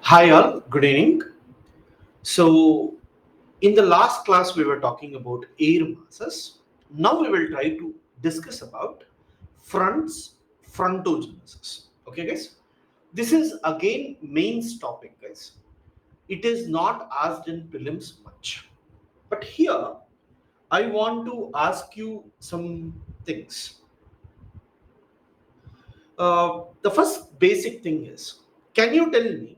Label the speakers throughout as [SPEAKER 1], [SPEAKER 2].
[SPEAKER 1] Hi all, good evening. So, in the last class we were talking about air masses. Now we will try to discuss about frontogenesis. Okay, guys. This is again mains topic, guys. It is not asked in prelims much, but here I want to ask you some things. The first basic thing is, can you tell me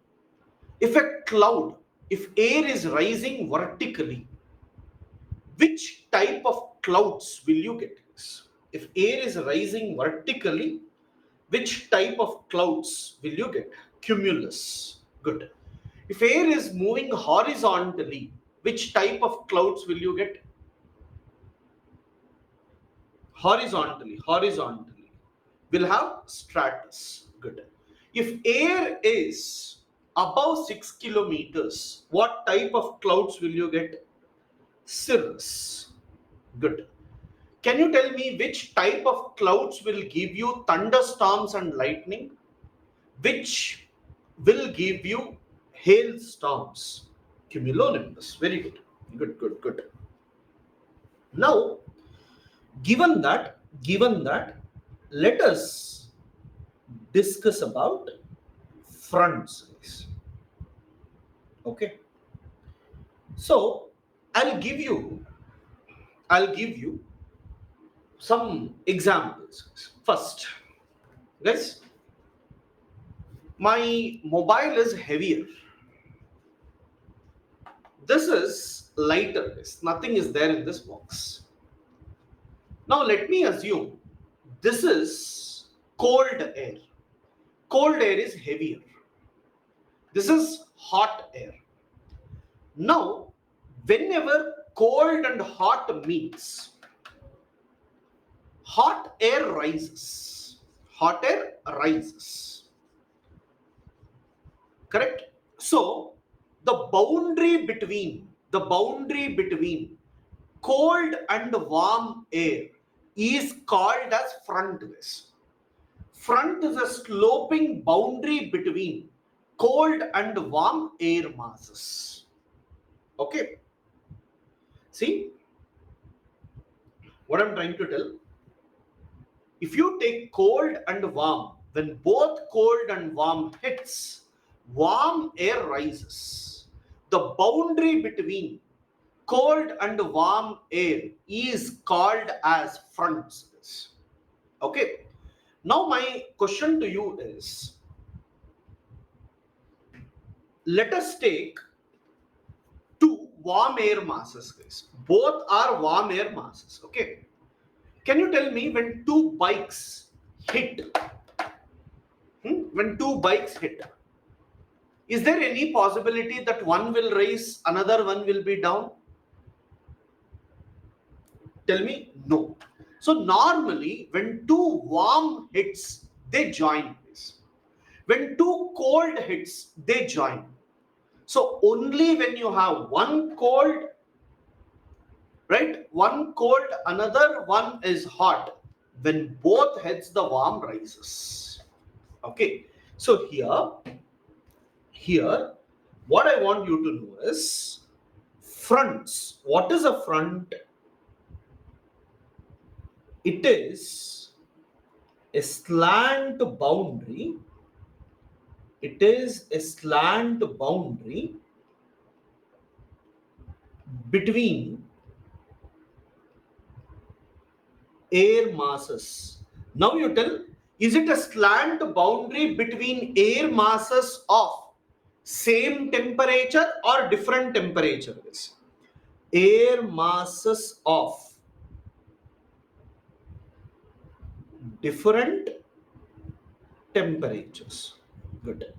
[SPEAKER 1] if a cloud, if air is rising vertically, which type of clouds will you get? If air is rising vertically, which type of clouds will you get? Cumulus. Good. If air is moving horizontally, which type of clouds will you get? Horizontally. We'll have stratus. Good. If air is above 6 kilometers, what type of clouds will you get? Cirrus. Good. Can you tell me which type of clouds will give you thunderstorms and lightning? Which will give you hailstorms? Cumulonimbus. Very good. Good. Now, given that, let us discuss about fronts. Okay. So, I'll give you some examples. First, guys, my mobile is heavier. This is lighter. Nothing is there in this box. Now let me assume this is cold air. Cold air is heavier. This is hot air. Now, whenever cold and hot meets, hot air rises. Hot air rises. Correct? So, the boundary between cold and warm air is called as front. Front is a sloping boundary between cold and warm air masses. Okay. See what I'm trying to tell? If you take cold and warm, when both cold and warm hits, warm air rises. The boundary between cold and warm air is called as fronts. Okay. Now my question to you is, let us take two warm air masses, guys. Both are warm air masses. Okay. Can you tell me when two bikes hit? When two bikes hit, is there any possibility that one will rise, another one will be down? Tell me, no. So normally when two warm hits, they join. When two cold hits, they join. So only when you have one cold, right? One cold, another one is hot. When both heads, the warm rises. Okay. So here, what I want you to know is fronts. What is a front? It is a slant boundary. It is a slant boundary between air masses. Now you tell, is it a slant boundary between air masses of same temperature or different temperatures? Air masses of different temperatures. Good.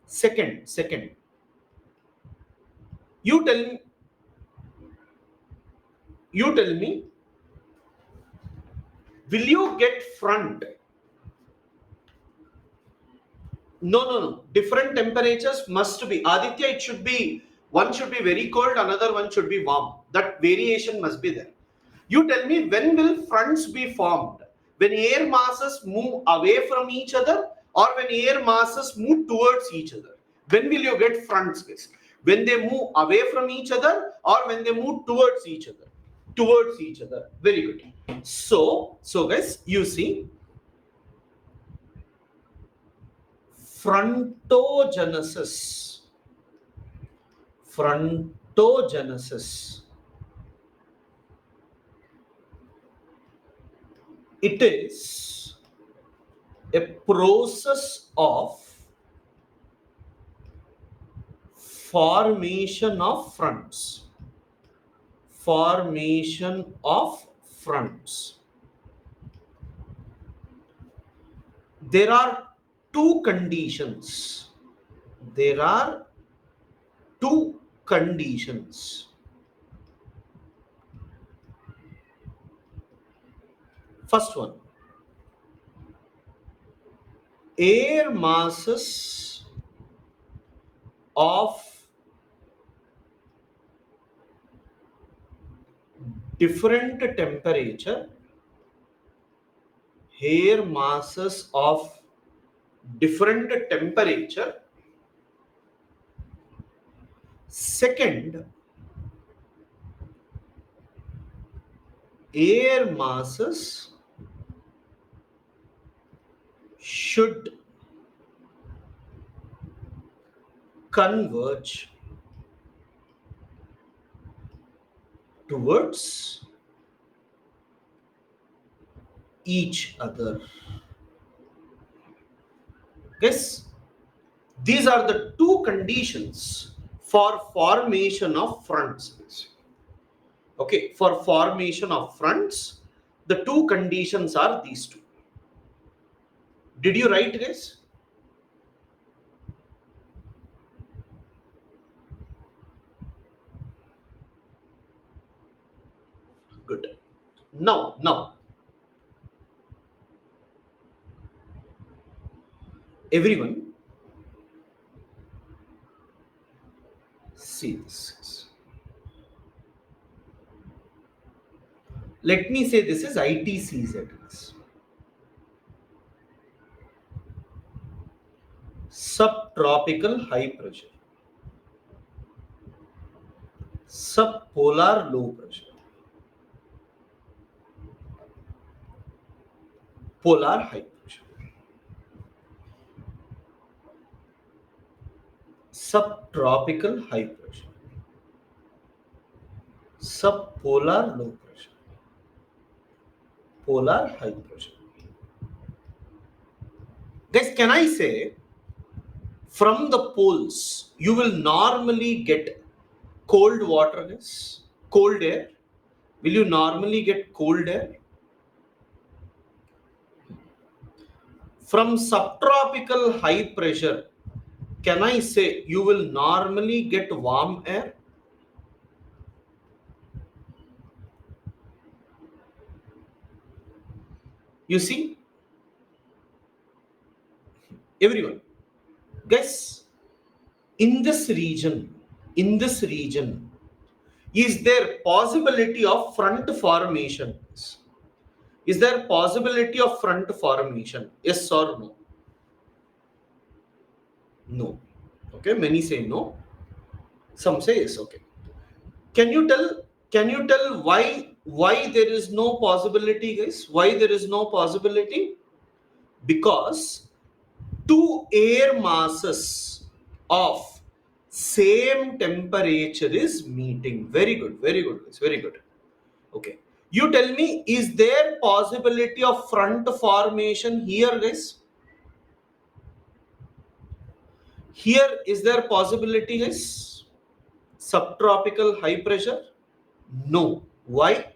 [SPEAKER 1] Second. You tell me, will you get front? No. Different temperatures must be. Aditya, it should be, one should be very cold, another one should be warm. That variation must be there. You tell me, when will fronts be formed? When air masses move away from each other or when air masses move towards each other? When will you get front space? When they move away from each other or when they move towards each other? Towards each other. Very good. So guys, you see, frontogenesis. Frontogenesis. It is a process of formation of fronts. Formation of fronts. There are two conditions. There are two conditions. First one, air masses of different temperature, air masses of different temperature. Second, air masses should converge towards each other. Guess these are the two conditions for formation of fronts. Okay, for formation of fronts, the two conditions are these two. Did you write, guys? Good. Now, everyone, see this. Let me say this is ITCZ. Subtropical high pressure. Subpolar low pressure. Polar high pressure. Subtropical high pressure. Subpolar low pressure. Polar high pressure. Guys, can I say from the poles you will normally get cold water, guys? Cold air? Will you normally get cold air? From subtropical high pressure, can I say you will normally get warm air? You see, everyone, guess in this region, is there possibility of front formation? Is there possibility of front formation? Yes or no? No. Okay, many say no. Some say yes. Okay. Can you tell why there is no possibility, guys? Why there is no possibility? Because two air masses of same temperature is meeting. Very good, guys. Very good. Okay. You tell me, is there possibility of front formation here, guys? Here, is there possibility, guys? Subtropical high pressure? No. Why?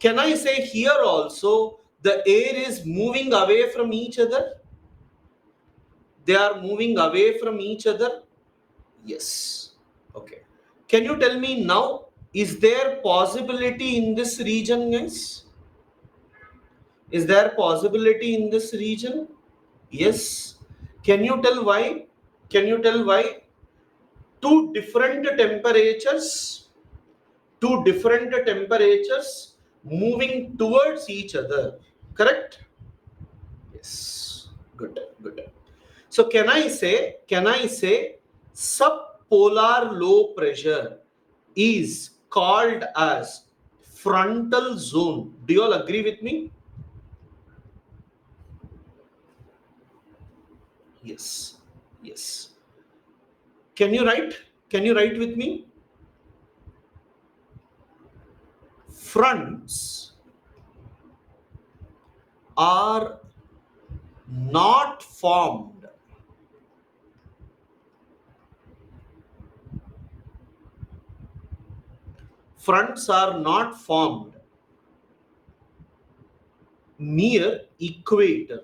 [SPEAKER 1] Can I say here also the air is moving away from each other? They are moving away from each other? Yes. Okay. Can you tell me now, is there possibility in this region, guys? Is there possibility in this region? Yes. Can you tell why? Can you tell why? Two different temperatures moving towards each other. Correct? Yes. Good. So can I say subpolar low pressure is called as frontal zone? Do you all agree with me? Yes. Yes. Can you write? Can you write with me? Fronts are not formed fronts are not formed near equator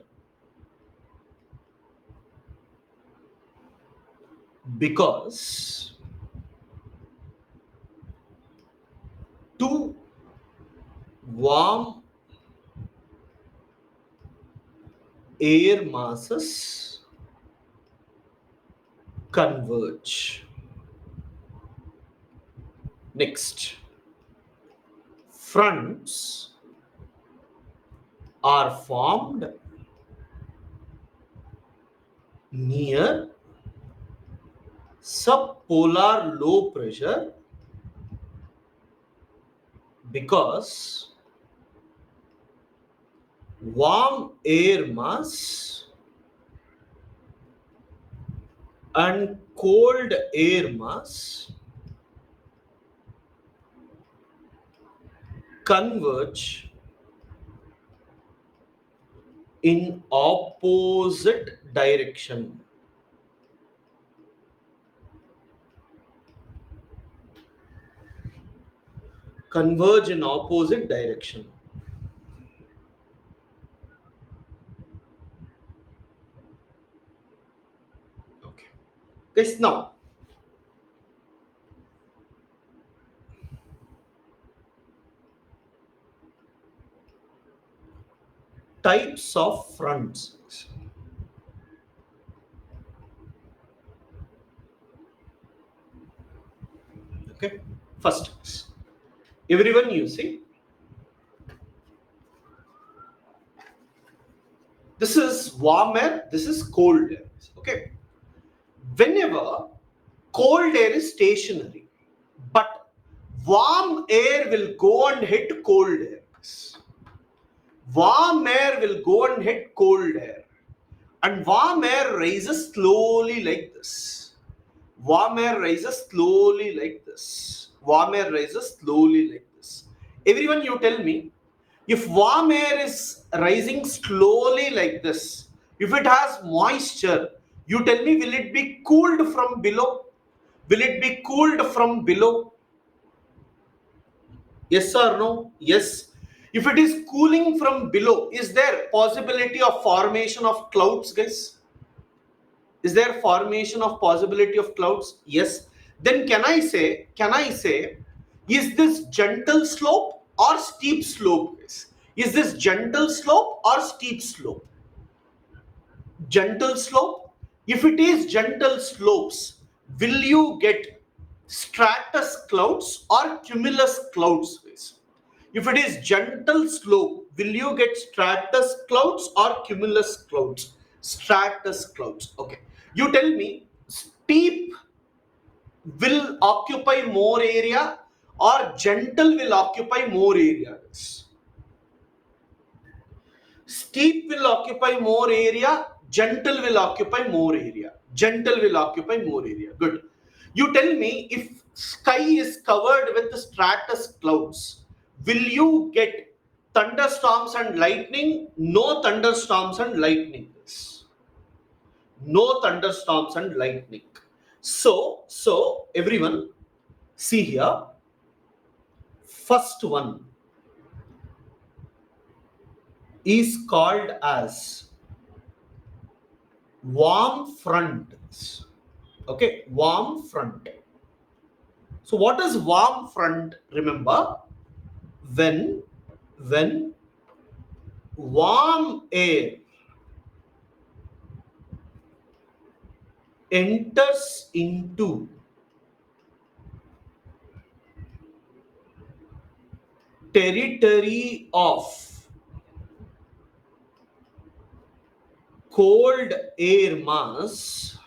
[SPEAKER 1] because two warm air masses converge. Next, fronts are formed near subpolar low pressure because warm air mass and cold air mass converge in opposite direction. Converge in opposite direction. Okay. Guys, now types of fronts. Okay. First, everyone you see, this is warm air, this is cold air. Okay. Whenever cold air is stationary, but warm air will go and hit cold air. Warm air will go and hit cold air. And warm air rises slowly like this. Warm air rises slowly like this. Warm air rises slowly like this. Everyone, you tell me, if warm air is rising slowly like this, if it has moisture, you tell me, will it be cooled from below? Will it be cooled from below? Yes or no? Yes. If it is cooling from below, is there possibility of formation of clouds, guys? Is there formation of possibility of clouds? Yes. Then can I say, is this gentle slope or steep slope? Is this gentle slope or steep slope? Gentle slope. If it is gentle slopes, will you get stratus clouds or cumulus clouds? If it is gentle slope, will you get stratus clouds or cumulus clouds? Stratus clouds. Okay. You tell me, steep will occupy more area or gentle will occupy more areas? Steep will occupy more area, gentle will occupy more area. Gentle will occupy more area. Good. You tell me, if sky is covered with stratus clouds, will you get thunderstorms and lightning? No thunderstorms and lightning. No thunderstorms and lightning. So everyone, see here. First one is called as warm front. Okay, warm front. So what is warm front? Remember, when warm air enters into territory of cold air mass,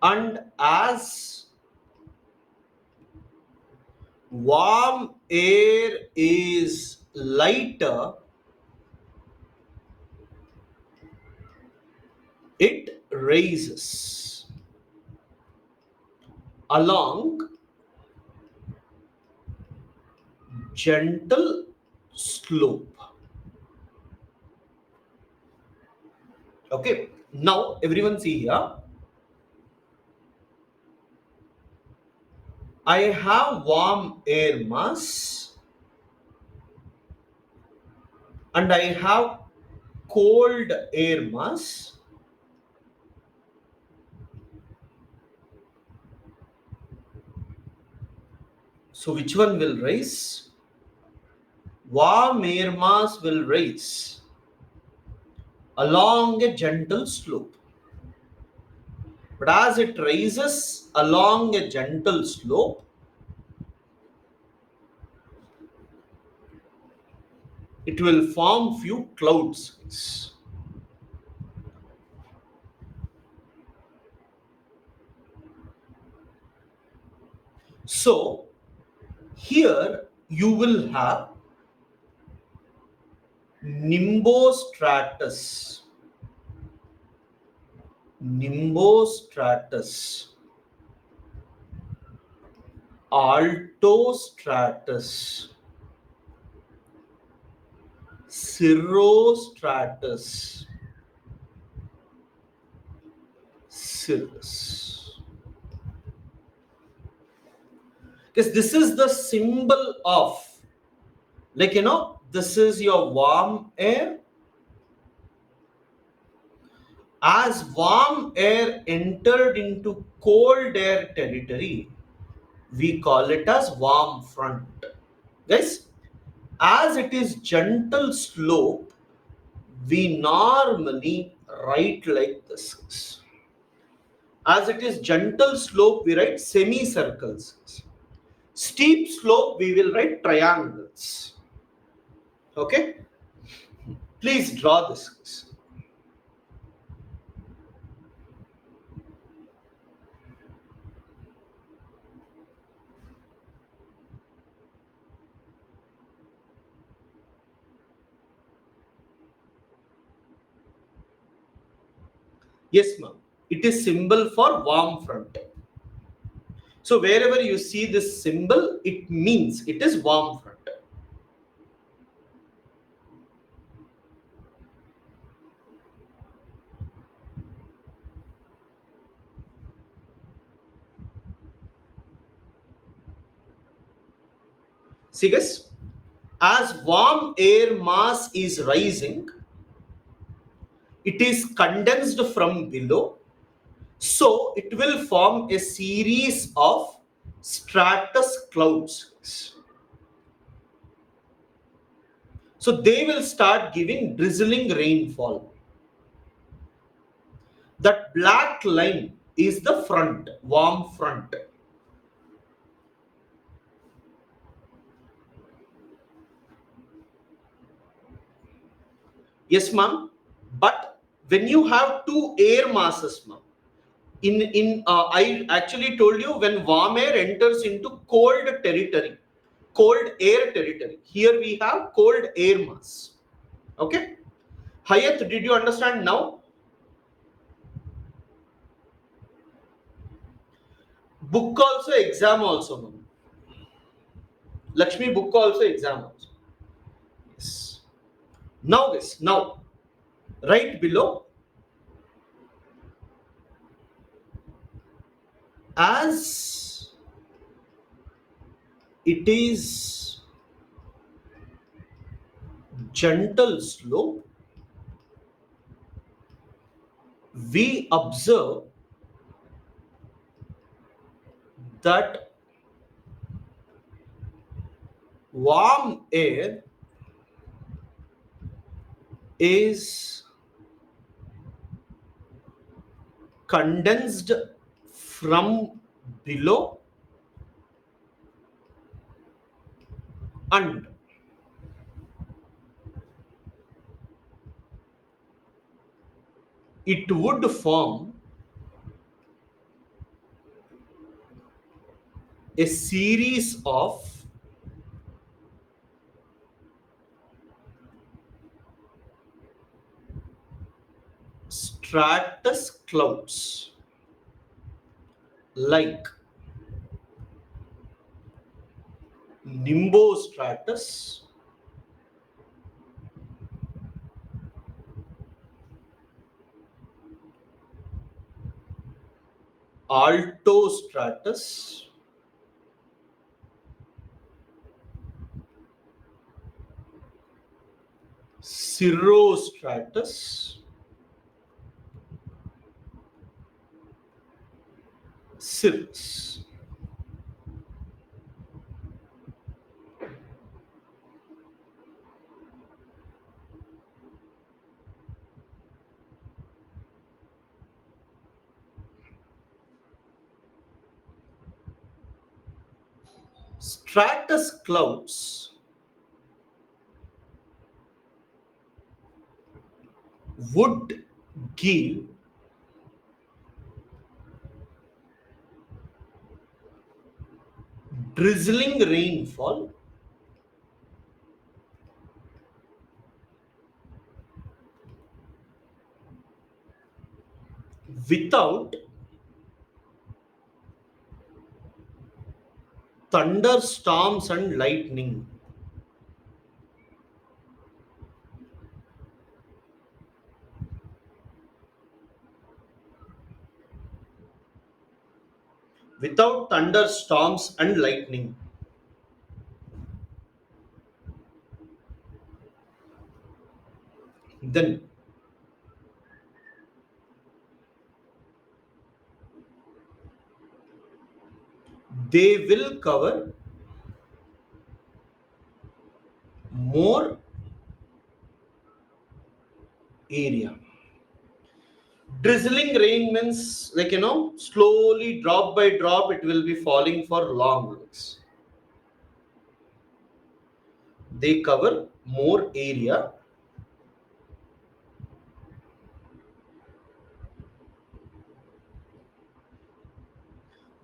[SPEAKER 1] and as warm air is lighter, it rises along gentle slope. Okay, now everyone see here. I have warm air mass and I have cold air mass. So which one will rise? Warm air mass will rise along a gentle slope. But as it rises along a gentle slope, it will form few clouds. So here you will have nimbostratus, altostratus, cirrostratus, cirrus. Because this is the symbol of, like, this is your warm air. As warm air entered into cold air territory, we call it as warm front. Guys, as it is gentle slope, we normally write like this. As it is gentle slope, we write semicircles. Steep slope, we will write triangles. Okay? Please draw this. Yes, ma'am. It is symbol for warm front. So wherever you see this symbol, it means it is warm front. See guys, as warm air mass is rising, it is condensed from below. So it will form a series of stratus clouds. So they will start giving drizzling rainfall. That black line is the front, warm front. Yes, ma'am. But when you have two air masses, ma'am, I actually told you when warm air enters into cold territory, cold air territory. Here we have cold air mass. Okay. Hayat, did you understand now? Book also, exam also, ma'am. Lakshmi, book also, exam also. Yes. Now this, now right below, as it is gentle slope, we observe that warm air is condensed from below and it would form a series of stratus clouds like nimbostratus, altostratus, cirrostratus, cirrus. Stratus clouds would give drizzling rainfall without thunderstorms and lightning. Without thunderstorms and lightning. Then they will cover more area. Drizzling rain means, like, slowly, drop by drop, it will be falling for long looks. They cover more area.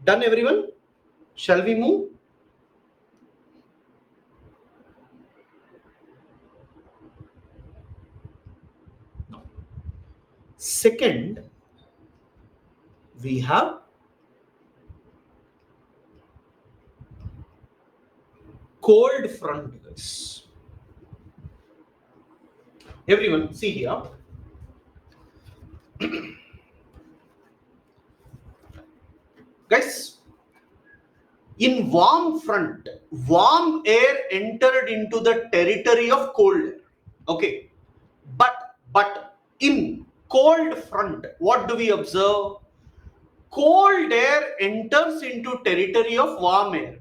[SPEAKER 1] Done, everyone? Shall we move? No. Second, we have cold front, guys. Everyone, see here. Guys, in warm front, warm air entered into the territory of cold air. Okay. But in cold front, what do we observe? Cold air enters into territory of warm air.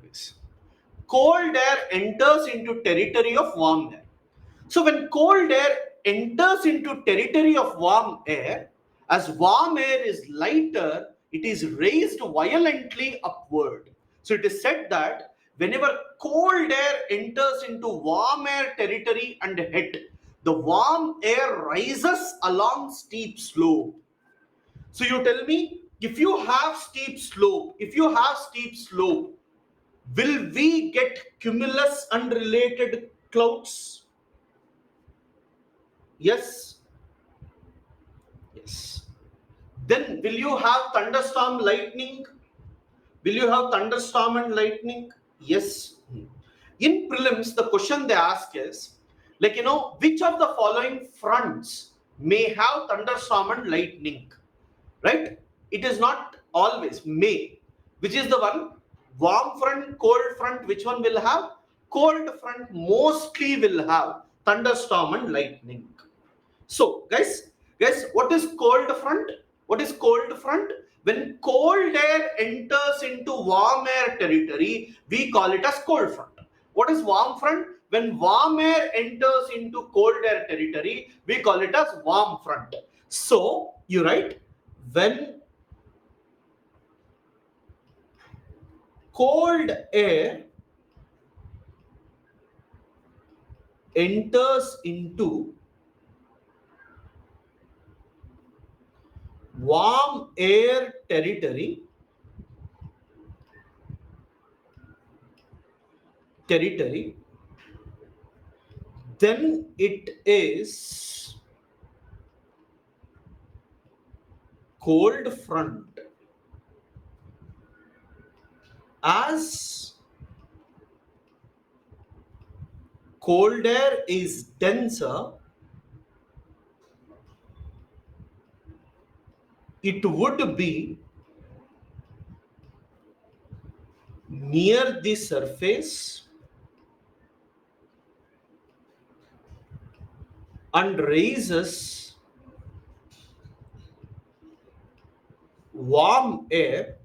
[SPEAKER 1] Cold air enters into territory of warm air. So when cold air enters into territory of warm air, as warm air is lighter, it is raised violently upward. So it is said that whenever cold air enters into warm air territory and hit, the warm air rises along steep slope. So you tell me, if you have steep slope, will we get cumulus unrelated clouds? Yes. Yes. Then will you have thunderstorm lightning? Will you have thunderstorm and lightning? Yes. In prelims, the question they ask is, like, which of the following fronts may have thunderstorm and lightning? Right? It is not always may. Which is the one? Warm front, cold front, which one will have? Cold front mostly will have thunderstorm and lightning. So, guys, what is cold front? What is cold front? When cold air enters into warm air territory, we call it as cold front. What is warm front? When warm air enters into cold air territory, we call it as warm front. So, you write, when cold air enters into warm air territory, then it is cold front. As cold air is denser, it would be near the surface and raises warm air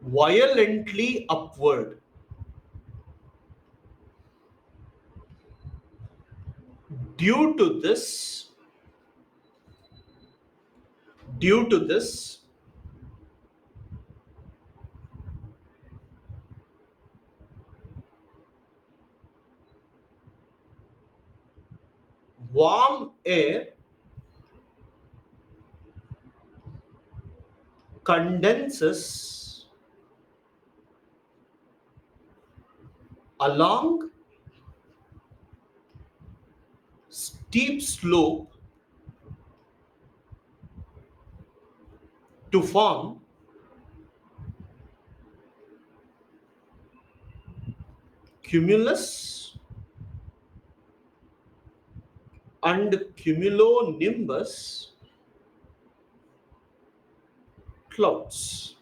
[SPEAKER 1] violently upward. Due to this, due to this, warm air condenses along steep slope to form cumulus and cumulonimbus clouds.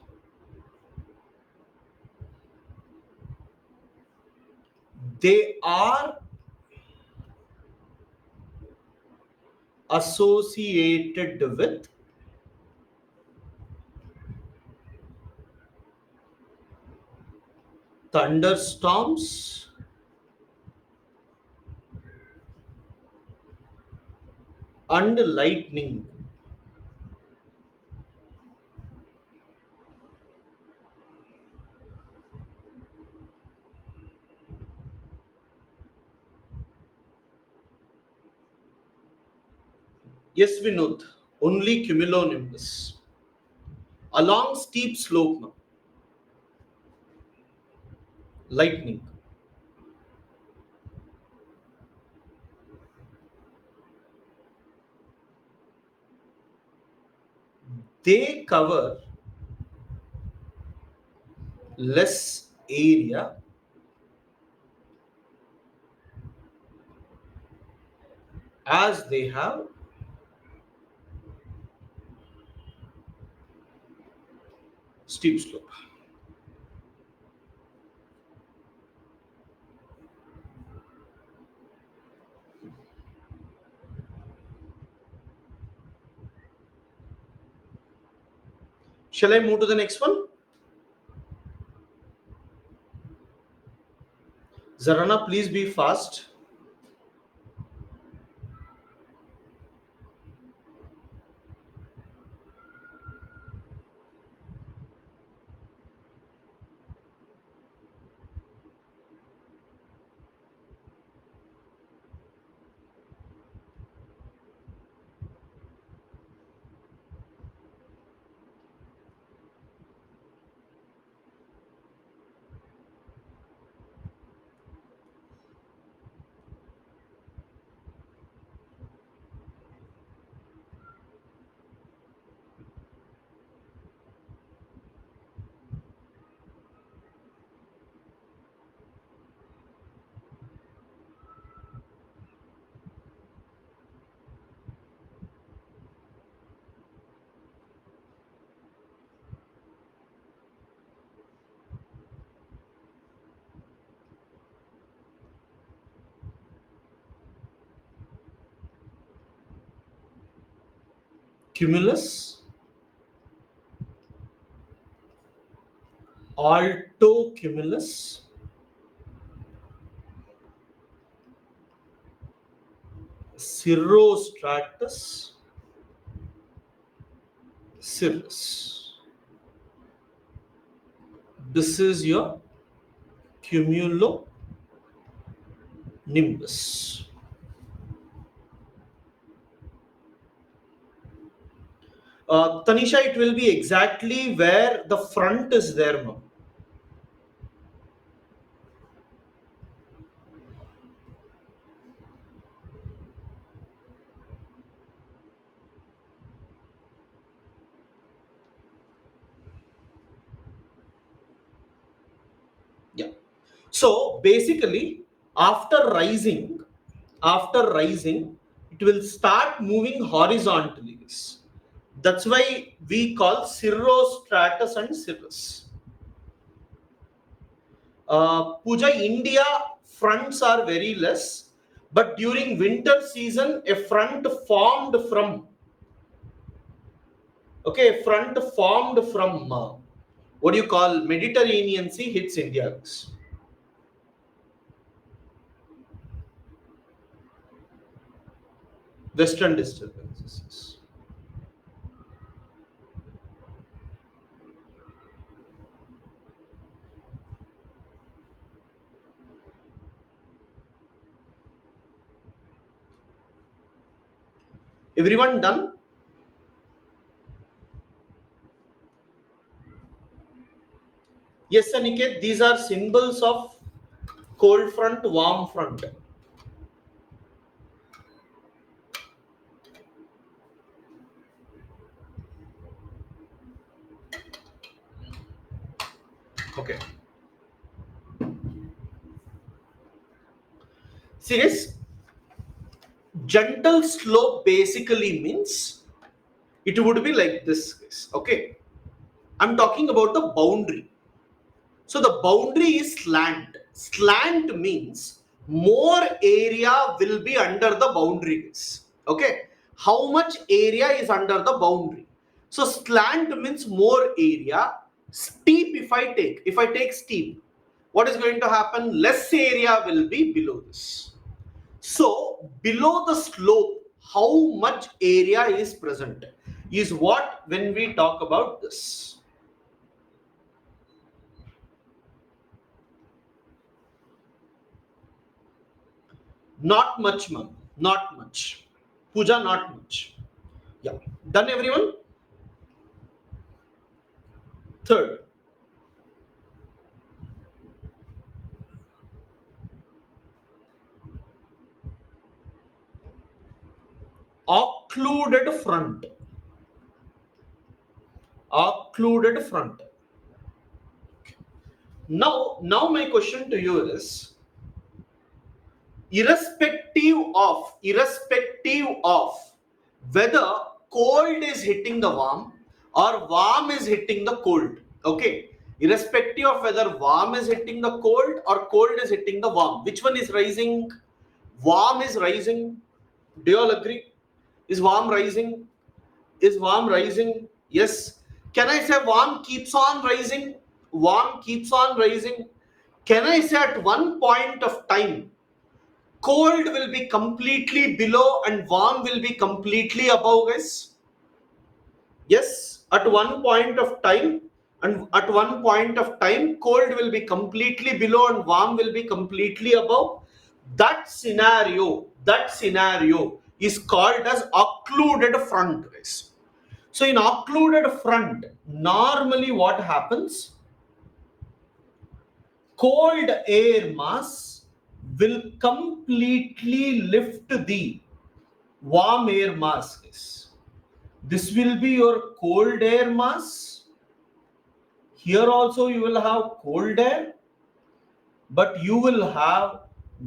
[SPEAKER 1] They are associated with thunderstorms and lightning. Yes, Vinod, only cumulonimbus. Along steep slope, lightning. They cover less area as they have steep slope. Shall I move to the next one? Zarana, please be fast. Cumulus, altocumulus, cirrostratus, cirrus. This is your cumulonimbus. Tanisha, it will be exactly where the front is there, ma'am. Yeah. So basically, after rising, it will start moving horizontally. That's why we call cirrostratus and cirrus. Puja, India fronts are very less, but during winter season, a front formed from what do you call Mediterranean Sea hits India. Western disturbances. Everyone done? Yes, Aniket, these are symbols of cold front, warm front. Okay. See this? Gentle slope basically means it would be like this. Okay. I'm talking about the boundary. So the boundary is slant. Slant means more area will be under the boundaries. Okay. How much area is under the boundary? So slant means more area. Steep, if I take steep, what is going to happen? Less area will be below this. So below the slope, how much area is present is what when we talk about this. Not much, ma'am. Not much. Puja, not much. Yeah. Done, everyone? Third, occluded front. Occluded front. Now my question to you is, irrespective of whether cold is hitting the warm or warm is hitting the cold, okay, irrespective of whether warm is hitting the cold or cold is hitting the warm, which one is rising? Warm is rising. Do you all agree? Is warm rising? Is warm rising? Yes. Can I say warm keeps on rising? Warm keeps on rising. Can I say at one point of time cold will be completely below and warm will be completely above, guys? Yes, at one point of time, and at one point of time cold will be completely below and warm will be completely above. That scenario is called as occluded front, guys. So in occluded front, normally what happens? Cold air mass will completely lift the warm air mass. This will be your cold air mass. Here also you will have cold air, but you will have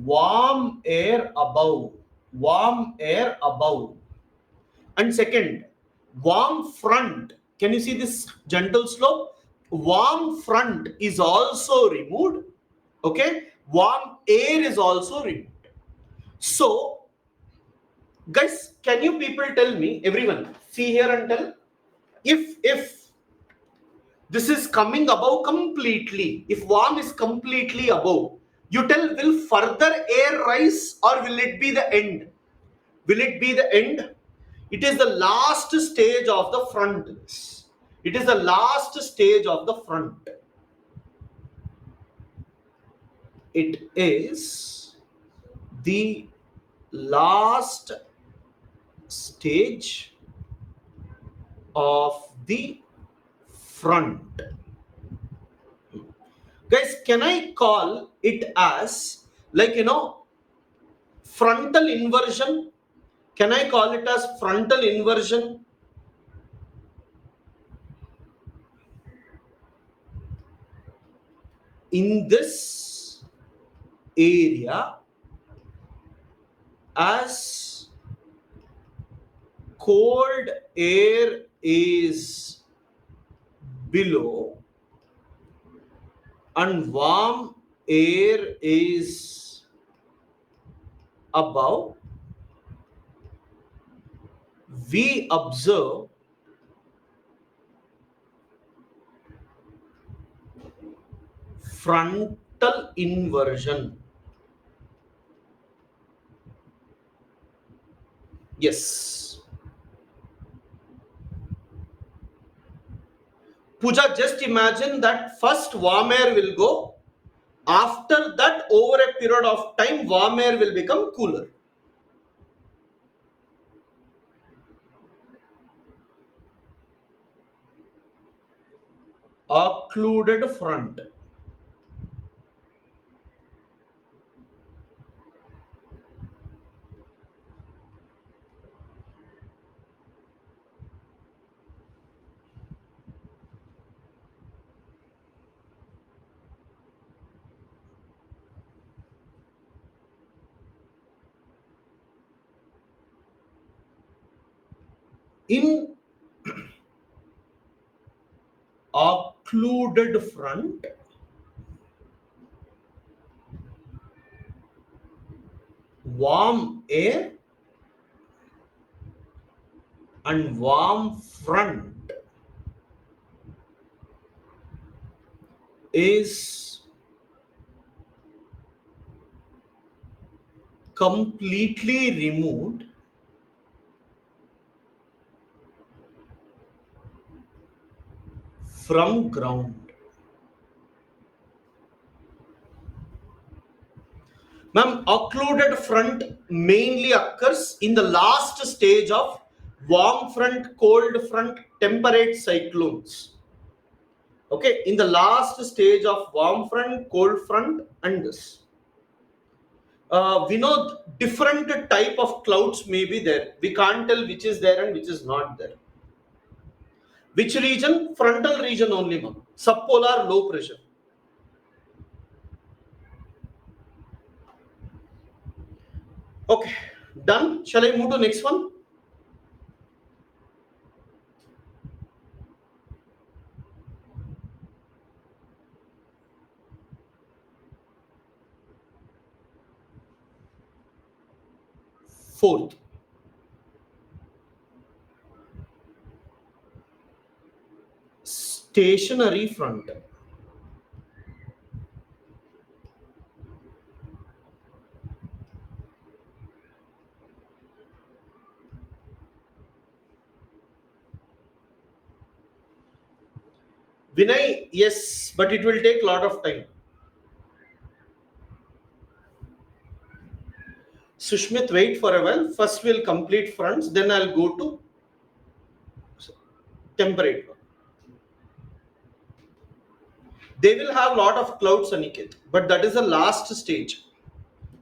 [SPEAKER 1] warm air above. Warm air above. And second, warm front. Can you see this gentle slope? Warm front is also removed. Okay, warm air is also removed. So guys, can you people tell me, everyone see here and tell, if this is coming above completely, if warm is completely above, you tell, will further air rise or will it be the end? Will it be the end? It is the last stage of the front. It is the last stage of the front. It is the last stage of the front. Guys, can I call it as like, frontal inversion? Can I call it as frontal inversion? In this area, as cold air is below and warm air is above, we observe frontal inversion. Yes. Pooja, just imagine that first warm air will go. After that, over a period of time, warm air will become cooler. Occluded front. In occluded front, warm air and warm front is completely removed from ground. Ma'am, occluded front mainly occurs in the last stage of warm front, cold front, temperate cyclones. Okay, in the last stage of warm front, cold front, and this. We know different type of clouds may be there. We can't tell which is there and which is not there. Which region? Frontal region only, ma'am. Subpolar low pressure. Okay, done. Shall I move to next one? Fourth. Stationary front. Vinay, yes, but it will take a lot of time. Sushmit, wait for a while. First we'll complete fronts, then I'll go to temperate. They will have lot of clouds, Aniket, but that is the last stage.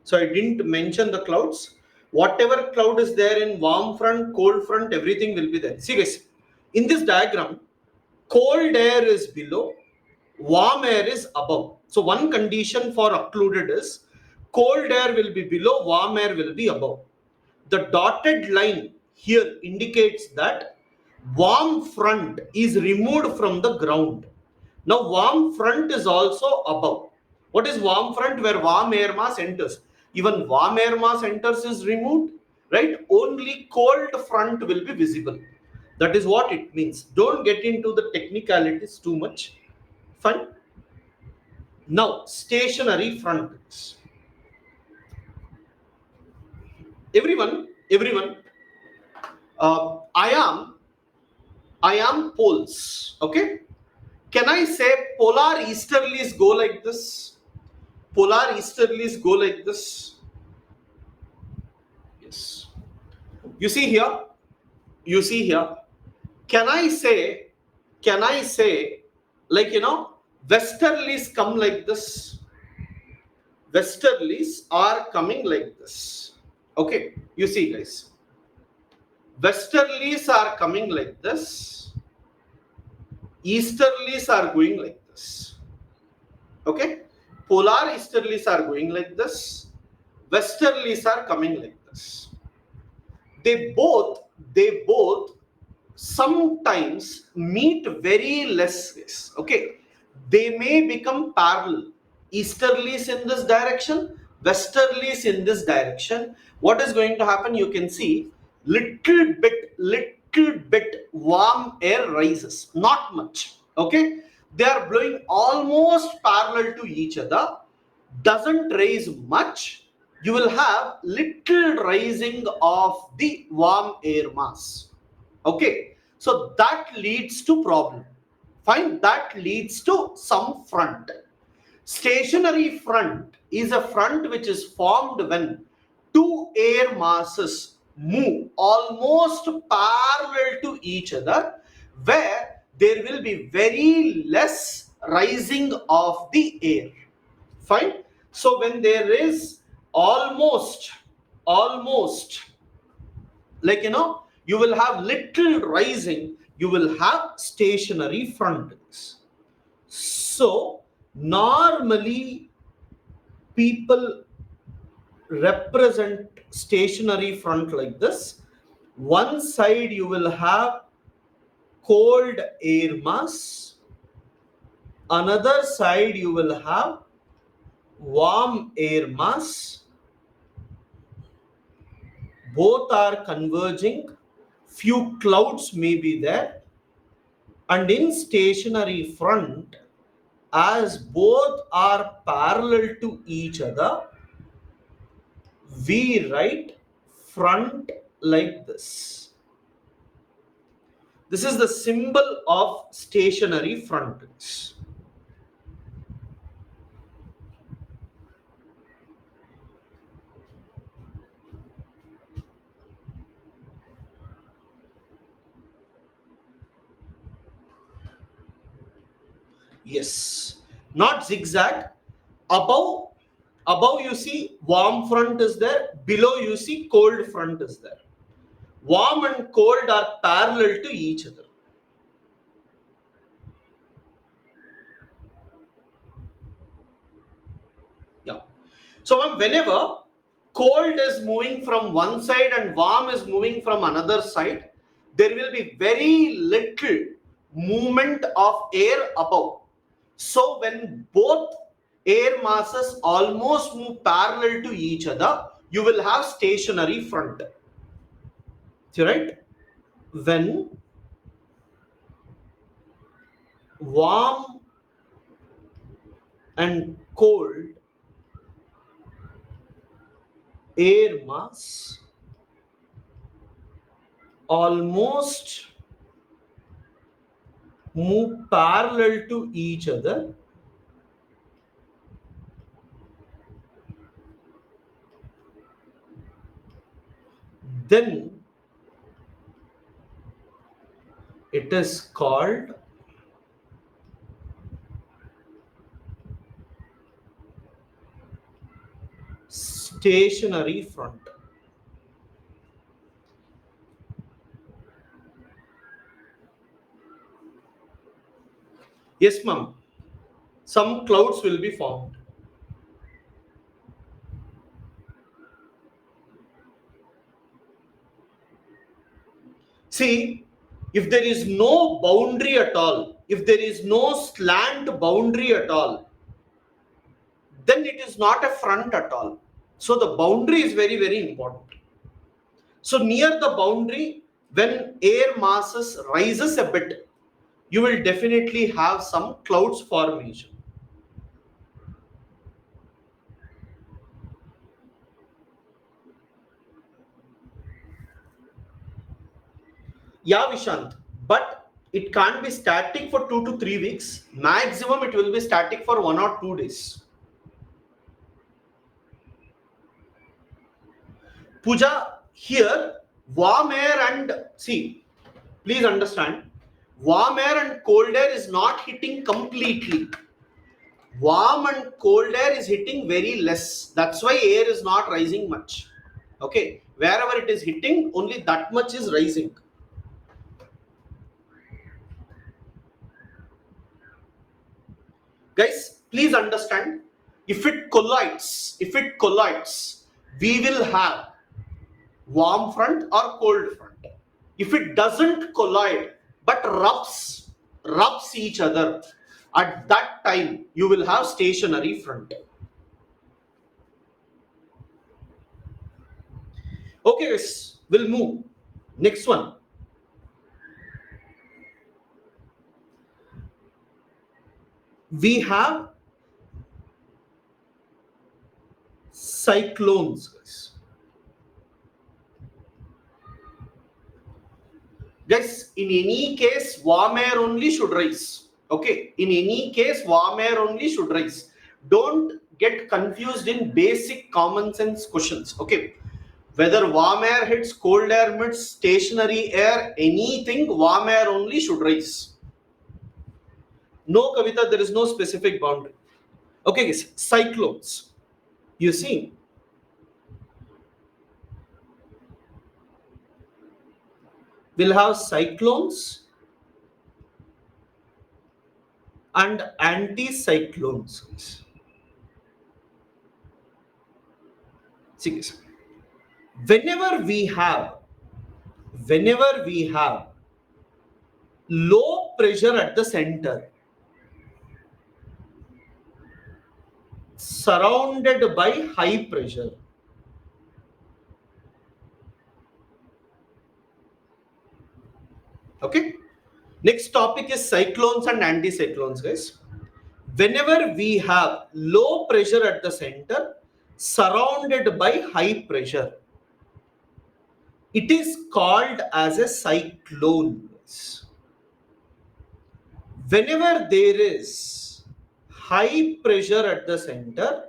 [SPEAKER 1] So I didn't mention the clouds. Whatever cloud is there in warm front, cold front, everything will be there. See guys, in this diagram, cold air is below, warm air is above. So one condition for occluded is cold air will be below, warm air will be above. The dotted line here indicates that warm front is removed from the ground. Now warm front is also above. What is warm front? Where warm air mass enters. Even warm air mass enters is removed, right? Only cold front will be visible. That is what it means. Don't get into the technicalities too much. Fine. Now stationary front. Everyone. I am poles. Okay. Can I say polar easterlies go like this? Polar easterlies go like this. Yes. You see here. can I say, like, westerlies come like this? Westerlies are coming like this. Okay, you see, guys. Westerlies are coming like this. Easterlies are going like this. Okay, polar easterlies are going like this. Westerlies are coming like this. They both sometimes meet very less ways. Okay, they may become parallel. Easterlies in this direction, westerlies in this direction. What is going to happen? You can see little bit warm air rises, not much. Okay, they are blowing almost parallel to each other, doesn't raise much. You will have little rising of the warm air mass. Okay, so that leads to problem. Fine, that leads to some front. Stationary front is a front which is formed when two air masses move almost parallel to each other, where there will be very less rising of the air. Fine. So when there is almost like, you will have little rising, you will have stationary frontals. So normally people represent stationary front like this. One side you will have cold air mass, another side you will have warm air mass. Both are converging, few clouds may be there, and in stationary front, as both are parallel to each other, we write front like this. This is the symbol of stationary frontals. Yes, not zigzag. Above you see warm front is there, below you see cold front is there. Warm and cold are parallel to each other. Yeah. So whenever cold is moving from one side and warm is moving from another side, there will be very little movement of air above. So when both air masses almost move parallel to each other, you will have stationary front. Right? When warm and cold air mass almost move parallel to each other, then it is called stationary front. Yes, ma'am. Some clouds will be formed. See, if there is no boundary at all, if there is no slant boundary at all, then it is not a front at all. So the boundary is very, very important. So near the boundary, when air masses rises a bit, you will definitely have some clouds formation. Yeah, Vishant, but it can't be static for 2 to 3 weeks. Maximum it will be static for 1 or 2 days. Puja, here warm air and see, Please understand, warm air and cold air is not hitting completely. Warm and cold air is hitting very less. That's why air is not rising much. Okay, wherever it is hitting, only that much is rising. Guys, please understand, if it collides, we will have warm front or cold front. If it doesn't collide but rubs each other, at that time you will have stationary front. Okay guys, we'll move. Next one. We have cyclones, guys. Guys, in any case, warm air only should rise. Okay, in any case, warm air only should rise. Don't get confused in basic common sense questions. Okay, whether warm air hits, cold air hits, stationary air, anything, warm air only should rise. No, Kavita, there is no specific boundary. Okay, guys, cyclones. You see, we'll have cyclones and anticyclones. See, guys, whenever we have low pressure at the center surrounded by high pressure, okay, next topic is cyclones and anticyclones, guys. Whenever we have low pressure at the center surrounded by high pressure, it is called as a cyclone. Whenever there is high pressure at the center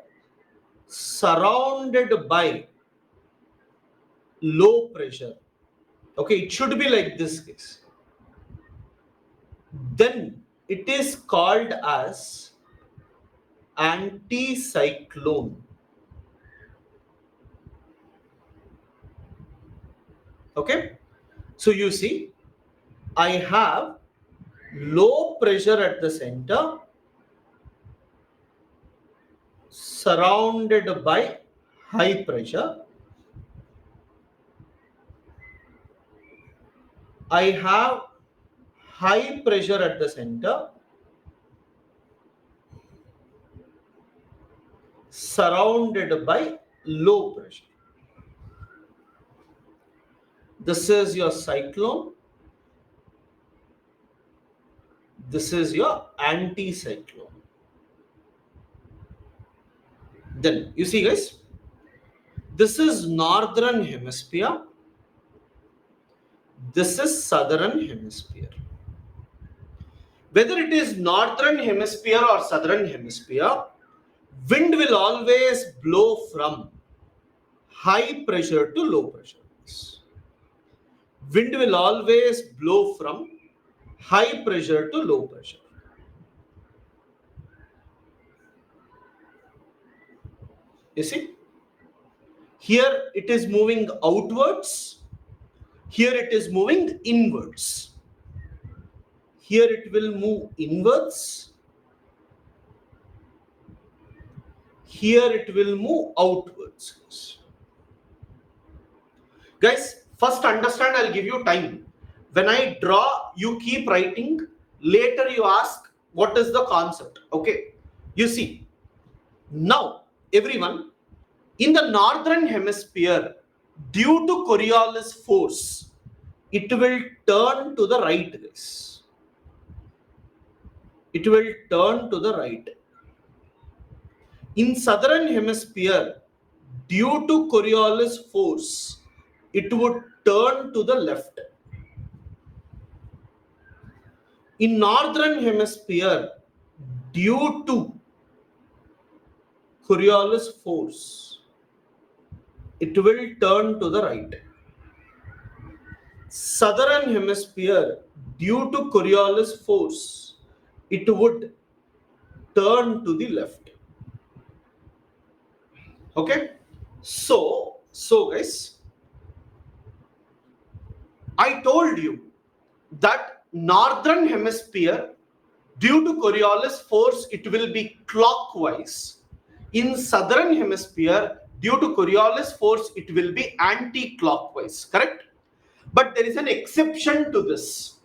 [SPEAKER 1] surrounded by low pressure, okay, it should be like this case, then it is called as anticyclone. Okay, so you see, I have low pressure at the center surrounded by high pressure. I have high pressure at the center surrounded by low pressure. This is your cyclone. This is your anticyclone. Then you see, guys, this is northern hemisphere. This is southern hemisphere. Whether it is northern hemisphere or southern hemisphere, wind will always blow from high pressure to low pressure. Wind will always blow from high pressure to low pressure. You see, here it is moving outwards, here it is moving inwards. Here it will move inwards, here it will move outwards. Guys, first understand, I'll give you time. When I draw, you keep writing. Later you ask, what is the concept? Okay. You see, now everyone, in the northern hemisphere, due to Coriolis force, it will turn to the right, guys. It will turn to the right. In southern hemisphere, due to Coriolis force, it would turn to the left. In northern hemisphere, due to Coriolis force, it will turn to the right. southern hemisphere, due to Coriolis force, it would turn to the left. Okay, so guys, I told you that northern hemisphere, due to Coriolis force, it will be clockwise. In southern hemisphere, due to Coriolis force, it will be anti-clockwise, correct? But there is an exception to this.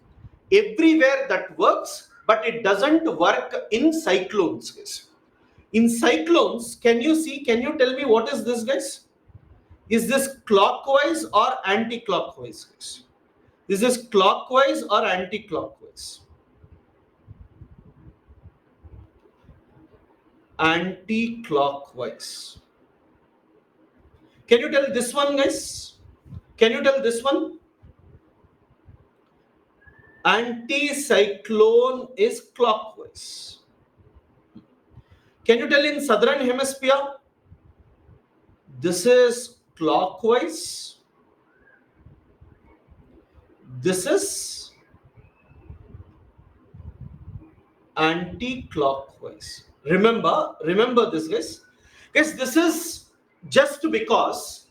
[SPEAKER 1] Everywhere that works, but it doesn't work in cyclones, guys. In cyclones, can you tell me what is this, guys? Is this clockwise or anti-clockwise, guys? Is this clockwise or anti-clockwise? Anti-clockwise. Can you tell this one, guys? Can you tell this one? Anticyclone is clockwise. Can you tell in southern hemisphere? This is clockwise. This is anti-clockwise. Remember this, guys. Guys, this is just because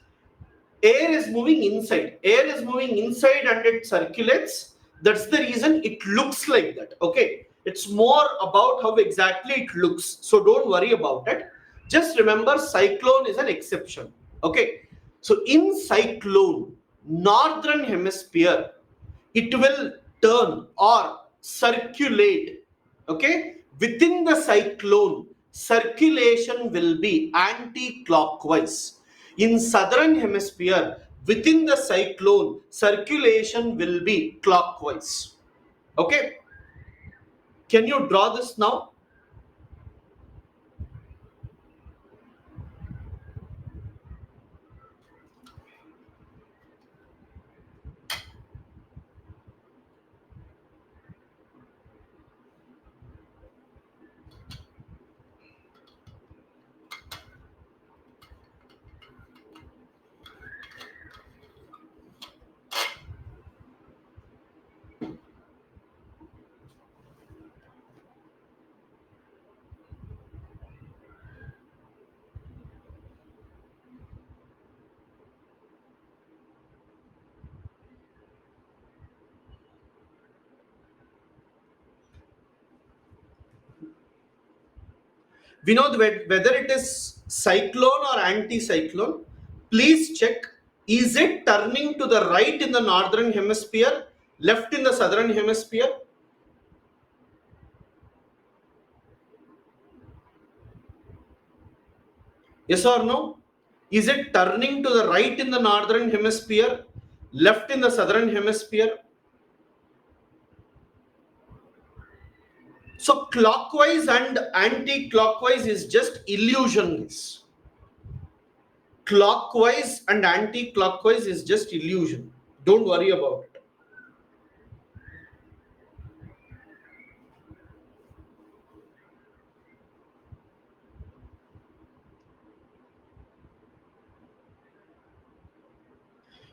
[SPEAKER 1] air is moving inside. Air is moving inside and it circulates. That's the reason it looks like that. Okay. It's more about how exactly it looks. So don't worry about it. Just remember, cyclone is an exception. Okay. So in cyclone, northern hemisphere, it will turn or circulate. Okay. Within the cyclone, circulation will be anti-clockwise. In southern hemisphere, within the cyclone, circulation will be clockwise. Okay. Can you draw this now? We know whether it is cyclone or anticyclone. Please check, is it turning to the right in the northern hemisphere, left in the southern hemisphere? Yes or no? Is it turning to the right in the northern hemisphere, left in the southern hemisphere? So clockwise and anti-clockwise is just illusions. Clockwise and anti-clockwise is just illusion. Don't worry about it.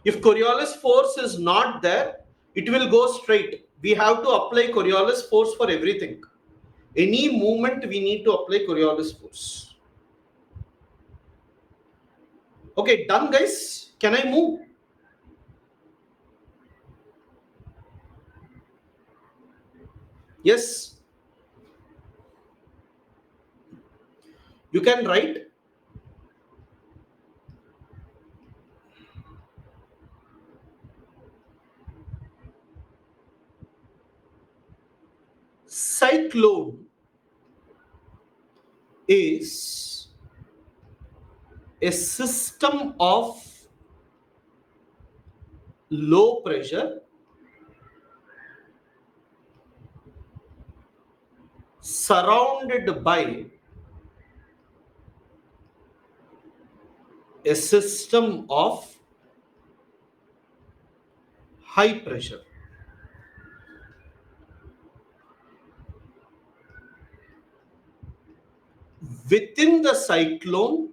[SPEAKER 1] If Coriolis force is not there, it will go straight. We have to apply Coriolis force for everything. Any movement we need to apply Coriolis force. Okay, done, guys. Can I move? Yes. You can write. Cyclone is a system of low pressure surrounded by a system of high pressure. Within the cyclone,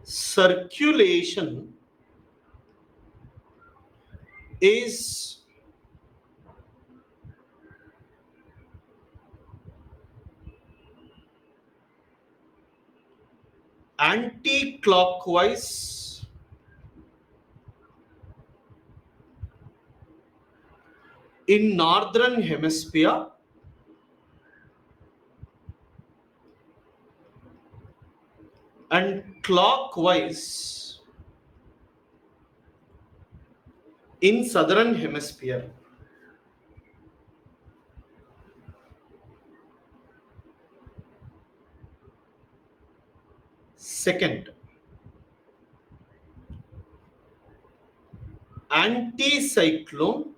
[SPEAKER 1] circulation is anti-clockwise in northern hemisphere and clockwise in southern hemisphere. Second, anticyclone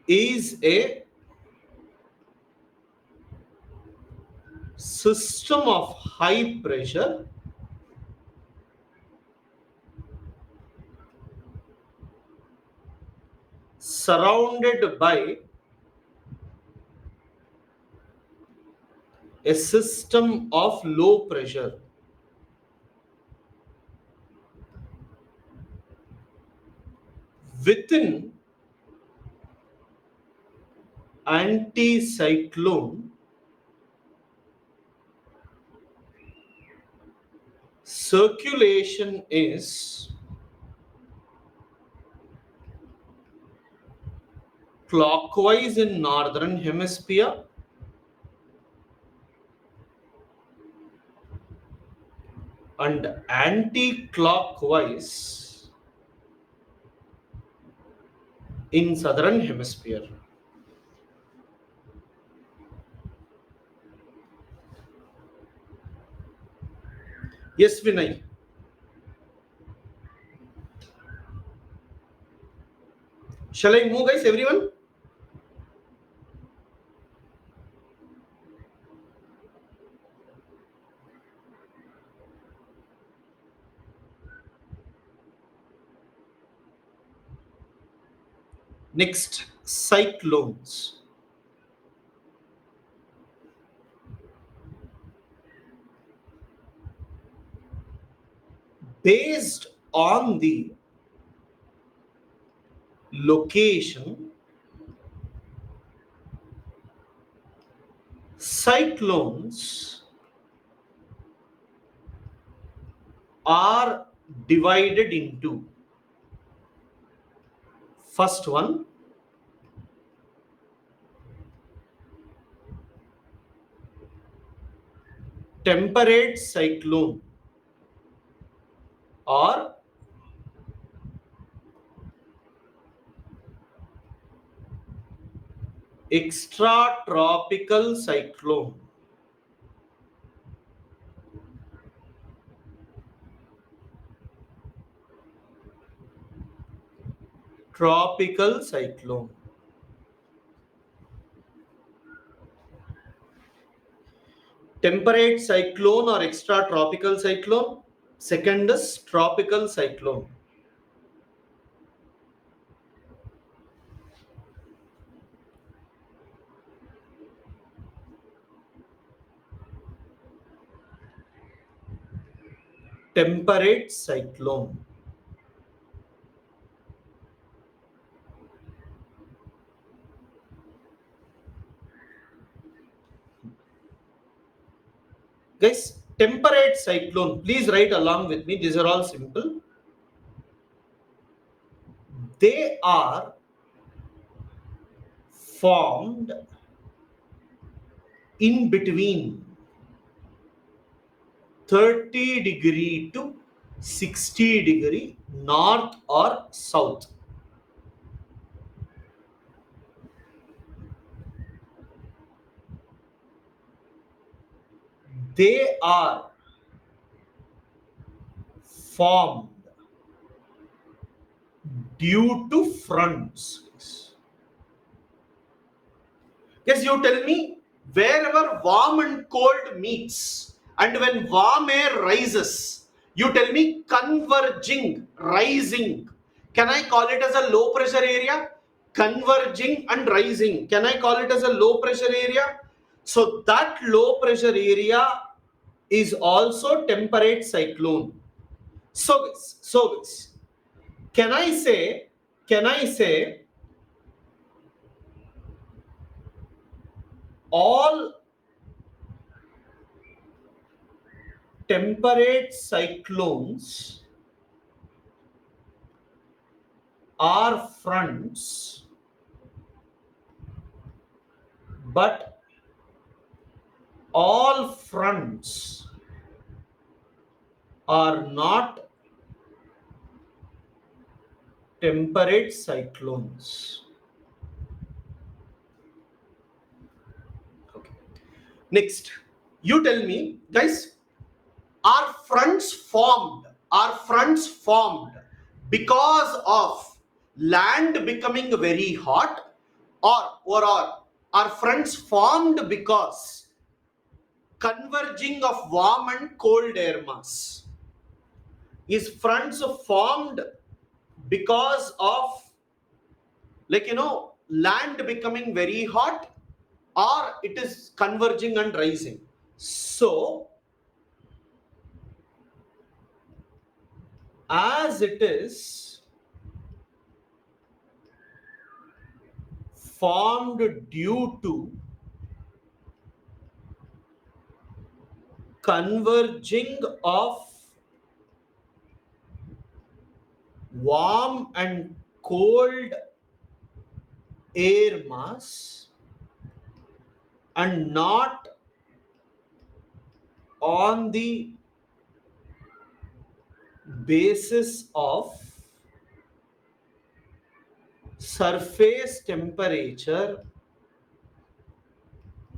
[SPEAKER 1] is a system of high pressure surrounded by a system of low pressure. Within anticyclone, circulation is clockwise in northern hemisphere and anti-clockwise in southern hemisphere. Yes, Vinay. Shall I move, guys, everyone? Next, cyclones. Based on the location, cyclones are divided into, first one, temperate cyclone or extratropical cyclone. Tropical cyclone. Temperate cyclone or extratropical cyclone. Second is tropical cyclone. Temperate cyclone. Guys, temperate cyclone, please write along with me. These are all simple. They are formed in between 30° to 60° north or south. They are formed due to fronts. Yes, you tell me, wherever warm and cold meets and when warm air rises, you tell me converging, rising. Can I call it as a low pressure area? Converging and rising. Can I call it as a low pressure area? So that low pressure area is also temperate cyclone. So guys, can I say all temperate cyclones are fronts, but all fronts are not temperate cyclones. Okay. Next, you tell me, guys, are fronts formed? Are fronts formed because of land becoming very hot, or are fronts formed because converging of warm and cold air mass? Is fronts formed because of, like, land becoming very hot, or it is converging and rising? So as it is formed due to converging of warm and cold air mass and not on the basis of surface temperature,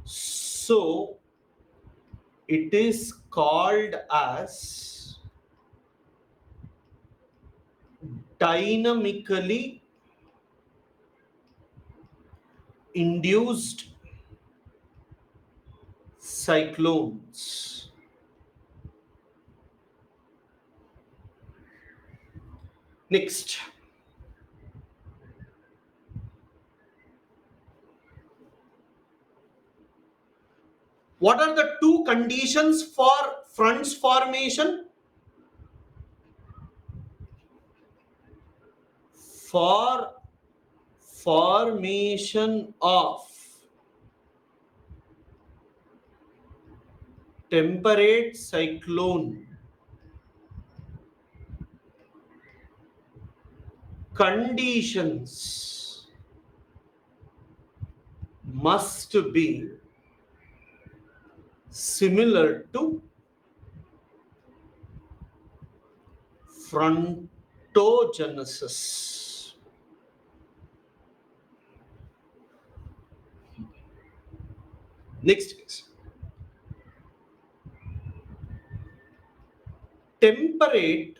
[SPEAKER 1] so it is called as dynamically induced cyclones. Next, what are the two conditions for fronts formation? For formation of temperate cyclone, conditions must be similar to frontogenesis. Next is temperate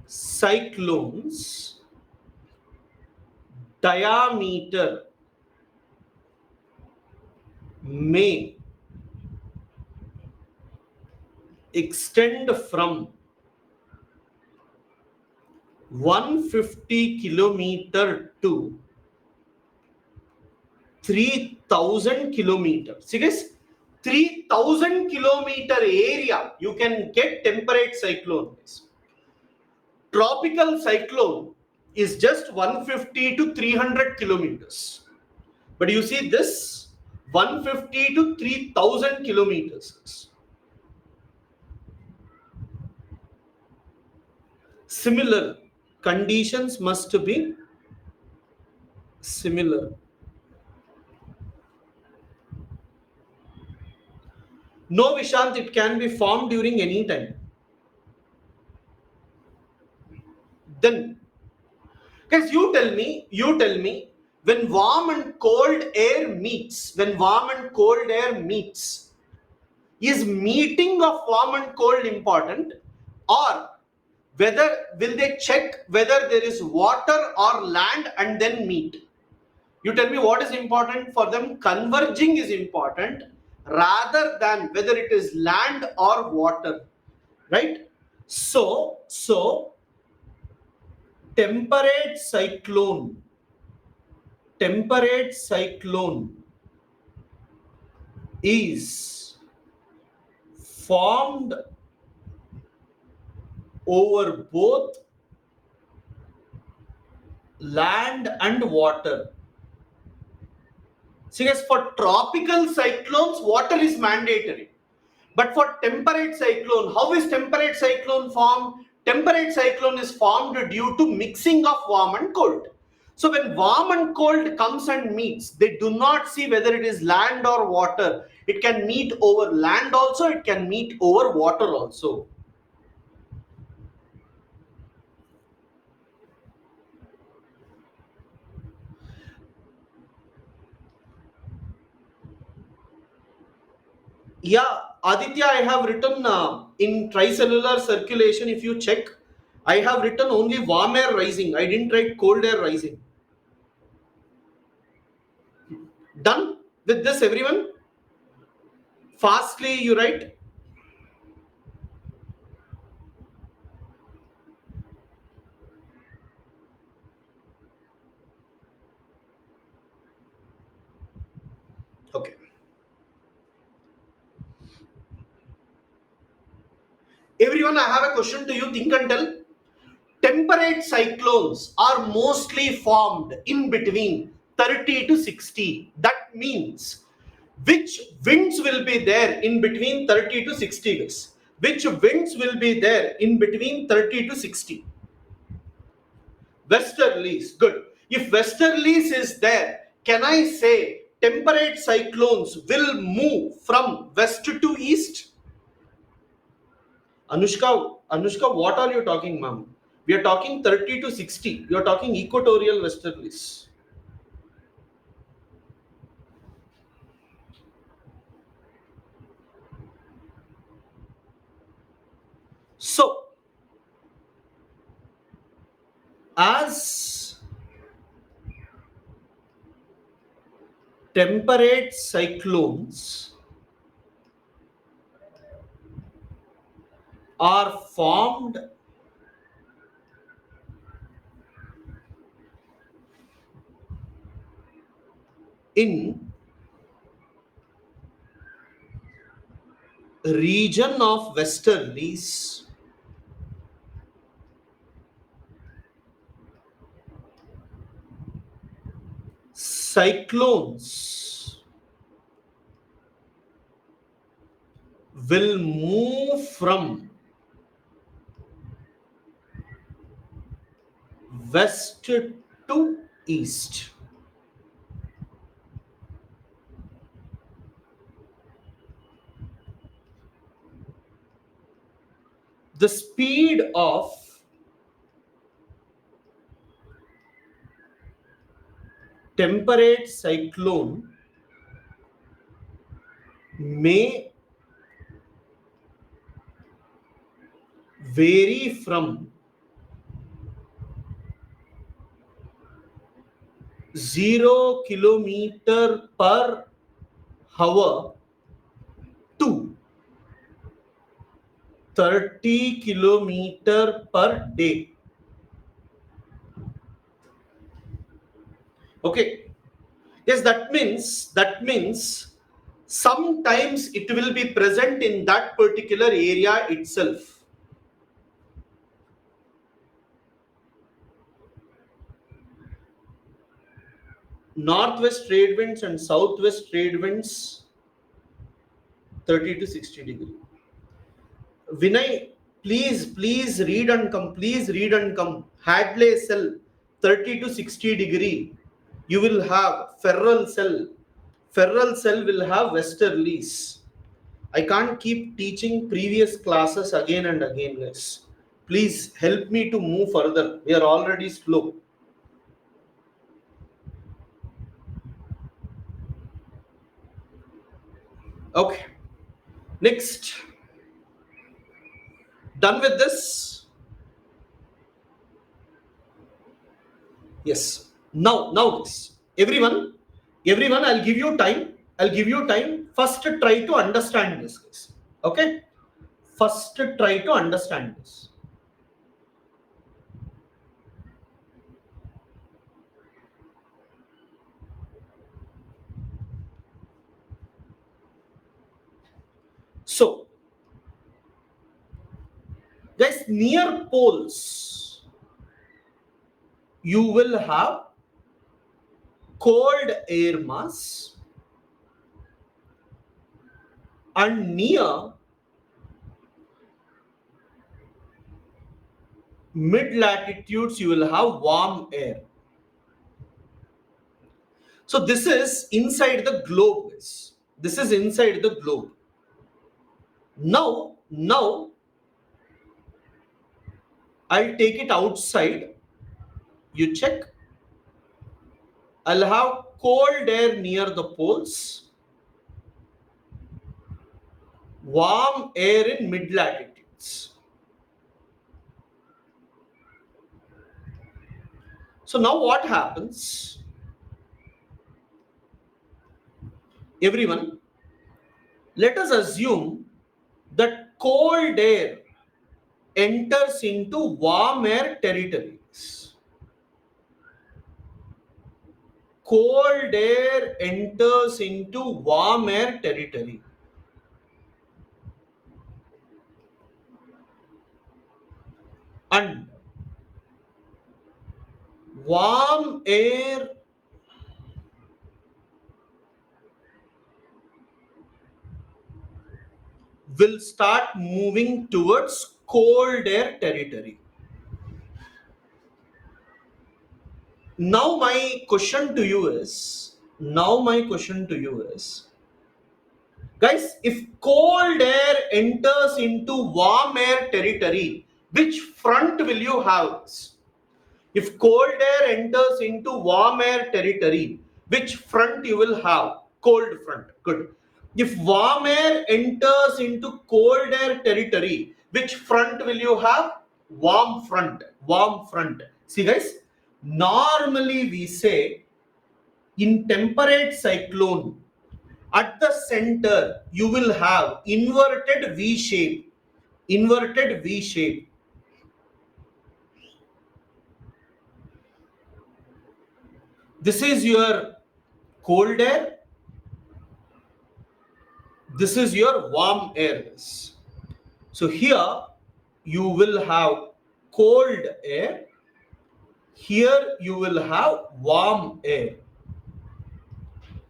[SPEAKER 1] cyclones diameter may extend from 150 kilometer to 3000 kilometers. See guys, 3000 kilometer area you can get temperate cyclone. Tropical cyclone is just 150 to 300 kilometers. But you see this 150 to 3000 kilometers. Similar conditions must be similar. No, Vishant, it can be formed during any time. Then, guys, you tell me, when warm and cold air meets, is meeting of warm and cold important, or whether will they check whether there is water or land and then meet? You tell me what is important for them. Converging is important rather than whether it is land or water, right? So temperate cyclone is formed over both land and water. See guys, for tropical cyclones, water is mandatory. But for temperate cyclone, how is temperate cyclone formed? Temperate cyclone is formed due to mixing of warm and cold. So when warm and cold comes and meets, they do not see whether it is land or water. It can meet over land also, it can meet over water also. Yeah, Aditya, I have written in tricellular circulation, if you check, I have written only warm air rising. I didn't write cold air rising. Done with this, everyone? Fastly, you write. Okay. Everyone, I have a question to you. Think and tell. Temperate cyclones are mostly formed in between 30 to 60. That means which winds will be there in between 30 to 60 days? Which winds will be there in between 30 to 60? Westerlies. Good. If westerlies is there, can I say temperate cyclones will move from west to east? Anushka, what are you talking, ma'am? We are talking 30 to 60. You are talking equatorial westerlies. So, as temperate cyclones are formed in region of westerlies, cyclones will move from west to east. The speed of temperate cyclone may vary from 0 kilometer per hour to 30 kilometer per day. Okay. Yes, that means sometimes it will be present in that particular area itself. Northwest trade winds and southwest trade winds 30 to 60 degree. Vinay, please read and come. Please read and come. Hadley cell 30 to 60 degree. You will have ferrule cell. Ferrule cell will have westerlies. I can't keep teaching previous classes again and again, guys. Please help me to move further. We are already slow. Okay. Next. Done with this? Yes. Now this. Everyone, I'll give you time. I'll give you time. First try to understand this, guys. Okay? First try to understand this. So guys, near poles you will have cold air mass, and near mid latitudes you will have warm air. So this is inside the globe, guys. This is inside the globe. Now I'll take it outside. You check. I'll have cold air near the poles, warm air in mid latitudes. So now what happens? Everyone, let us assume that cold air enters into warm air territories. Cold air enters into warm air territory. And warm air will start moving towards cold air territory. Now my question to you is, guys, if cold air enters into warm air territory, which front will you have? If cold air enters into warm air territory, which front you will have? Cold front. Good. If warm air enters into cold air territory, which front will you have? Warm front. Warm front. See guys, normally we say in temperate cyclone, at the center you will have inverted V shape. Inverted V shape. This is your cold air. This is your warm air. So here you will have cold air. Here you will have warm air.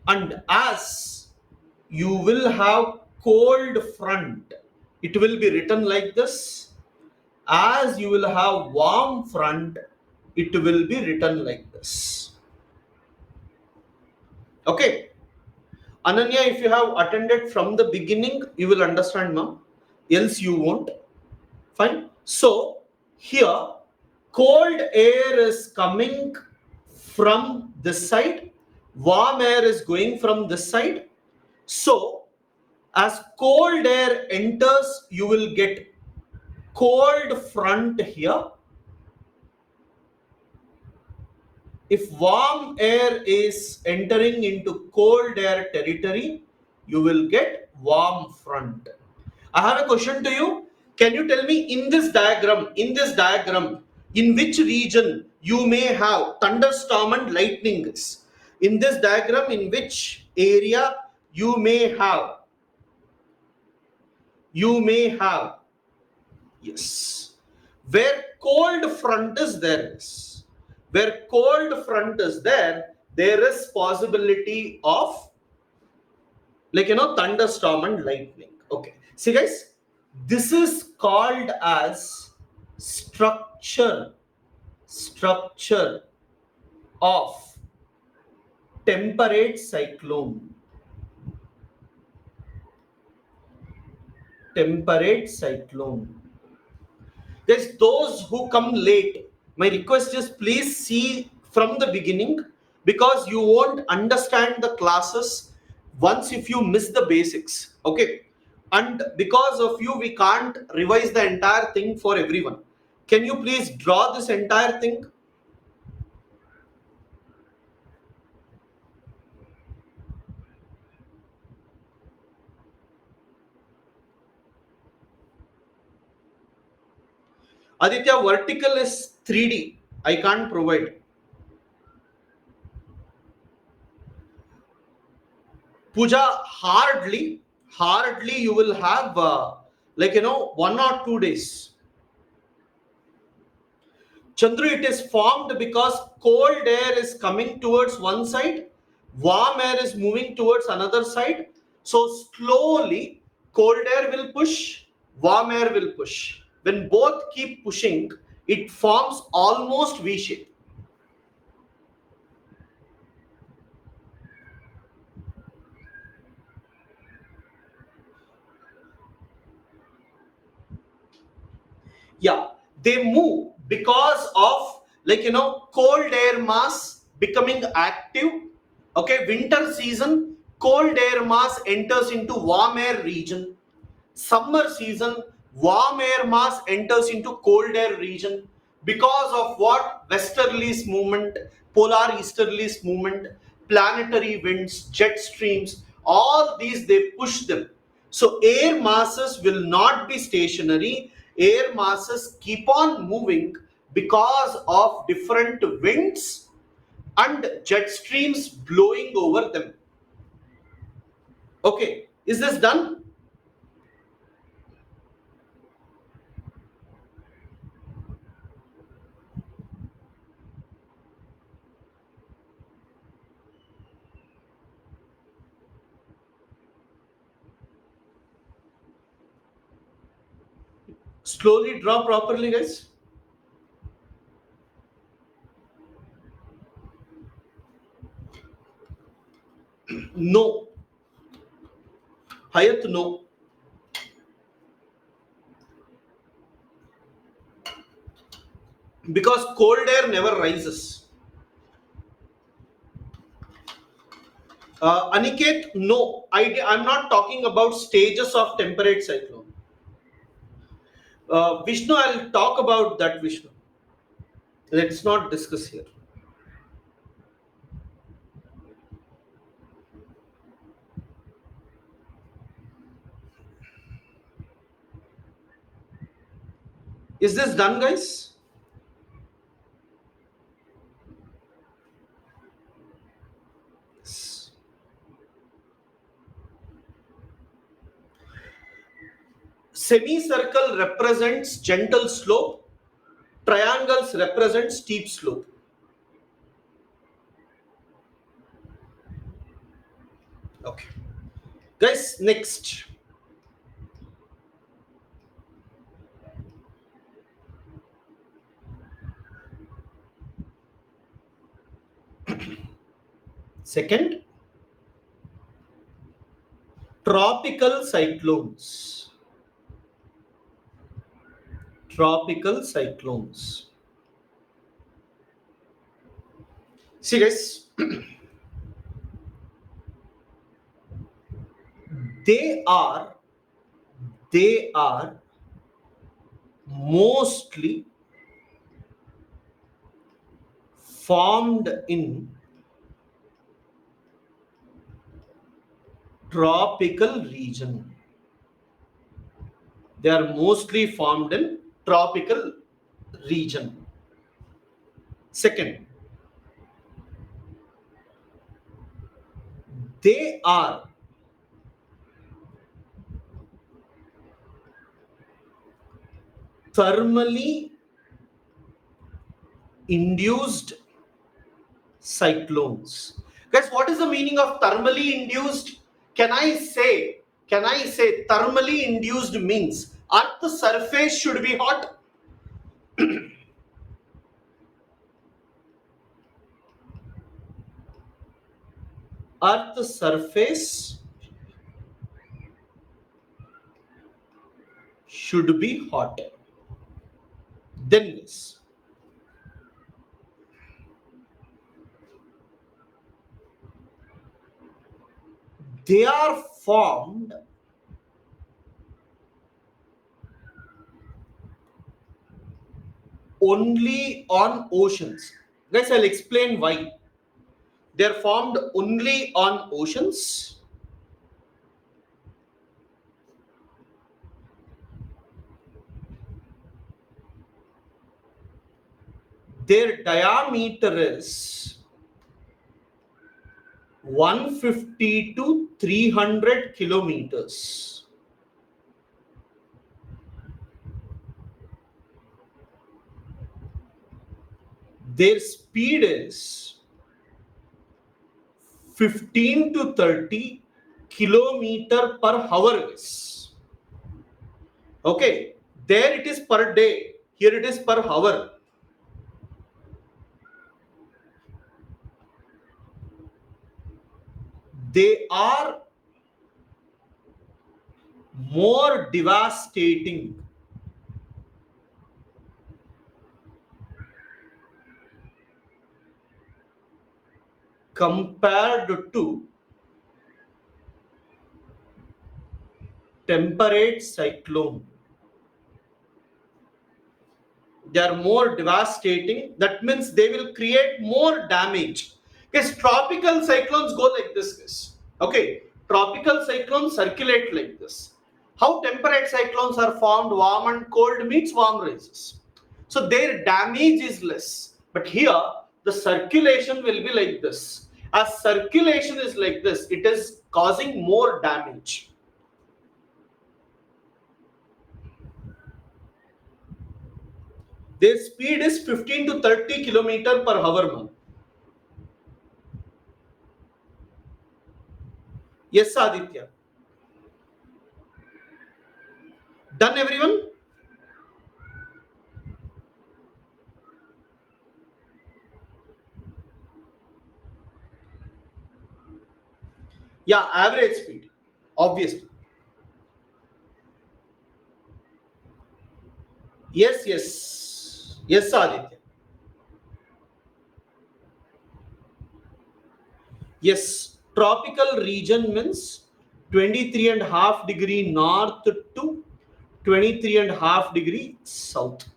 [SPEAKER 1] And as you will have cold front, it will be written like this. As you will have warm front, it will be written like this. Okay. Ananya, if you have attended from the beginning, you will understand, ma'am. Else you won't. Fine. So here, cold air is coming from this side, warm air is going from this side. So as cold air enters, you will get cold front here. If warm air is entering into cold air territory, you will get warm front. I have a question to you. Can you tell me in this diagram, in which region you may have thunderstorm and lightnings? In this diagram, in which area you may have? Yes. Where cold front is there is. Where cold front is there is possibility of thunderstorm and lightning. Okay. See guys, this is called as structure of temperate cyclone. Temperate cyclone. Guys, those who come late, my request is please see from the beginning, because you won't understand the classes once if you miss the basics. Okay. And because of you, we can't revise the entire thing for everyone. Can you please draw this entire thing? Aditya, vertical is 3D. I can't provide. Pooja, hardly hardly you will have 1 or 2 days. Chandru, it is formed because cold air is coming towards one side, warm air is moving towards another side. So slowly, cold air will push, warm air will push. When both keep pushing, it forms almost V shape. Yeah, they move because of cold air mass becoming active. Okay, winter season, cold air mass enters into warm air region. Summer season, warm air mass enters into cold air region because of what? Westerlies movement, polar easterlies movement, planetary winds, jet streams, all these they push them. So air masses will not be stationary. Air masses keep on moving because of different winds and jet streams blowing over them. Okay, is this done? Slowly draw properly, guys. No. Hayat, no. Because cold air never rises. Aniket, no. I'm not talking about stages of temperate cyclone. Vishnu, I'll talk about that, Vishnu. Let's not discuss here. Is this done, guys? Semicircle represents gentle slope. Triangles represent steep slope. Okay. Guys, next. Second, tropical cyclones. Tropical cyclones. See, guys, they are they are mostly formed in tropical region. They are mostly formed in tropical region. Second, they are thermally induced cyclones. Guys, what is the meaning of thermally induced? Can I say thermally induced means Earth's surface should be hot? Earth's surface should be hot. Then yes, they are formed only on oceans. Guys, I'll explain why. They're formed only on oceans. Their diameter is 150 to 300 kilometers. Their speed is 15 to 30 kilometer per hour. Okay, there it is per day, here it is per hour. They are more devastating compared to temperate cyclone. They are more devastating. That means they will create more damage. Because tropical cyclones go like this, guys. Okay, tropical cyclones circulate like this. How temperate cyclones are formed? Warm and cold meets warm rises. So their damage is less. But here, the circulation will be like this. As circulation is like this, it is causing more damage. Their speed is 15 to 30 kilometer per hour, man. Yes, Aditya. Done, everyone? Yeah, average speed, obviously. Yes, yes. Yes, Aditya. Yes, tropical region means 23.5 degree north to 23.5 degree south.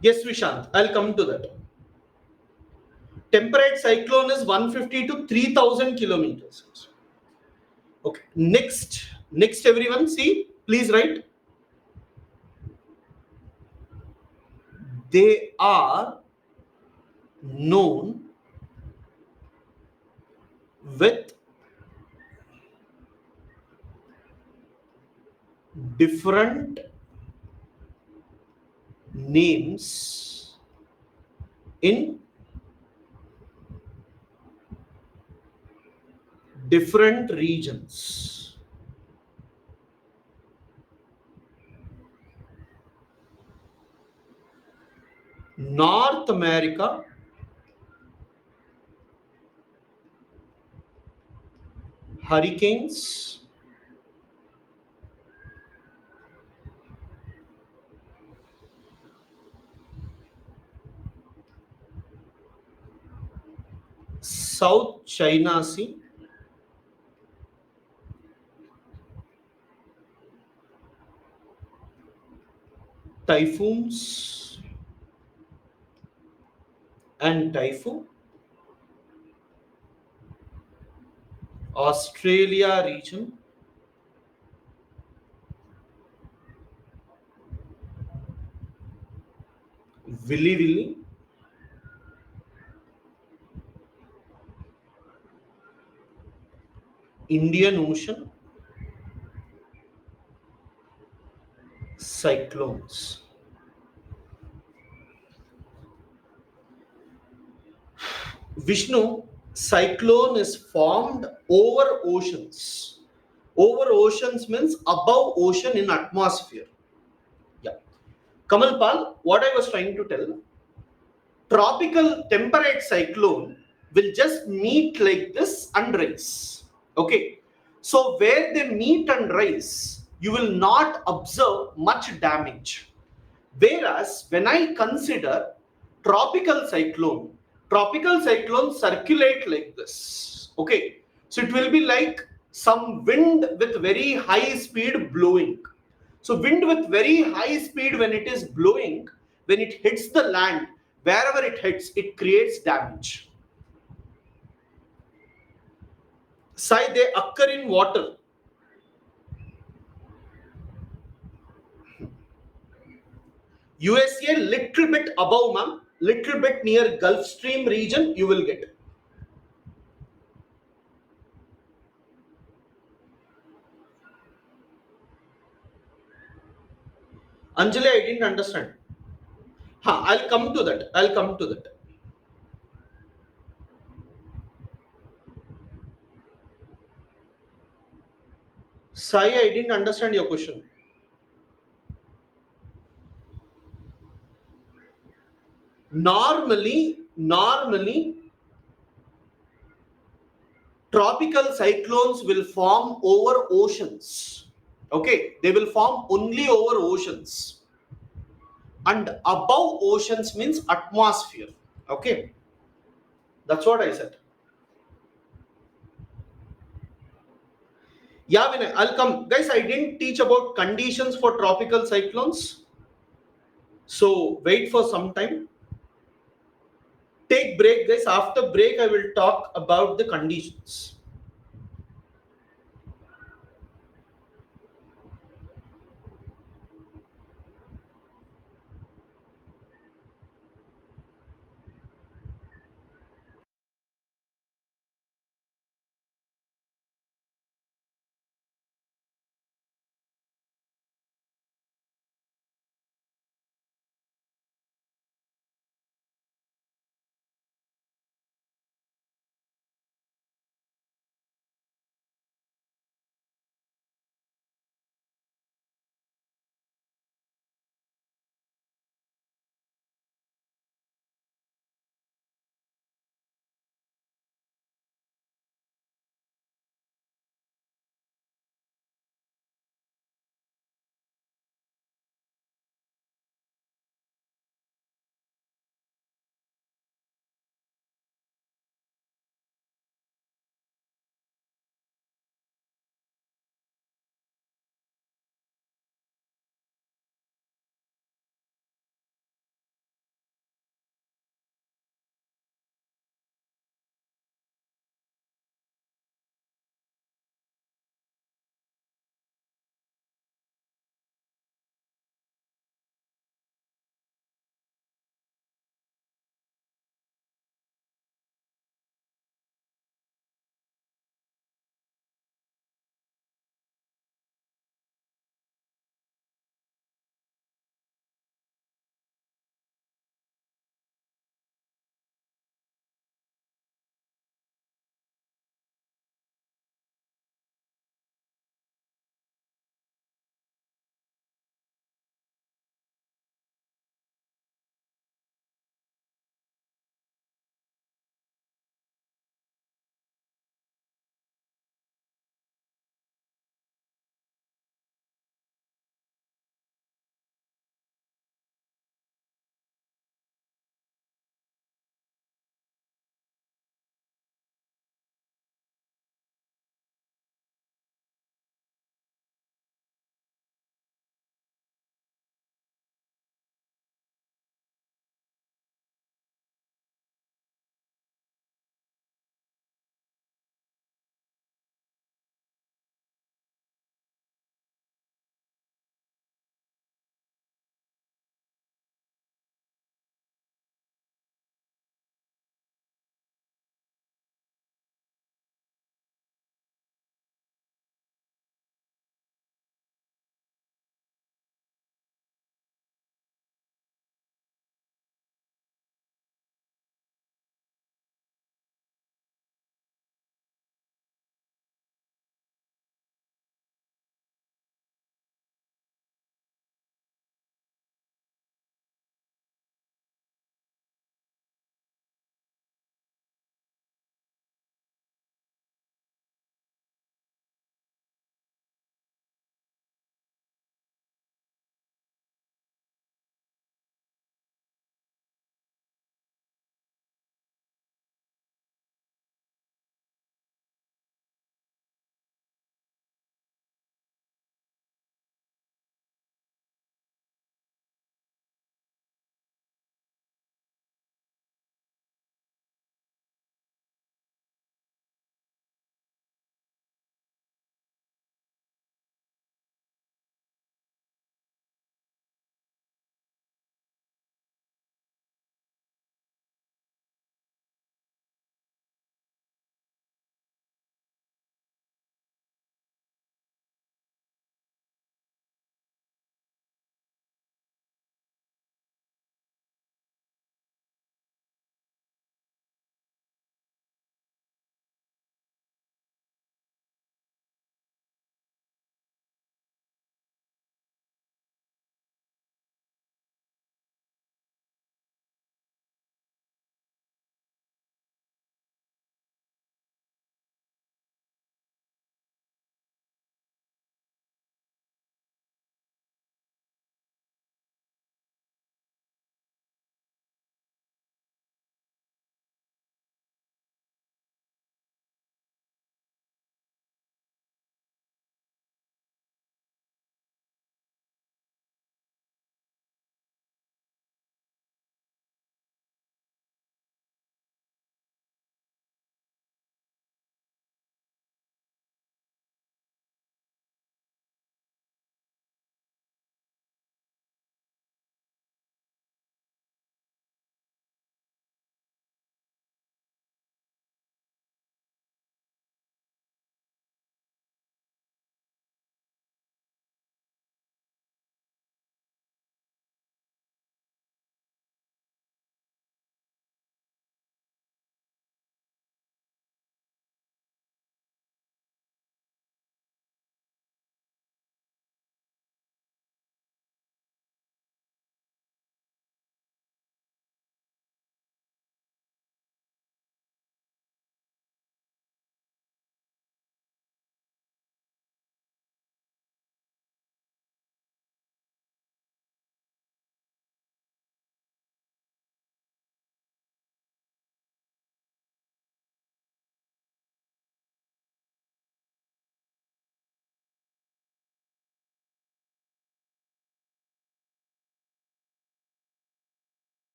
[SPEAKER 1] Yes, Vishant, I'll come to that. Temperate cyclone is 150 to 3000 kilometers. Okay, next everyone, see, please write. They are known with different names in different regions. North America, hurricanes. South China Sea, typhoons and typhoon. Australia region, Willy Willy, Indian Ocean, cyclones. Vishnu, cyclone is formed over oceans. Over oceans means above ocean in atmosphere. Yeah. Kamal Pal, what I was trying to tell, tropical temperate cyclone will just meet like this and rise. Okay. So where they meet and rise, you will not observe much damage. Whereas when I consider tropical cyclones circulate like this. Okay. So it will be like some wind with very high speed blowing. So wind with very high speed, when it is blowing, when it hits the land, wherever it hits, it creates damage. Sai, they occur in water. USA little bit above, ma'am. little bit near Gulf Stream region, you will get. Anjali, I didn't understand. I'll come to that. I'll come to that. Sai, I didn't understand your question. Normally, tropical cyclones will form over oceans. Okay, they will form only over oceans. And above oceans means atmosphere. Okay, that's what I said. Yeah, Vinay, I'll come. Guys, I didn't teach about conditions for tropical cyclones. So wait for some time. Take break, guys. After break, I will talk about the conditions.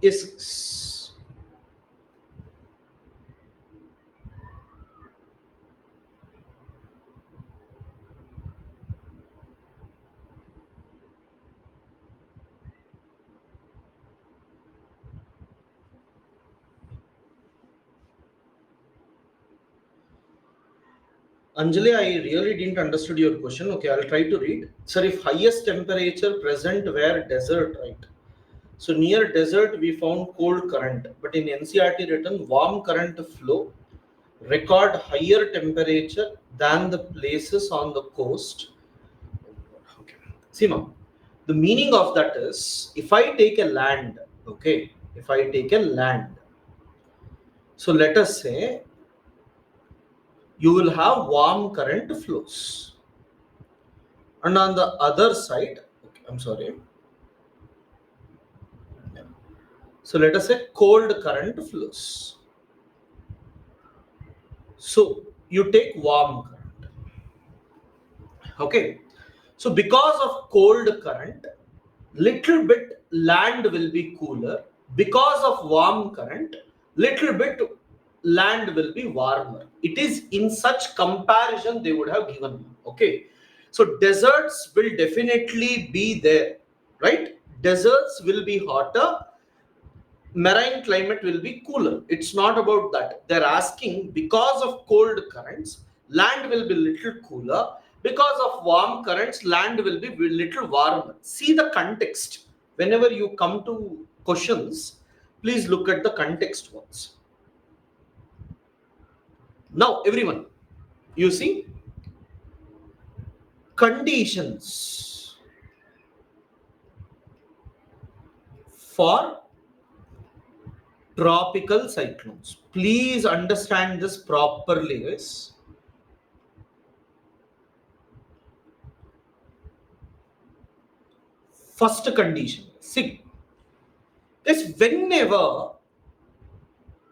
[SPEAKER 1] is Anjali, I really didn't understood your question. Okay, I'll try to read. Sir, if highest temperature present where desert, right? So near desert we found cold current, but in NCERT written warm current flow record higher temperature than the places on the coast. Okay. See, ma'am, the meaning of that is if I take a land, okay, if I take a land, so let us say you will have warm current flows, and on the other side, okay, I'm sorry. So let us say cold current flows. So you take warm current. Okay. So because of cold current, little bit land will be cooler. Because of warm current, little bit land will be warmer. It is in such comparison they would have given. Okay. So deserts will definitely be there, right? Deserts will be hotter, marine climate will be cooler. It's not about that. They're asking because of cold currents, land will be little cooler. Because of warm currents, land will be little warmer. See the context. Whenever you come to questions, please look at the context once. Now, everyone, you see conditions for tropical cyclones. Please understand this properly, guys. First condition. See, this whenever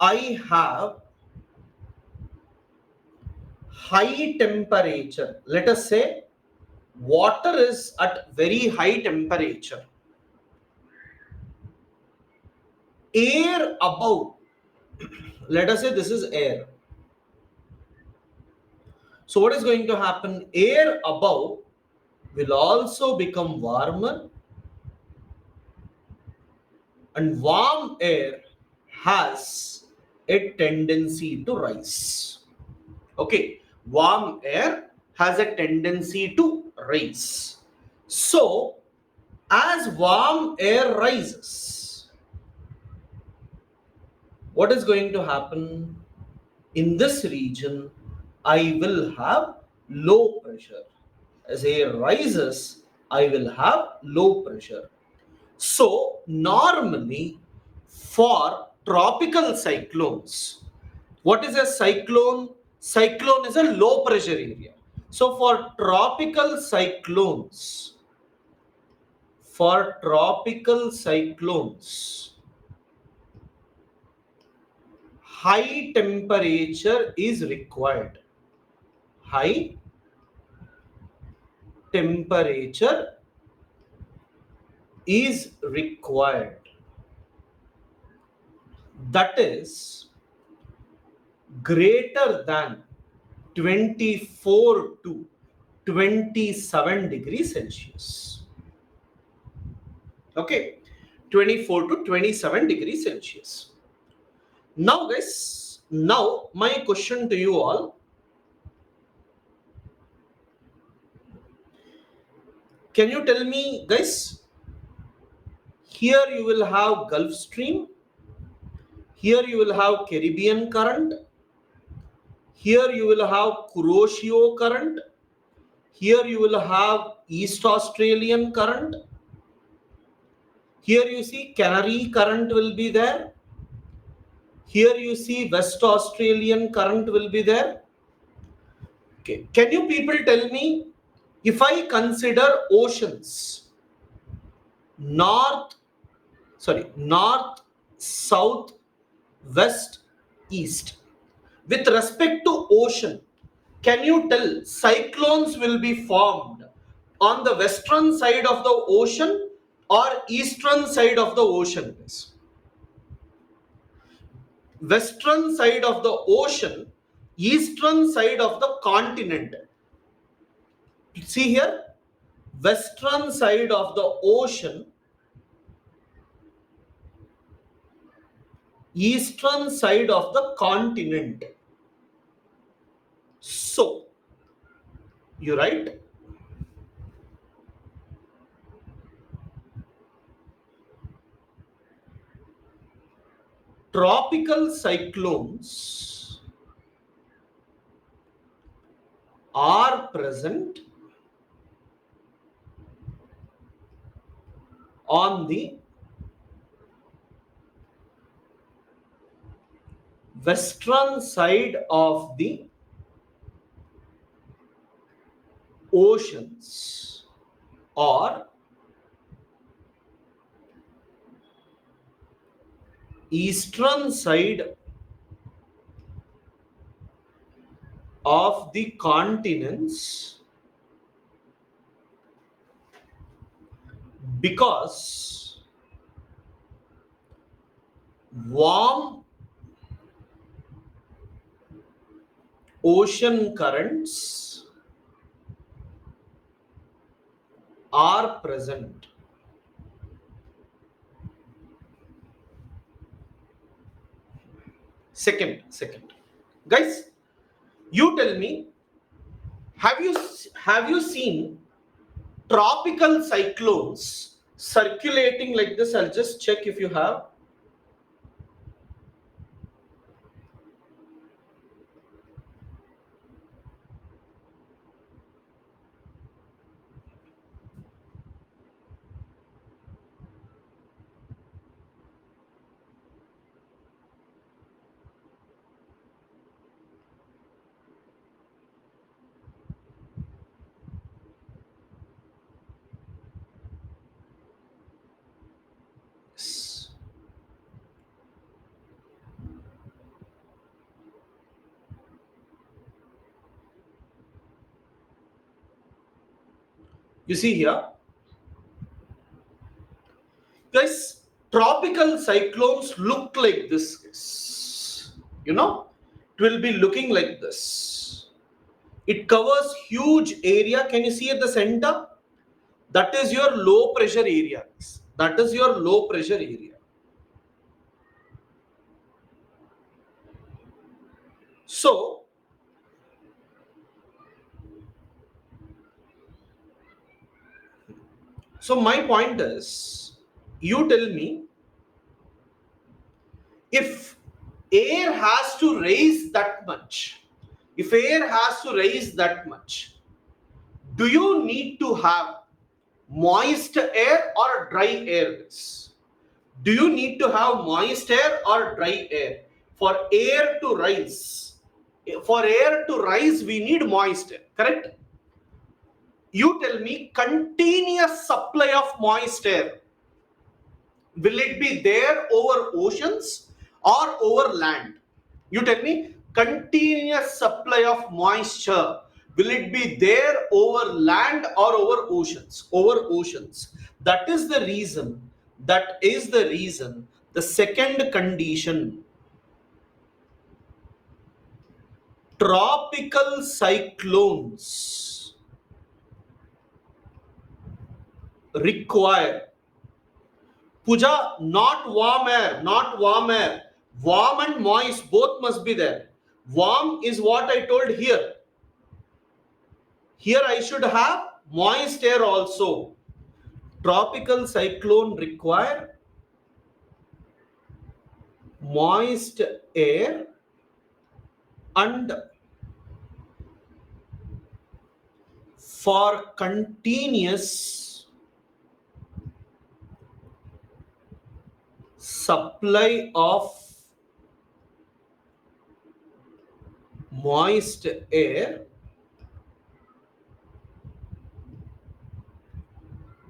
[SPEAKER 1] I have high temperature, let us say water is at very high temperature, air above, let us say this is air. So what is going to happen? Air above will also become warmer, and warm air has a tendency to rise. Okay, warm air has a tendency to rise. So as warm air rises, what is going to happen? In this region, I will have low pressure. As air rises, I will have low pressure. So, normally for tropical cyclones, what is a cyclone? Cyclone is a low pressure area. So, for tropical cyclones, high temperature is required. High temperature is required. That is greater than 24 to 27 degrees Celsius. Okay, 24 to 27 degrees Celsius. Now, guys, now my question to you all, can you tell me, guys, here you will have Gulf Stream, here you will have Caribbean current, here you will have Kuroshio current, here you will have East Australian current, here you see Canary current will be there, here you see West Australian current will be there. Okay, can you people tell me, if I consider oceans, north, south, west, east, with respect to ocean, can you tell cyclones will be formed on the western side of the ocean or eastern side of the ocean? western side of the ocean, eastern side of the continent. See here, western side of the ocean, eastern side of the continent. So, you write tropical cyclones are present on the western side of the oceans, or eastern side of the continents, because warm ocean currents are present. Second, guys, you tell me, have you seen tropical cyclones circulating like this? I'll just check if you have. You see here, guys, tropical cyclones look like this. You know, it will be looking like this. It covers huge area. Can you see at the center? That is your low pressure area. That is your low pressure area. So, my point is, you tell me, if air has to raise that much, do you need to have moist air or dry air? Do you need to have moist air or dry air? For air to rise, we need moist air, correct? You tell me, continuous supply of moist air, will it be there over oceans or over land? You tell me, continuous supply of moisture, will it be there over land or over oceans? Over oceans. That is the reason, the second condition, tropical cyclones require, Puja, not warm air. Warm and moist both must be there. Warm is what I told here. Here I should have moist air also. Tropical cyclone require moist air and for continuous supply of moist air,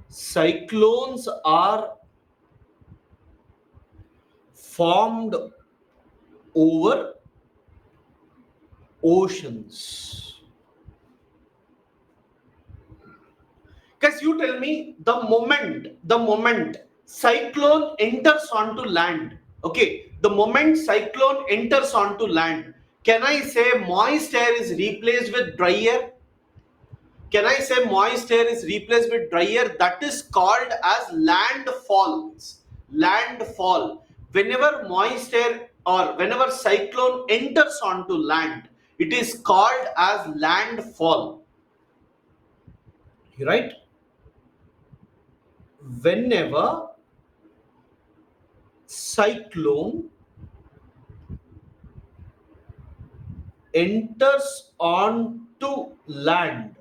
[SPEAKER 1] cyclones are formed over oceans. Guys, you tell me, the moment cyclone enters onto land, okay, the moment cyclone enters onto land, can I say moist air is replaced with dry air? Can I say moist air is replaced with dry air? That is called as landfall. Landfall. Whenever moist air or whenever cyclone enters onto land, it is called as landfall. Right? Whenever cyclone enters onto land,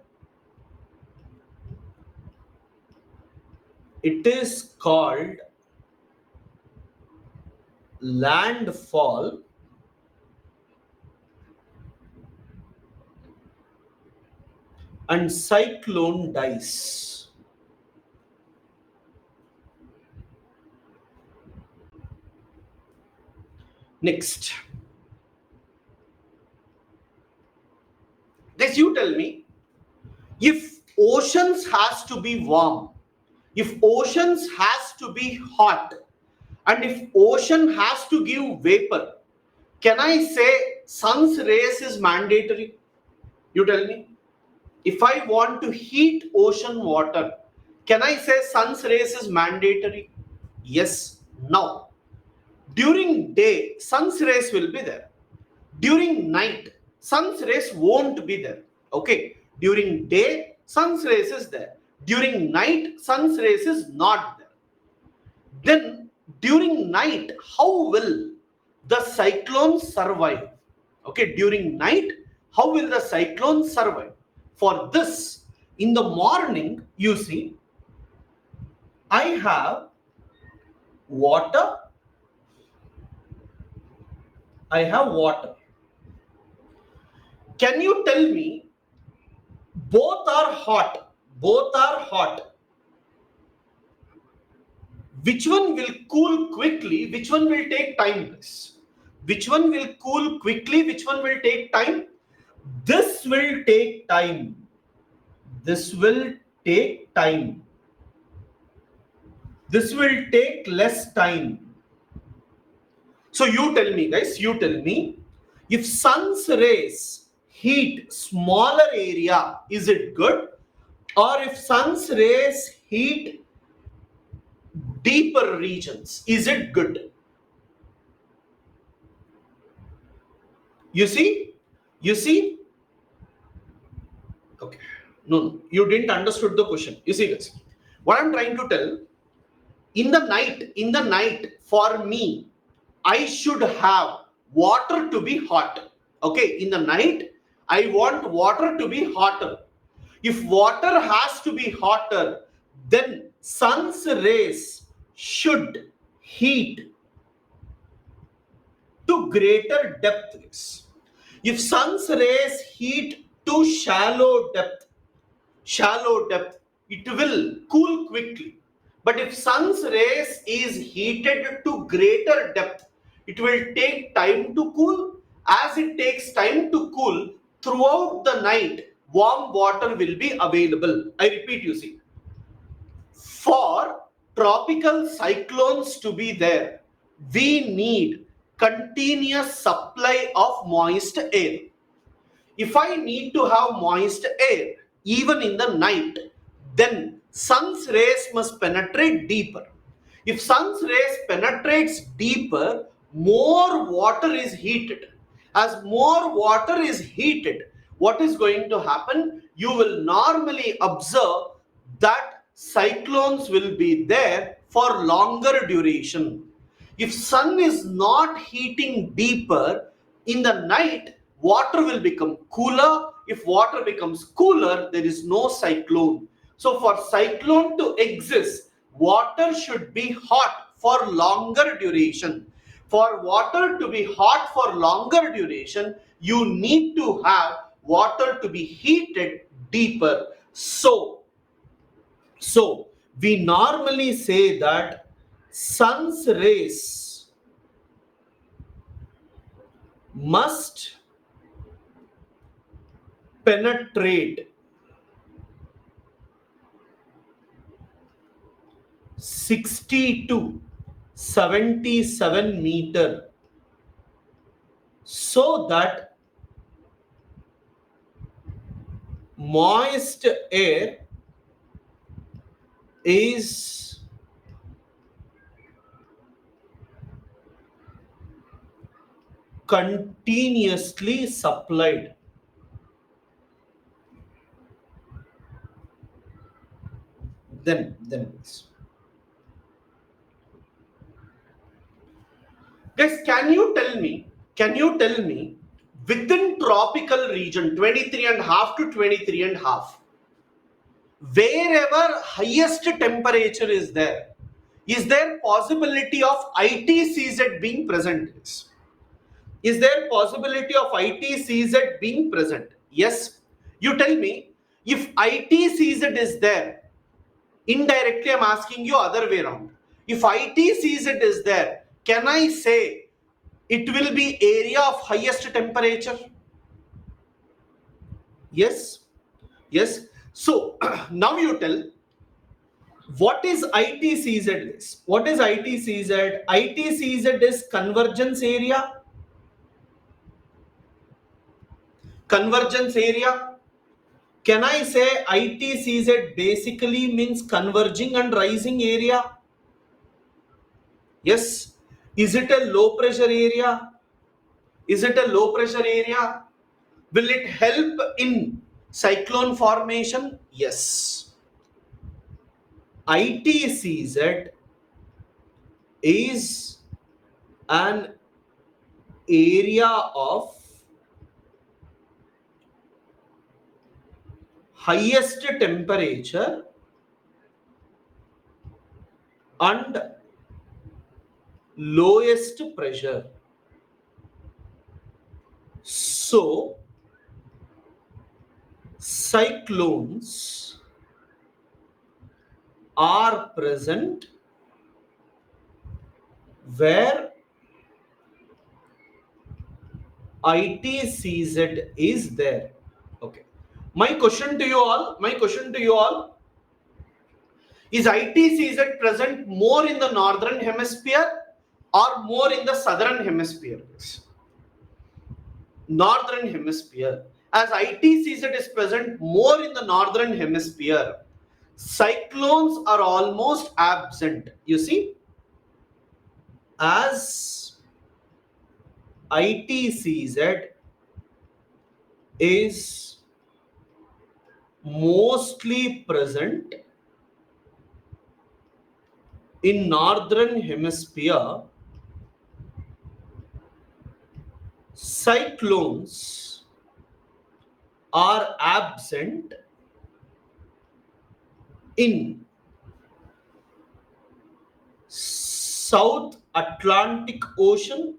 [SPEAKER 1] it is called landfall, and cyclone dies. Next, guys, you tell me, if oceans has to be warm, if oceans has to be hot, and if ocean has to give vapor, can I say sun's rays is mandatory? You tell me. If I want to heat ocean water, can I say sun's rays is mandatory? Yes. Now, during day, sun's rays will be there. During night, sun's rays won't be there. Okay. During day, sun's rays is there. During night, sun's rays is not there. Then during night, how will the cyclone survive? Okay, during night, how will the cyclone survive? For this, in the morning, you see, I have water. I have water. Can you tell me, both are hot? Both are hot. Which one will cool quickly? Which one will take time? Which one will cool quickly? Which one will take time? This will take time. This will take time. This will take less time. So you tell me, guys, you tell me, if sun's rays heat smaller area, is it good? Or if sun's rays heat deeper regions, is it good? You see? You see? Okay. No, you didn't understood the question. You see, guys, what I'm trying to tell, in the night, for me, I should have water to be hot. Okay, in the night, I want water to be hotter. If water has to be hotter, then sun's rays should heat to greater depths. If sun's rays heat to shallow depth, it will cool quickly. But if sun's rays is heated to greater depth, it will take time to cool. As it takes time to cool, throughout the night, warm water will be available. I repeat, you see, for tropical cyclones to be there, we need continuous supply of moist air. If I need to have moist air, even in the night, then sun's rays must penetrate deeper. If sun's rays penetrates deeper, more water is heated. As more water is heated, what is going to happen? You will normally observe that cyclones will be there for longer duration. If sun is not heating deeper, in the night, water will become cooler. If water becomes cooler, there is no cyclone. So for cyclone to exist, water should be hot for longer duration. For water to be hot for longer duration, you need to have water to be heated deeper. So we normally say that sun's rays must penetrate 60 to 77 meter so that moist air is continuously supplied. Then guys, can you tell me within tropical region 23 and half to 23 and half, wherever highest temperature is there possibility of ITCZ being present? Is there possibility of ITCZ being present? Yes. You tell me, if ITCZ is there, indirectly I'm asking you other way around. If ITCZ is there, can I say it will be area of highest temperature? Yes. Yes. So now you tell, what is ITCZ is? What is ITCZ? ITCZ is convergence area. Convergence area. Can I say ITCZ basically means converging and rising area? Yes. Is it a low pressure area? Is it a low pressure area? Will it help in cyclone formation? Yes. ITCZ is an area of highest temperature and lowest pressure. So cyclones are present where ITCZ is there. Okay. My question to you all, is ITCZ present more in the northern hemisphere or more in the southern hemisphere? Northern hemisphere. As ITCZ is present more in the northern hemisphere, cyclones are almost absent. You see, as ITCZ is mostly present in northern hemisphere, cyclones are absent in South Atlantic Ocean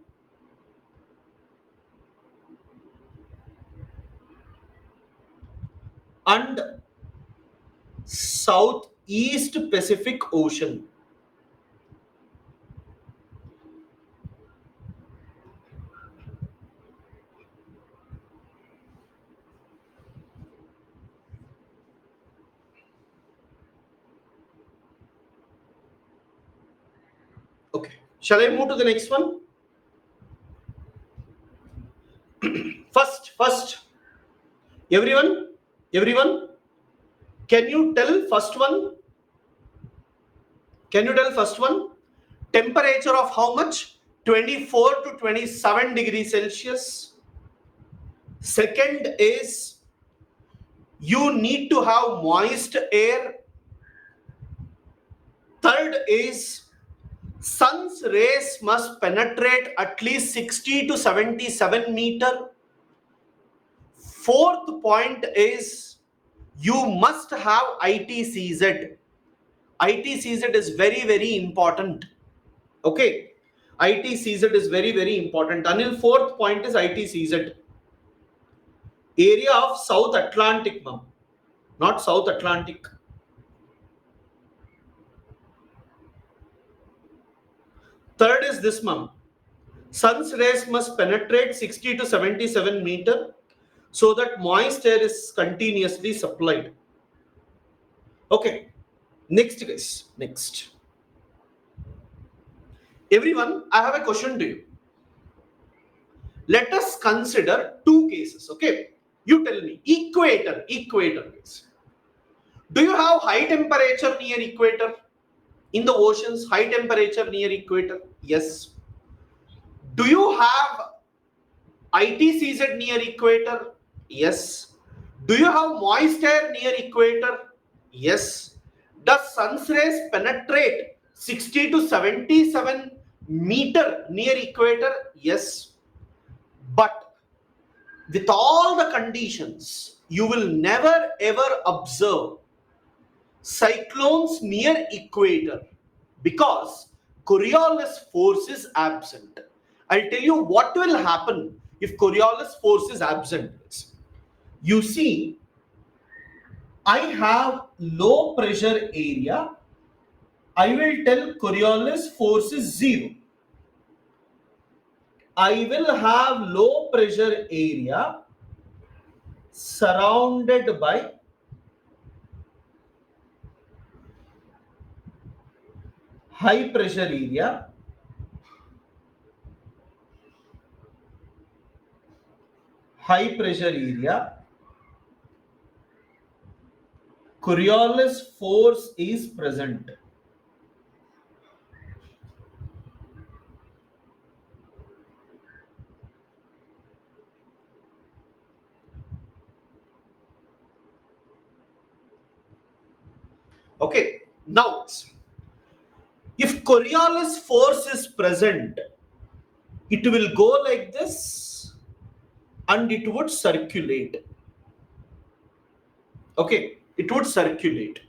[SPEAKER 1] and Southeast Pacific Ocean. Okay, shall I move to the next one? First, everyone, can you tell first one? Can you tell first one? Temperature of how much? 24 to 27 degrees Celsius. Second is, you need to have moist air. Third is, sun's rays must penetrate at least 60 to 77 meter. Fourth point is, you must have ITCZ. ITCZ is very important. Okay, ITCZ is very important. Anil, fourth point is ITCZ. Area of South Atlantic, ma'am, not South Atlantic. Third is this, ma'am. Sun's rays must penetrate 60 to 77 meter so that moist air is continuously supplied. Okay, next guys, next. Everyone, I have a question to you. Let us consider two cases, okay? You tell me, equator case. Do you have high temperature near equator? In the oceans, high temperature near equator? Yes. Do you have ITCZ near equator? Yes. Do you have moist air near equator? Yes. Does sun's rays penetrate 60 to 77 meter near equator? Yes. But with all the conditions, you will never ever observe cyclones near equator because Coriolis force is absent. I'll tell you what will happen if Coriolis force is absent. You see, I have low pressure area. I will tell Coriolis force is 0. I will have low pressure area surrounded by high pressure area. High pressure area. Coriolis force is present. Okay, now if Coriolis force is present, it will go like this and it would circulate. Okay, it would circulate.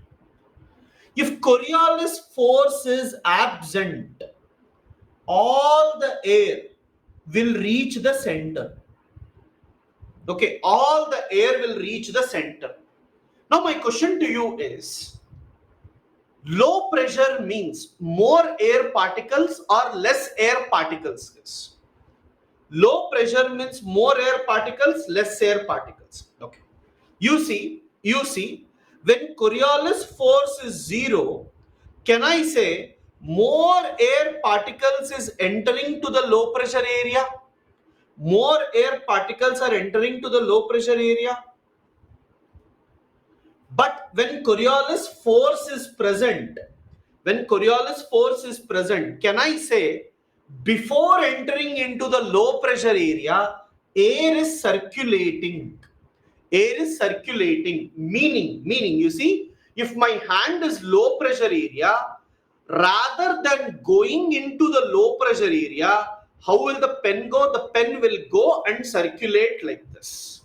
[SPEAKER 1] If Coriolis force is absent, all the air will reach the center. Okay, all the air will reach the center. Now my question to you is, low pressure means more air particles or less air particles? Low pressure means more air particles, less air particles. Okay. You see, when Coriolis force is 0, can I say more air particles is entering to the low pressure area? More air particles are entering to the low pressure area. But when Coriolis force is present, can I say before entering into the low pressure area, air is circulating? Meaning, you see, if my hand is low pressure area, rather than going into the low pressure area, how will the pen go? The pen will go and circulate like this.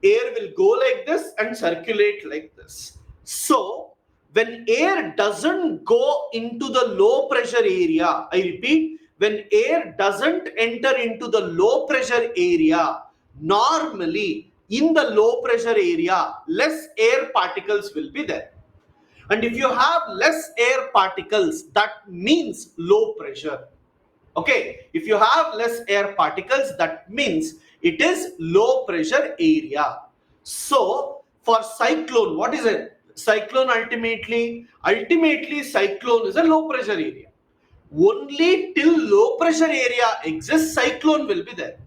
[SPEAKER 1] Air will go like this and circulate like this. So when air doesn't go into the low pressure area, I repeat, when air doesn't enter into the low pressure area, normally in the low pressure area, less air particles will be there. And if you have less air particles, that means low pressure. Okay, if you have less air particles, that means it is low pressure area. So for cyclone, what is it? Cyclone ultimately cyclone is a low pressure area. Only till low pressure area exists, cyclone will be there.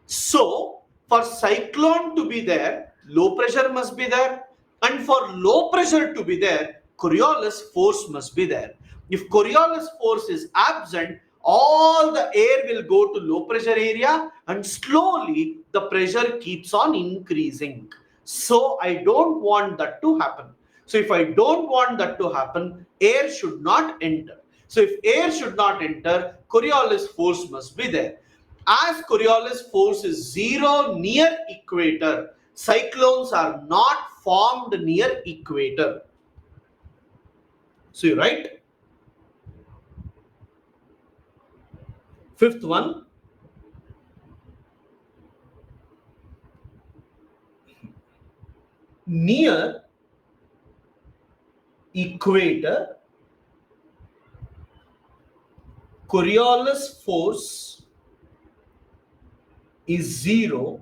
[SPEAKER 1] So for cyclone to be there, low pressure must be there, and for low pressure to be there, Coriolis force must be there. If Coriolis force is absent, all the air will go to low pressure area and slowly the pressure keeps on increasing. So I don't want that to happen. So if I don't want that to happen, air should not enter. So if air should not enter, Coriolis force must be there. As Coriolis force is 0 near equator, cyclones are not formed near equator. So you write. Fifth one. Near equator, Coriolis force is 0,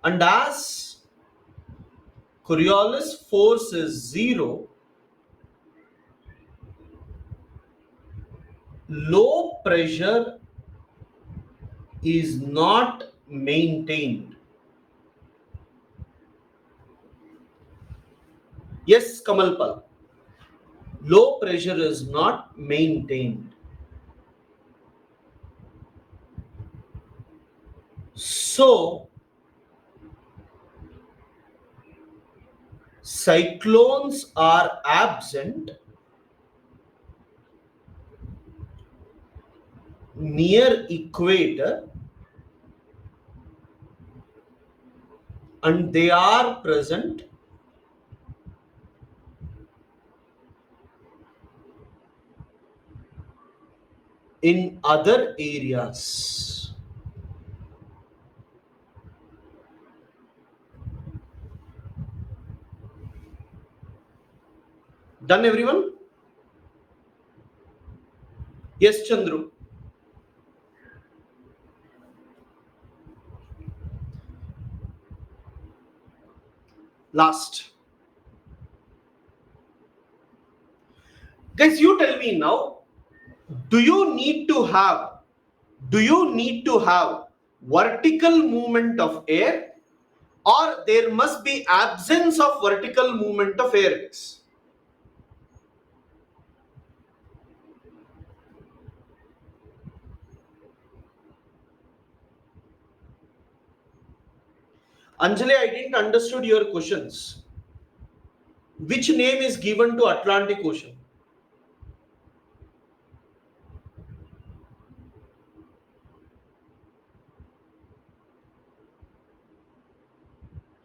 [SPEAKER 1] and as Coriolis force is 0, low pressure is not maintained. Yes, Kamalpal. Low pressure is not maintained. So, cyclones are absent near equator and they are present in other areas. Done, everyone? Yes, Chandru. Last. Guys, you tell me now, do you need to have vertical movement of air, or there must be absence of vertical movement of air? Anjali, I didn't understood your questions. Which name is given to Atlantic Ocean?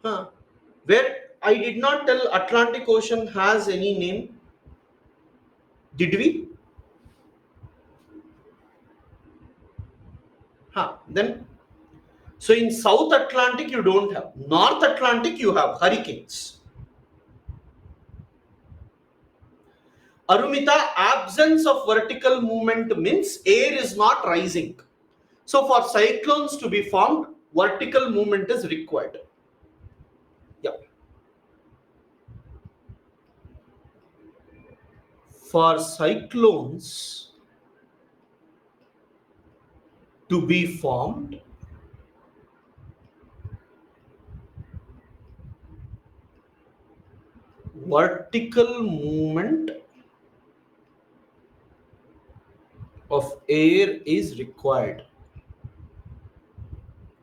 [SPEAKER 1] Huh. Where I did not tell Atlantic Ocean has any name. Did we? Huh. Then, so in South Atlantic you don't have. North Atlantic you have hurricanes. Arumita, absence of vertical movement means air is not rising. So for cyclones to be formed, vertical movement is required. Yeah. For cyclones to be formed, vertical movement of air is required.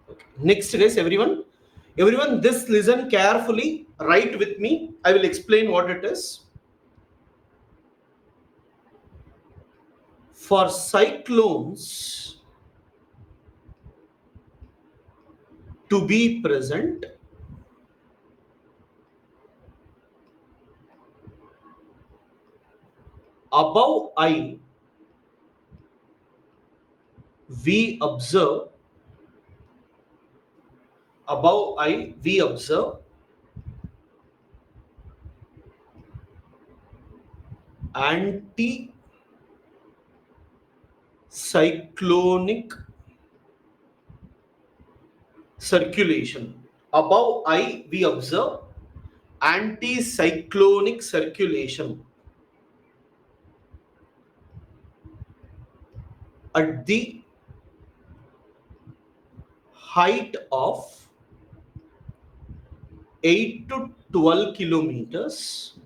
[SPEAKER 1] Okay. Next, guys, everyone, this listen carefully. Write with me. I will explain what it is. For cyclones to be present, above I, we observe anti-cyclonic circulation. Above I, we observe anti-cyclonic circulation at the height of 8 to 12 kilometers,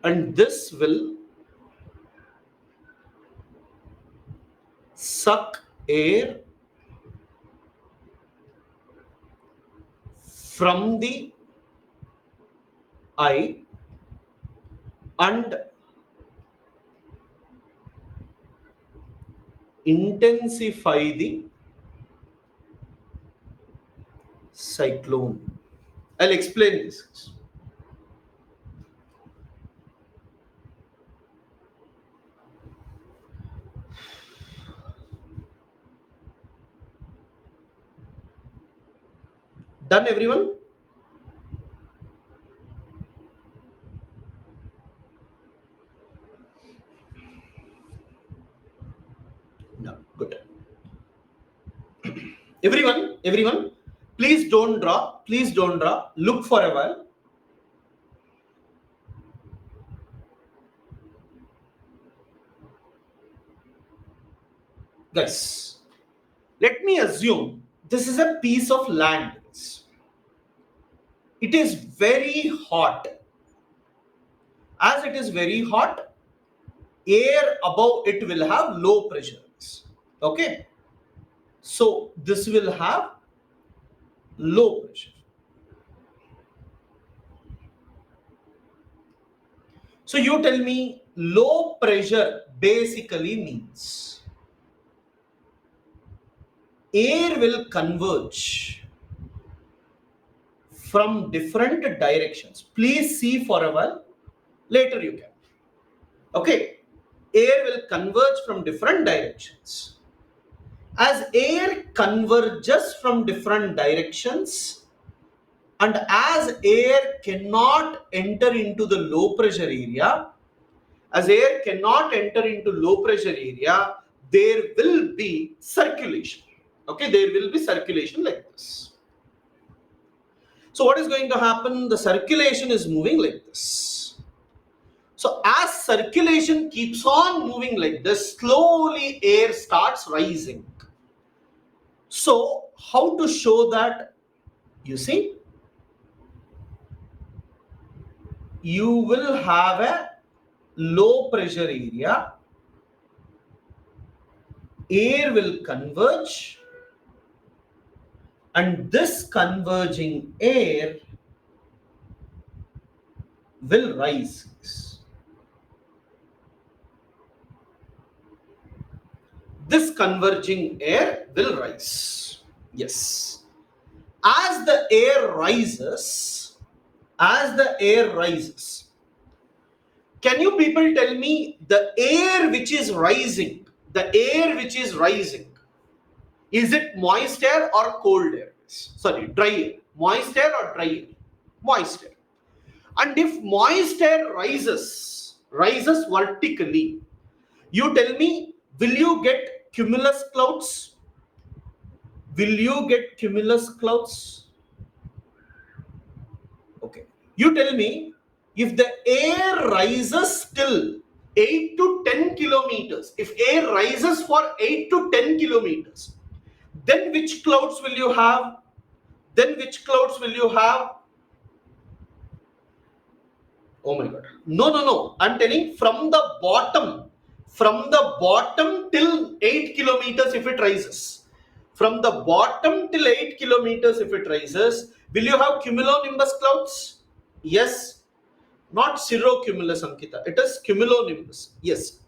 [SPEAKER 1] and this will suck air from the eye and intensify the cyclone. I'll explain this. Done, everyone? No, good. Everyone, please don't draw. Look for a while. Guys, let me assume this is a piece of land. It is very hot. As it is very hot, air above it will have low pressure. Okay. So this will have low pressure. So you tell me, low pressure basically means air will converge from different directions. Please see for a while, later you can. Okay, air will converge from different directions. As air converges from different directions, and as air cannot enter into the low pressure area, there will be circulation. Okay, there will be circulation like this. So what is going to happen? The circulation is moving like this. So as circulation keeps on moving like this, slowly air starts rising. So how to show that? You see, you will have a low pressure area, air will converge, and this converging air will rise. This converging air will rise. Yes. As the air rises, can you people tell me the air which is rising, is it moist air or cold air? Sorry, dry air. Moist air or dry air? Moist air. And if moist air rises vertically, you tell me, will you get cumulus clouds? Okay. You tell me, if the air rises till 8 to 10 kilometers, if air rises for 8 to 10 kilometers, then which clouds will you have? Oh my god. No. I'm telling from the bottom till 8 kilometers if it rises. From the bottom till 8 kilometers if it rises, will you have cumulonimbus clouds? Yes. Not cirrocumulus, Ankita. It is cumulonimbus. Yes.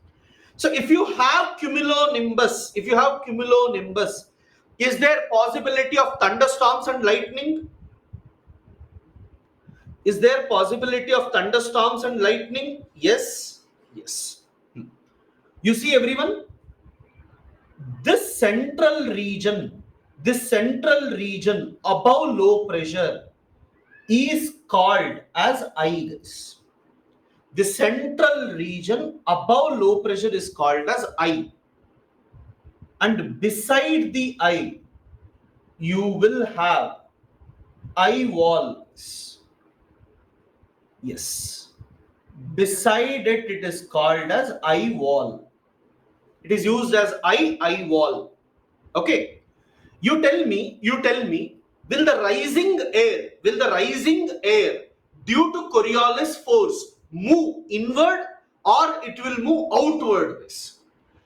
[SPEAKER 1] So if you have cumulonimbus, is there possibility of thunderstorms and lightning? Is there possibility of thunderstorms and lightning? Yes. You see everyone, this central region above low pressure is called as eye. The central region above low pressure is called as eye. And beside the eye, you will have eye walls. Yes. Beside it, it is called as eye wall. It is used as eye wall. Okay. You tell me, will the rising air due to Coriolis force move inward or it will move outwards?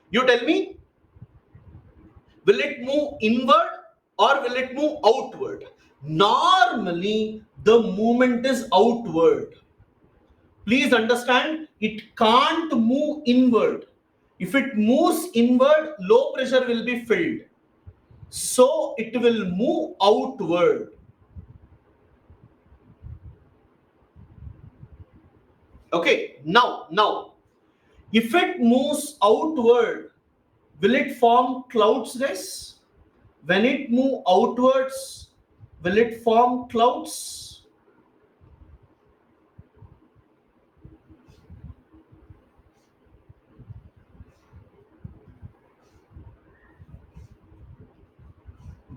[SPEAKER 1] You tell me, will it move inward or will it move outward? Normally, the movement is outward. Please understand, it can't move inward. If it moves inward, low pressure will be filled. So it will move outward. Okay, now, if it moves outward, will it form clouds, guys? When it moves outwards, will it form clouds?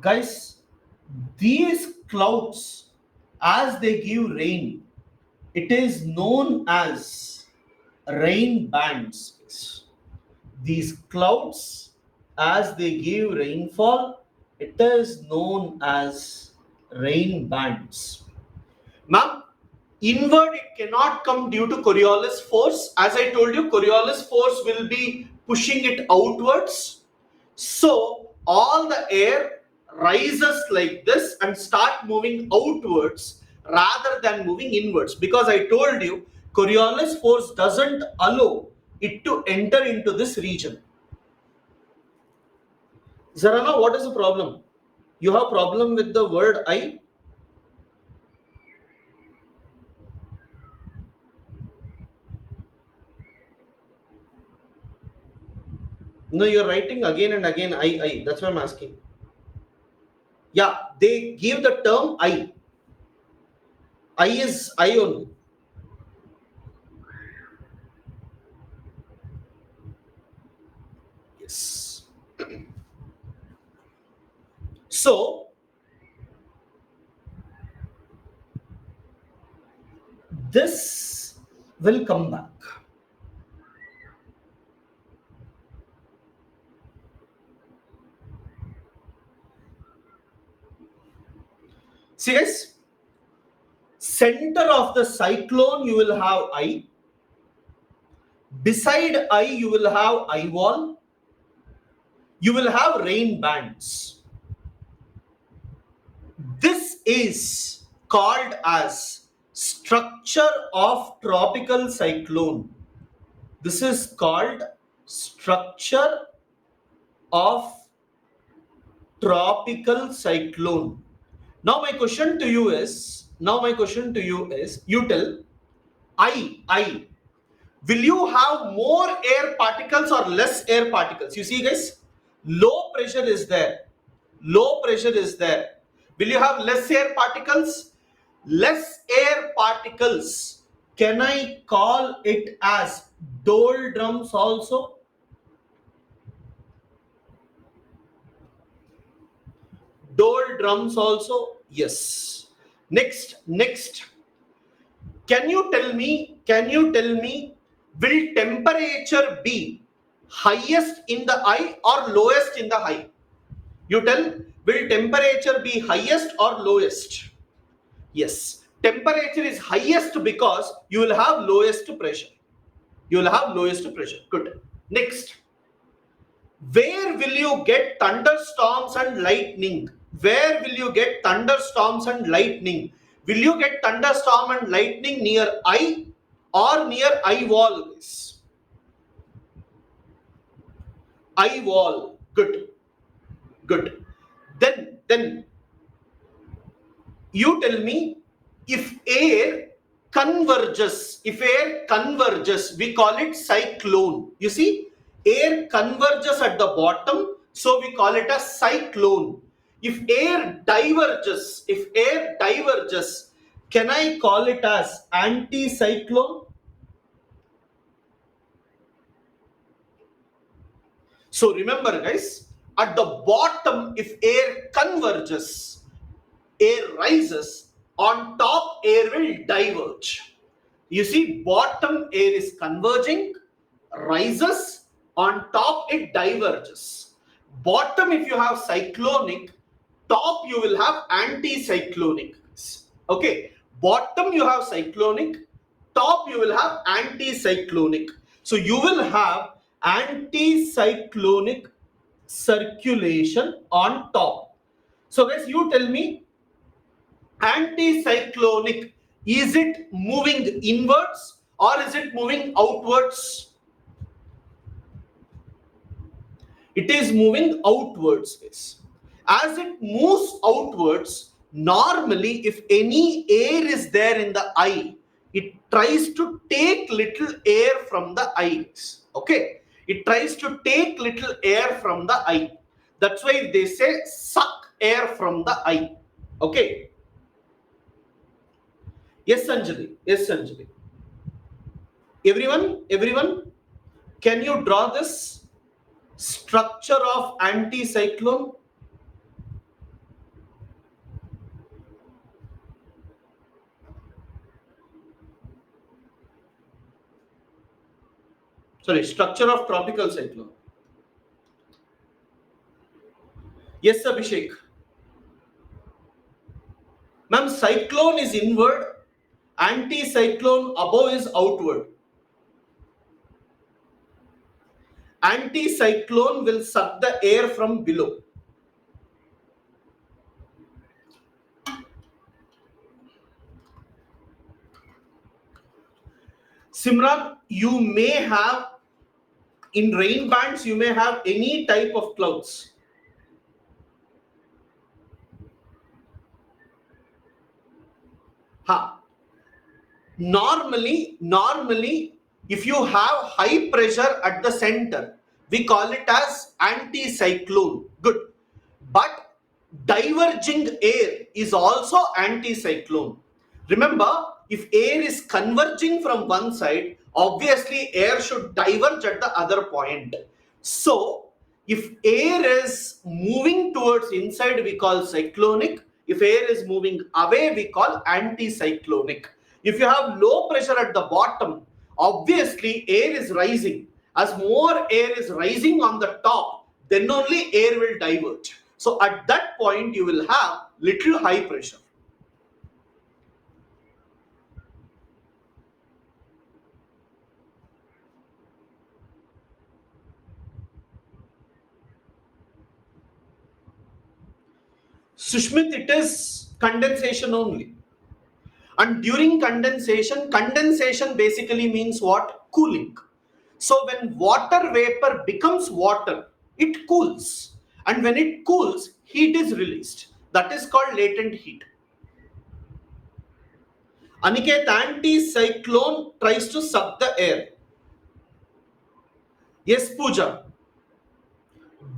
[SPEAKER 1] Guys, these clouds, as they give rain, it is known as rain bands. These clouds as they give rainfall, it is known as rain bands. Ma'am, inward it cannot come due to Coriolis force. As I told you, Coriolis force will be pushing it outwards. So all the air rises like this and start moving outwards rather than moving inwards, because I told you Coriolis force doesn't allow it to enter into this region. Zarana, what is the problem? You have problem with the word I? No, you're writing again and again I. That's why I'm asking. Yeah, they give the term I. I is I only. Yes. So, this will come back. See guys, center of the cyclone you will have I. Beside I you will have eye wall. You will have rain bands. This is called as structure of tropical cyclone. This is called structure of tropical cyclone. Now my question to you is, you tell, I, will you have more air particles or less air particles? You see guys, low pressure is there. Low pressure is there. Will you have less air particles? Less air particles. Can I call it as doldrums also? Doldrums also? Yes. Next. Can you tell me, will temperature be highest in the eye or lowest in the eye? You tell, will temperature be highest or lowest? Yes, temperature is highest because you will have lowest pressure. Good. Next, where will you get thunderstorms and lightning? Where will you get thunderstorms and lightning? Will you get thunderstorm and lightning near eye or near eye wall? Eye wall. Good. Then you tell me, if air converges, we call it cyclone. You see, air converges at the bottom, so we call it a cyclone. If air diverges, can I call it as anticyclone? So remember guys, at the bottom, if air converges, air rises, on top air will diverge. You see, bottom air is converging, rises, on top it diverges. Bottom if you have cyclonic, top you will have anticyclonic. Okay, bottom you have cyclonic, top you will have anticyclonic. So you will have anticyclonic circulation on top. So guys, you tell me, anticyclonic, is it moving inwards or is it moving outwards? It is moving outwards, guys. As it moves outwards, normally if any air is there in the eye, it tries to take little air from the eyes. Okay, it tries to take little air from the eye. That's why they say suck air from the eye. Okay. Yes, Sanjali. Everyone, can you draw this structure of anticyclone? Sorry, structure of tropical cyclone. Yes, Abhishek. Ma'am, cyclone is inward, anticyclone above is outward. Anticyclone will suck the air from below. Simran, you may have, in rain bands, you may have any type of clouds. Normally, if you have high pressure at the center, we call it as anticyclone. Good. But diverging air is also anticyclone. Remember, if air is converging from one side, obviously air should diverge at the other point. So, if air is moving towards inside, we call cyclonic. If air is moving away, we call anticyclonic. If you have low pressure at the bottom, obviously air is rising. As more air is rising on the top, then only air will diverge. So at that point, you will have little high pressure. Sushmit, it is condensation only. And during condensation, condensation basically means what? Cooling. So when water vapor becomes water, it cools. And when it cools, heat is released. That is called latent heat. Aniket, anticyclone tries to suck the air. Yes, Pooja.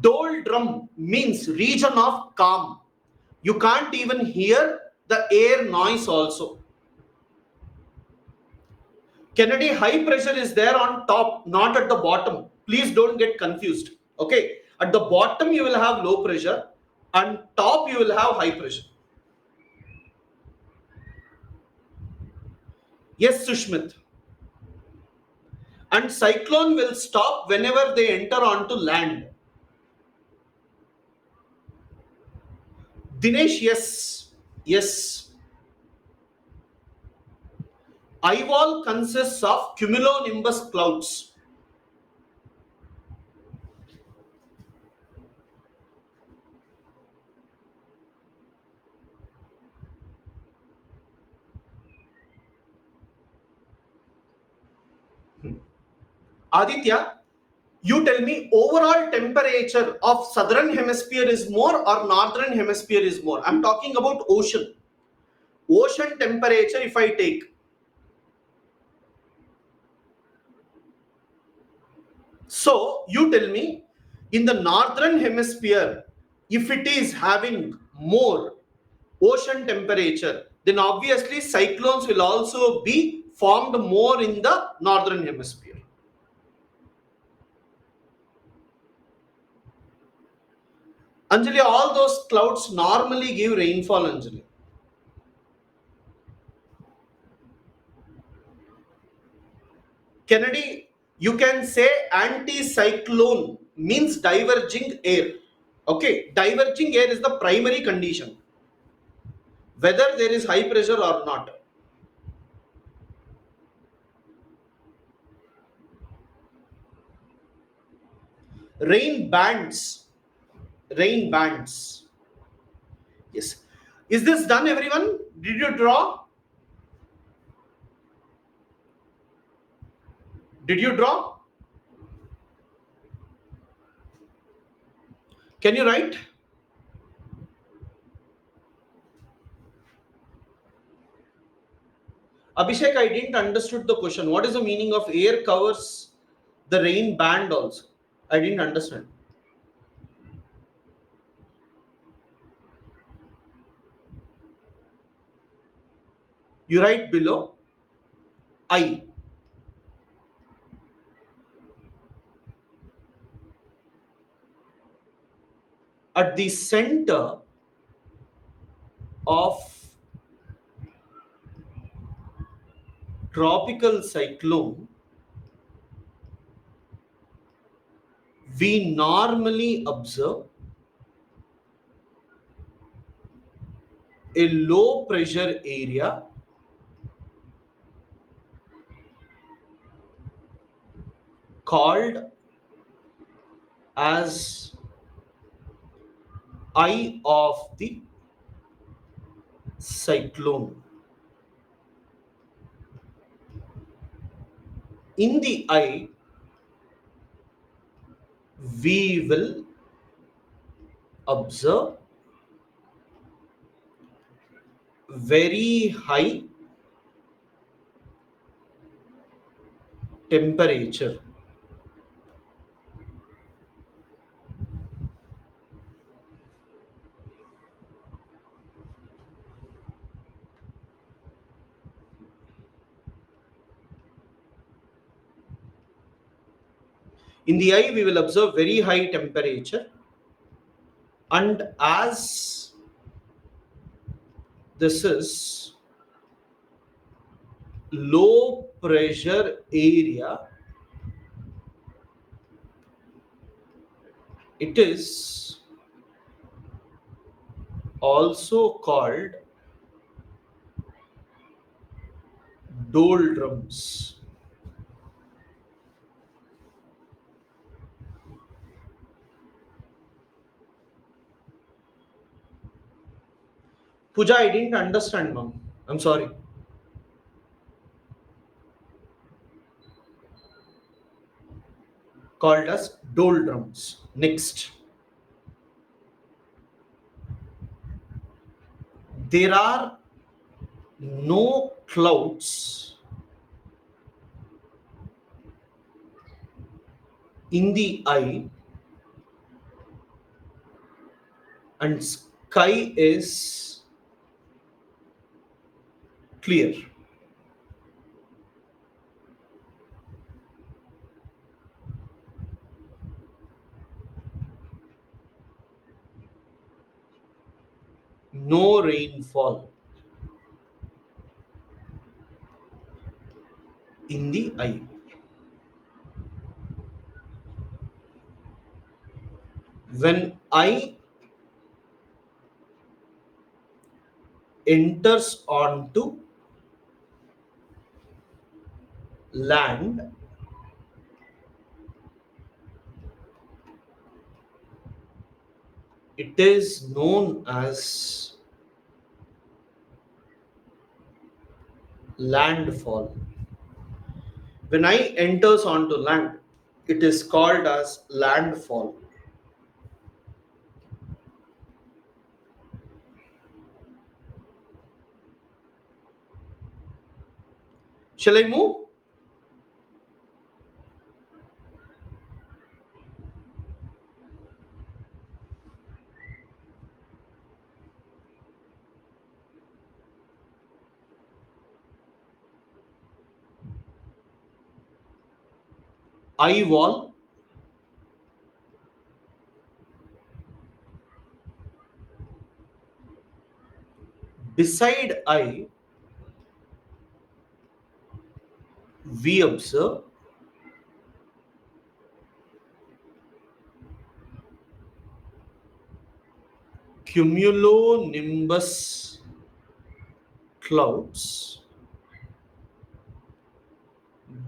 [SPEAKER 1] Doldrum means region of calm. You can't even hear the air noise also. Kennedy, high pressure is there on top, not at the bottom. Please don't get confused. Okay. At the bottom, you will have low pressure. On top, you will have high pressure. Yes, Sushmit. And cyclone will stop whenever they enter onto land. Dinesh, yes. Yes. Eye wall consists of cumulonimbus clouds. Aditya, you tell me overall temperature of southern hemisphere is more or northern hemisphere is more. I'm talking about ocean. Ocean temperature, if I take. So you tell me, in the northern hemisphere, if it is having more ocean temperature, then obviously cyclones will also be formed more in the northern hemisphere. Anjali, all those clouds normally give rainfall, Anjali. Kennedy, you can say anticyclone means diverging air. Okay, diverging air is the primary condition, whether there is high pressure or not. Rain bands. Rain bands. Yes. Is this done, everyone? Did you draw? Did you draw? Can you write? Abhishek, I didn't understood the question. What is the meaning of air covers the rain band also? I didn't understand. You write below I. At the center of tropical cyclone, we normally observe a low pressure area called as eye of the cyclone. In the eye, we will observe very high temperature. In the eye, we will observe very high temperature, and as this is low pressure area, it is also called doldrums. Pooja, I didn't understand, ma'am. I'm sorry. Called as doldrums. Next, there are no clouds in the eye, and sky is clear. No rainfall in the eye. When eye enters onto land, it is known as landfall. When eye enters onto land, it is called as landfall. Shall I move? Eye wall, beside eye, we observe cumulonimbus clouds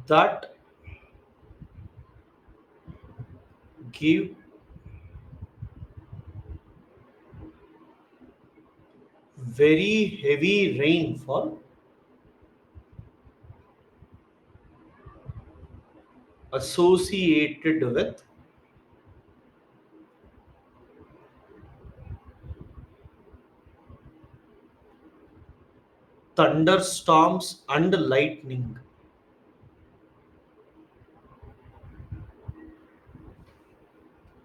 [SPEAKER 1] that give very heavy rainfall associated with thunderstorms and lightning.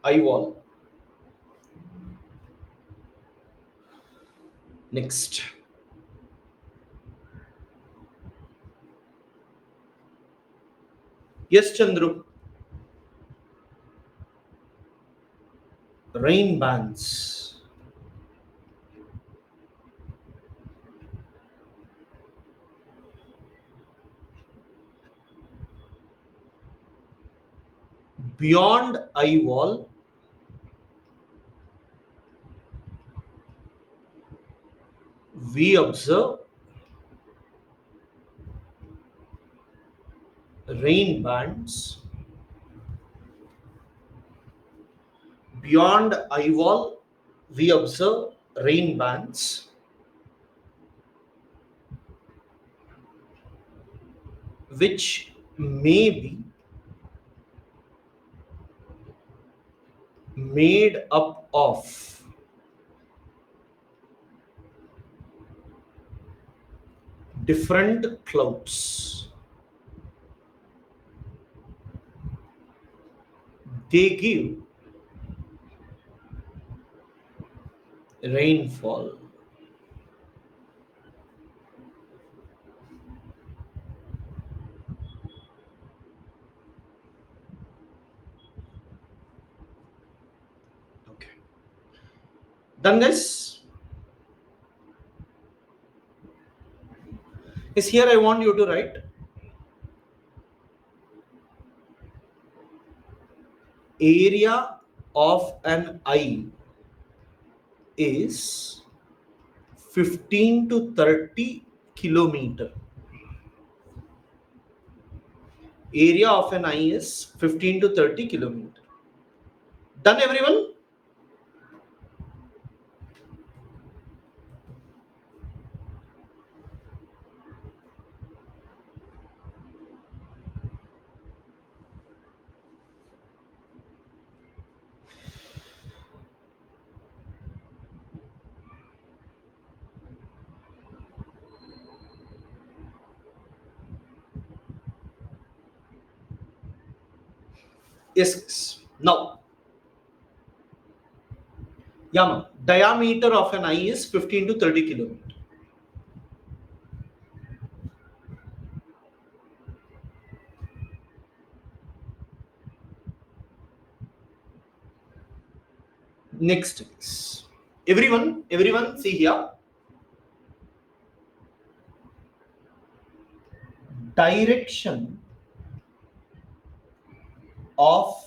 [SPEAKER 1] Eye wall. Next, yes, Chandru. Rain bands. Beyond eye wall, we observe rain bands beyond eye wall. We observe rain bands which may be made up of different clouds. They give rainfall. Okay. Done, guys? Is here I want you to write area of an eye is 15 to 30 kilometer. Area of an eye is 15 to 30 kilometer. Done, everyone? Yes. Now, yeah, diameter of an eye is 15 to 30 kilometer. Next is everyone see here. Direction of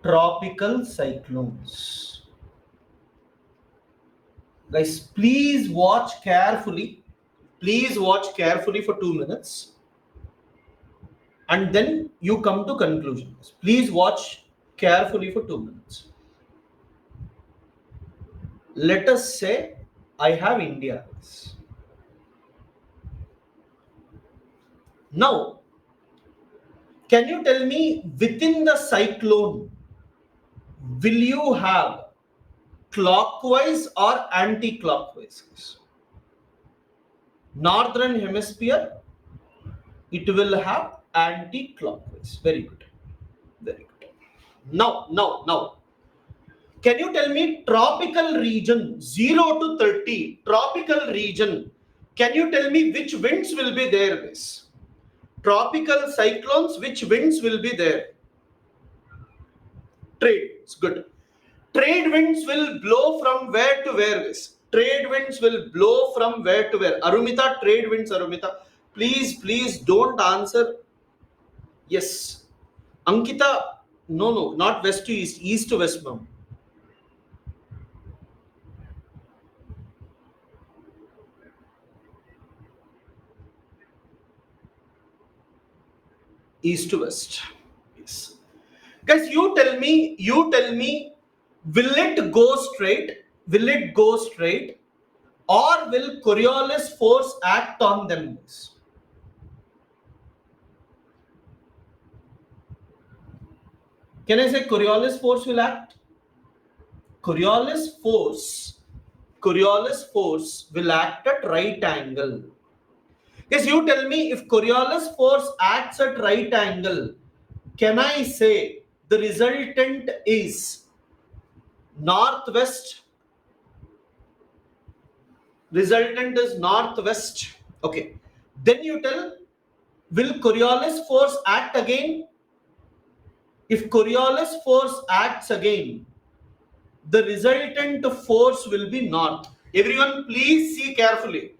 [SPEAKER 1] tropical cyclones. Guys, please watch carefully. Please watch carefully for 2 minutes. And then you come to conclusions. Please watch carefully for 2 minutes. Let us say I have India. Now, can you tell me within the cyclone, will you have clockwise or anti-clockwise? Northern hemisphere, it will have anti-clockwise. Very good. Very good. Now, can you tell me tropical region 0 to 30, tropical region, can you tell me which winds will be there, guys? Tropical cyclones, which winds will be there? Trade winds. Good. Trade winds will blow from where to where, guys? Trade winds will blow from where to where? Arumita, trade winds, Arumita. Please don't answer. Yes. Ankita, no, not west to east, east to west, ma'am. East to west. Yes. Guys, you tell me, will it go straight? Will it go straight? Or will Coriolis force act on them? Can I say Coriolis force will act? Coriolis force will act at right angle. Yes, you tell me, if Coriolis force acts at right angle, can I say the resultant is northwest? Resultant is northwest. Okay. Then you tell, will Coriolis force act again? If Coriolis force acts again, the resultant force will be north. Everyone, please see carefully.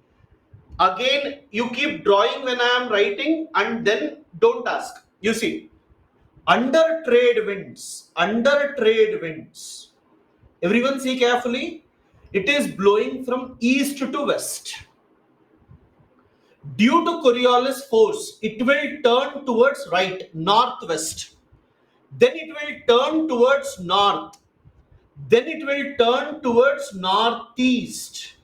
[SPEAKER 1] Again, you keep drawing when I am writing and then don't ask. You see, under trade winds, Everyone see carefully. It is blowing from east to west. Due to Coriolis force, it will turn towards right, northwest. Then it will turn towards north. Then it will turn towards northeast.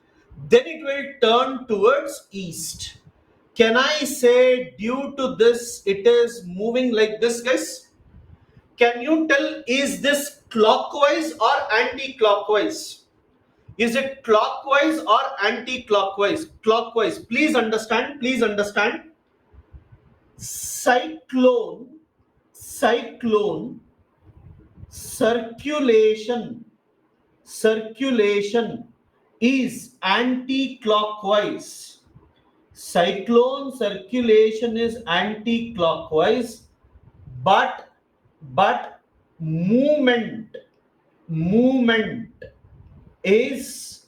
[SPEAKER 1] Then it will turn towards east. Can I say due to this it is moving like this, guys? Can you tell, is this clockwise or anti-clockwise? Is it clockwise or anti-clockwise? Clockwise. Please understand. Please understand. Cyclone circulation is anti-clockwise. Cyclone circulation is anti-clockwise, but movement is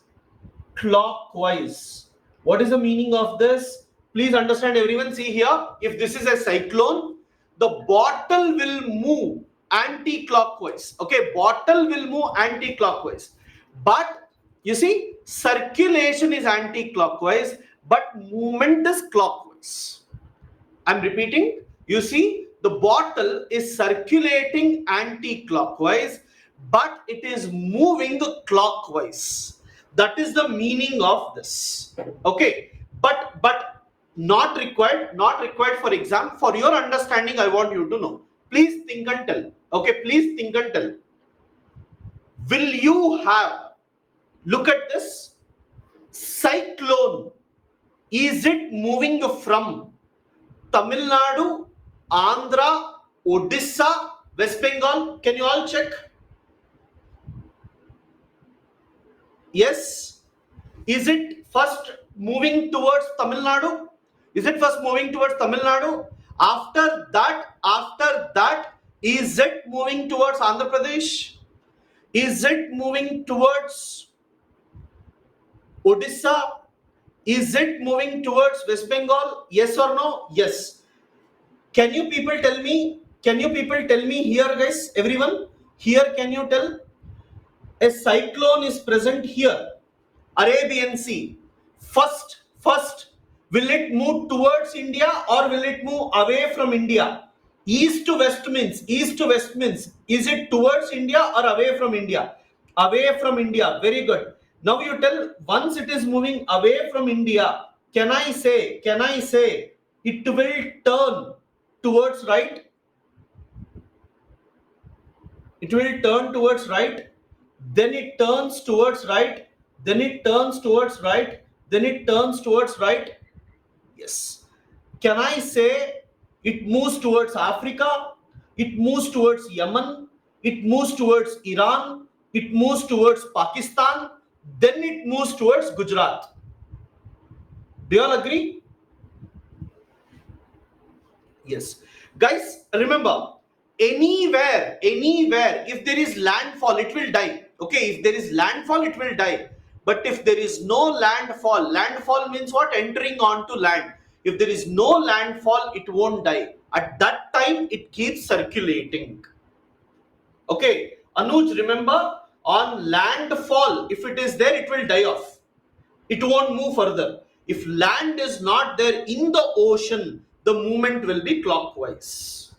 [SPEAKER 1] clockwise. What is the meaning of this? Please understand, everyone. See here, if this is a cyclone, the bottle will move anti-clockwise. Okay, bottle will move anti-clockwise. But you see, circulation is anti-clockwise, but movement is clockwise. I'm repeating. You see, the bottle is circulating anti-clockwise, but it is moving clockwise. That is the meaning of this. Okay, but not required. Not required for exam. For your understanding, I want you to know. Please think and tell. Okay, please think and tell. Will you have? Look at this. Cyclone. Is it moving from Tamil Nadu, Andhra, Odisha, West Bengal? Can you all check? Yes. Is it first moving towards Tamil Nadu? Is it first moving towards Tamil Nadu? After that, is it moving towards Andhra Pradesh? Is it moving towards Odisha? Is it moving towards West Bengal? Yes or no? Yes. Can you people tell me? Can you people tell me here, guys? Everyone, here, can you tell? A cyclone is present here, Arabian Sea. First, will it move towards India or will it move away from India? East to west means, is it towards India or away from India? Away from India. Very good. Now you tell, once it is moving away from India, can I say it will turn towards right? It will turn towards right, then it turns towards right, then it turns towards right, then it turns towards right. Yes. Can I say it moves towards Africa, it moves towards Yemen, it moves towards Iran, it moves towards Pakistan, then it moves towards Gujarat? Do you all agree? Yes. Guys, remember, anywhere, if there is landfall, it will die. Okay, if there is landfall, it will die. But if there is no landfall means what? Entering onto land. If there is no landfall, it won't die. At that time, it keeps circulating. Okay, Anuj, remember, on landfall, if it is there, it will die off. It won't move further. If land is not there in the ocean, the movement will be clockwise.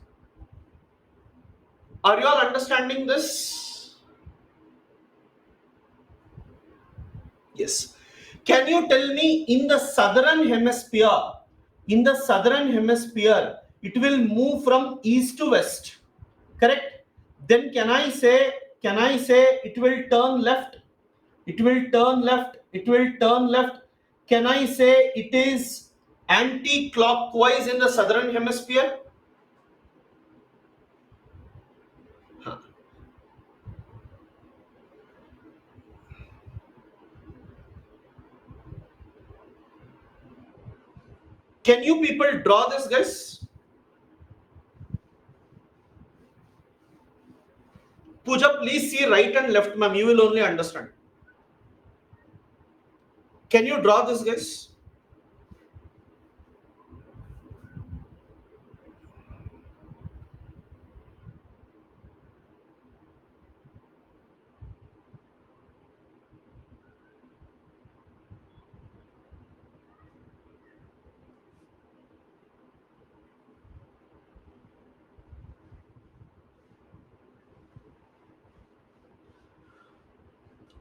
[SPEAKER 1] Are you all understanding this? Yes. Can you tell me, in the southern hemisphere, it will move from east to west, correct? Then can I say it will turn left? It will turn left. It will turn left. Can I say it is anti-clockwise in the southern hemisphere? Huh. Can you people draw this, guys? Pooja, please see right and left, ma'am. You will only understand. Can you draw this, guys?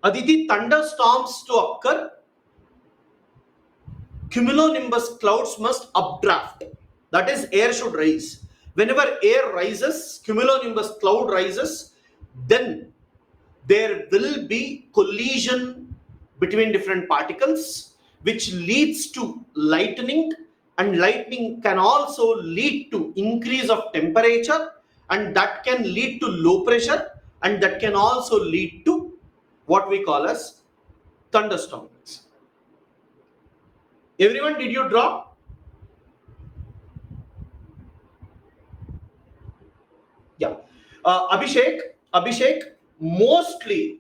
[SPEAKER 1] Aditi, thunderstorms to occur, cumulonimbus clouds must updraft. That is, air should rise. Whenever air rises, cumulonimbus cloud rises, then there will be collision between different particles, which leads to lightning, and lightning can also lead to increase of temperature, and that can lead to low pressure, and that can also lead to what we call as thunderstorms. Everyone, did you draw? Yeah. Abhishek, mostly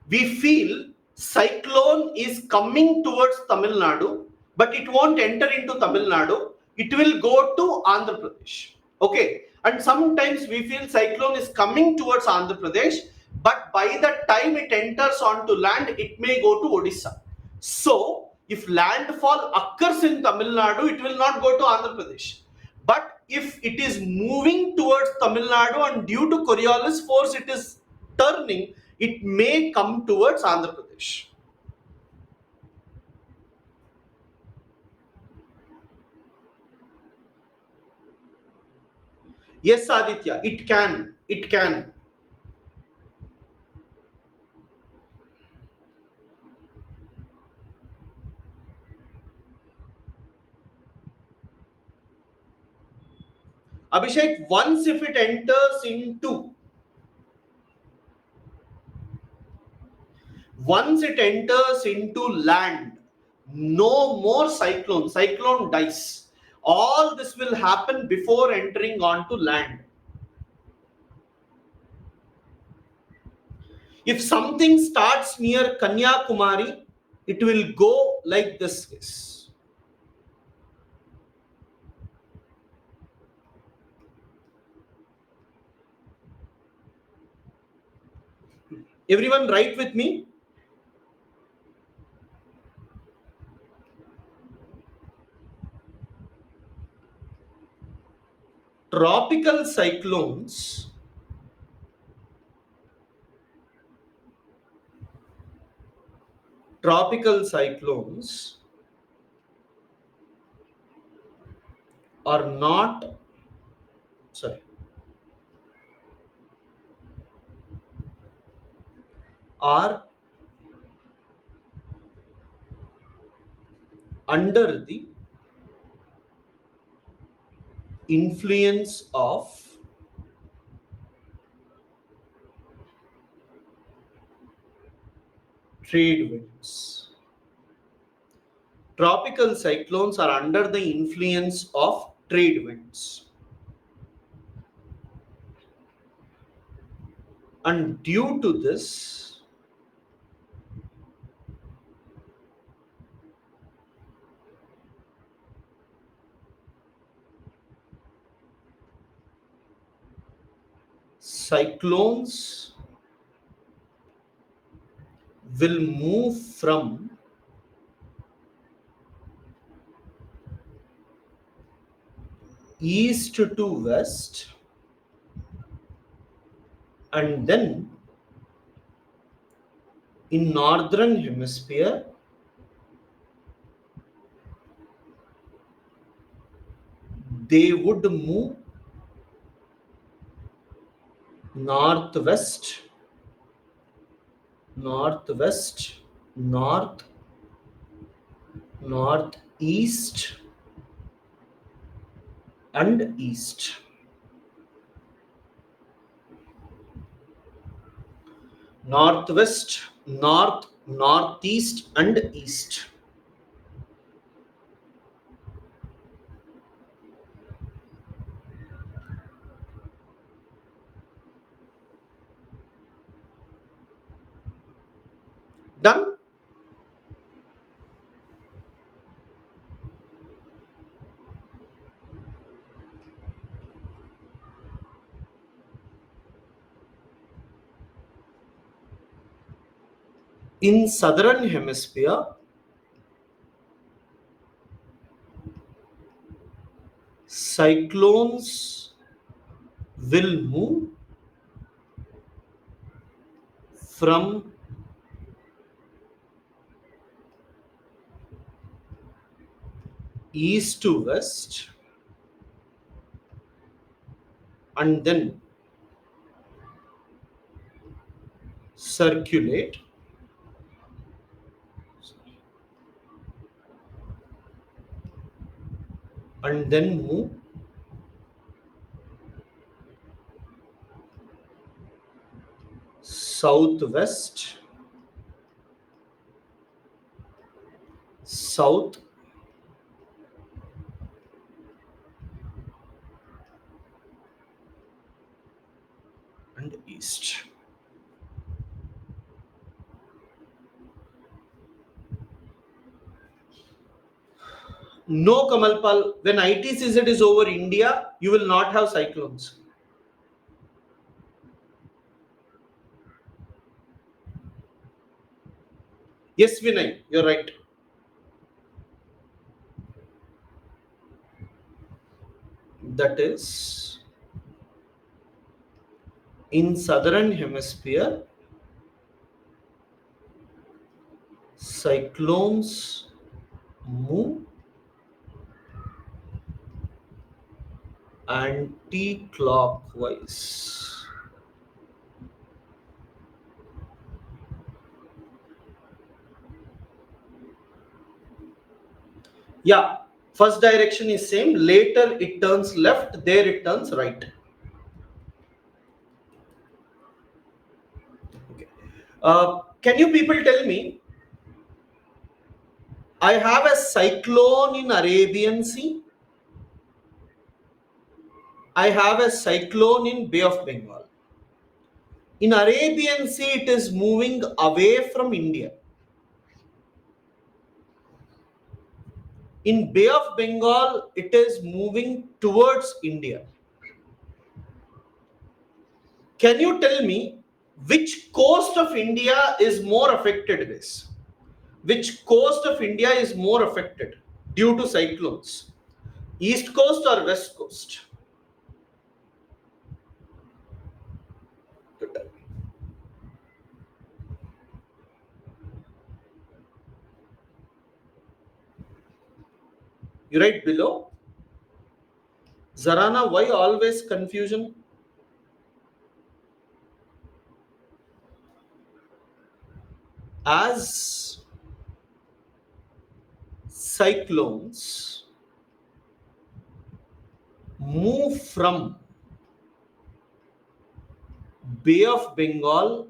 [SPEAKER 1] we feel cyclone is coming towards Tamil Nadu, but it won't enter into Tamil Nadu. It will go to Andhra Pradesh. Okay. And sometimes we feel cyclone is coming towards Andhra Pradesh, but by the time it enters onto land, it may go to Odisha. So, if landfall occurs in Tamil Nadu, it will not go to Andhra Pradesh. But if it is moving towards Tamil Nadu and due to Coriolis force it is turning, it may come towards Andhra Pradesh. Yes, Aditya, it can. It can. Abhishek, once it enters into land, no more cyclone. Cyclone dies. All this will happen before entering onto land. If something starts near Kanyakumari, it will go like this. Everyone write with me. Tropical cyclones are not, are under the influence of trade winds. Tropical cyclones are under the influence of trade winds. And due to this, cyclones will move from east to west, and then in northern hemisphere they would move northwest, north, northeast, and east. Northwest, northeast, and east. Done? In southern hemisphere, cyclones will move from east to west and then circulate and then move southwest, south, and east. No, Kamalpal, when ITCZ is over India, you will not have cyclones. Yes, Vinay, you're right. That is, in southern hemisphere, cyclones move anti-clockwise. Yeah, first direction is same. Later it turns left. There it turns right. Okay. Can you people tell me? I have a cyclone in Arabian Sea. I have a cyclone in Bay of Bengal. In Arabian Sea, it is moving away from India. In Bay of Bengal, it is moving towards India. Can you tell me which coast of India is more affected this? Which coast of India is more affected due to cyclones? East coast or west coast? You write below. Zarana, why always confusion? As cyclones move from Bay of Bengal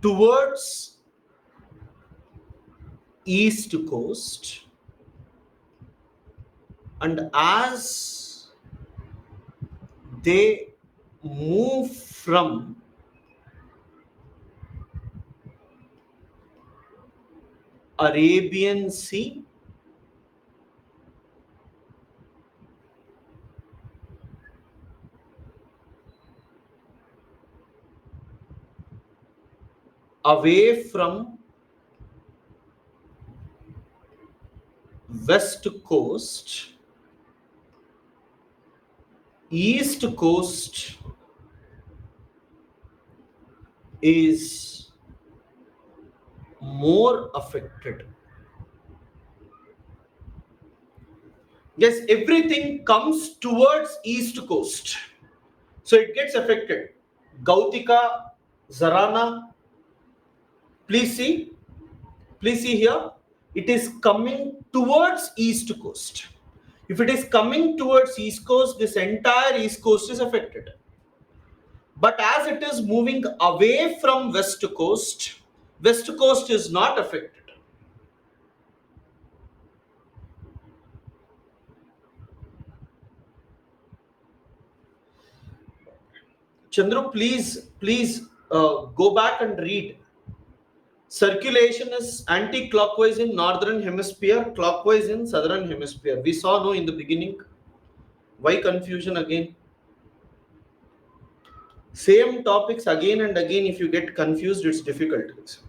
[SPEAKER 1] towards east coast, and as they move from Arabian Sea away from west coast, east coast is more affected. Yes, everything comes towards east coast, so it gets affected. Gautika, Zarana, please see, here, it is coming towards east coast. If it is coming towards east coast, this entire east coast is affected. But as it is moving away from west coast is not affected. Chandru, please go back and read. Circulation is anti-clockwise in northern hemisphere, clockwise in southern hemisphere. We saw no in the beginning. Why confusion again? Same topics again and again. If you get confused, it's difficult.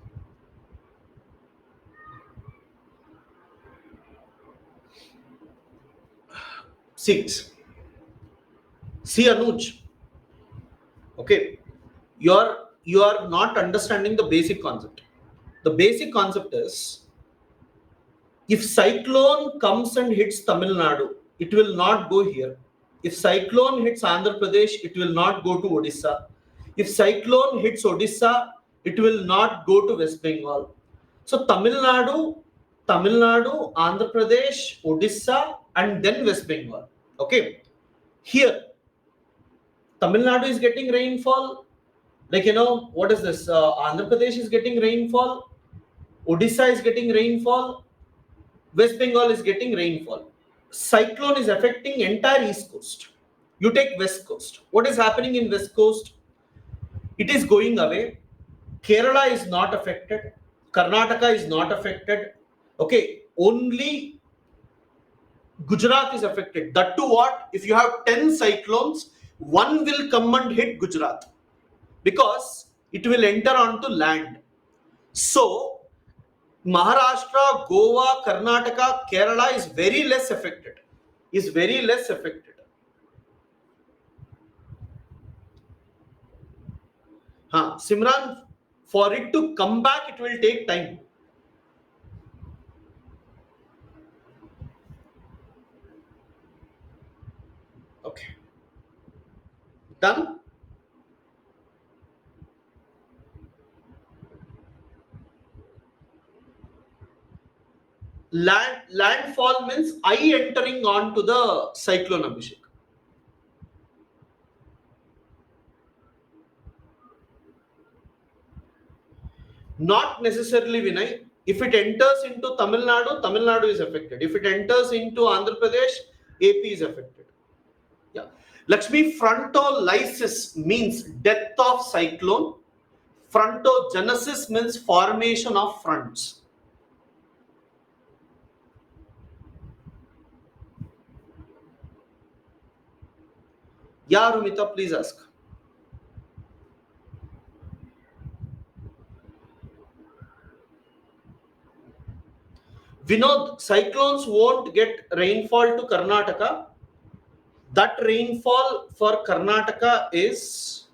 [SPEAKER 1] 6. See Anuj. Okay, you are not understanding the basic concept. The basic concept is, if cyclone comes and hits Tamil Nadu, it will not go here. If cyclone hits Andhra Pradesh, it will not go to Odisha. If cyclone hits Odisha, it will not go to West Bengal. So Tamil Nadu, Andhra Pradesh, Odisha, and then West Bengal. Okay. Here, Tamil Nadu is getting rainfall. Like, what is this? Andhra Pradesh is getting rainfall. Odisha is getting rainfall. West Bengal is getting rainfall. Cyclone is affecting entire east coast. You take west coast. What is happening in west coast? It is going away. Kerala is not affected. Karnataka is not affected. Okay, only Gujarat is affected. That too what? If you have 10 cyclones, one will come and hit Gujarat because it will enter onto land. So Maharashtra, Goa, Karnataka, Kerala is very less affected. Is very less affected. Simran, for it to come back, it will take time. Okay. Done? Landfall means I entering onto the cyclone, Abhishek. Not necessarily, Vinay. If it enters into Tamil Nadu is affected. If it enters into Andhra Pradesh, AP is affected. Yeah. Lakshmi, frontolysis means death of cyclone. Frontogenesis means formation of fronts. Yeah, Rumita, please ask. Vinod, cyclones won't get rainfall to Karnataka. That rainfall for Karnataka is,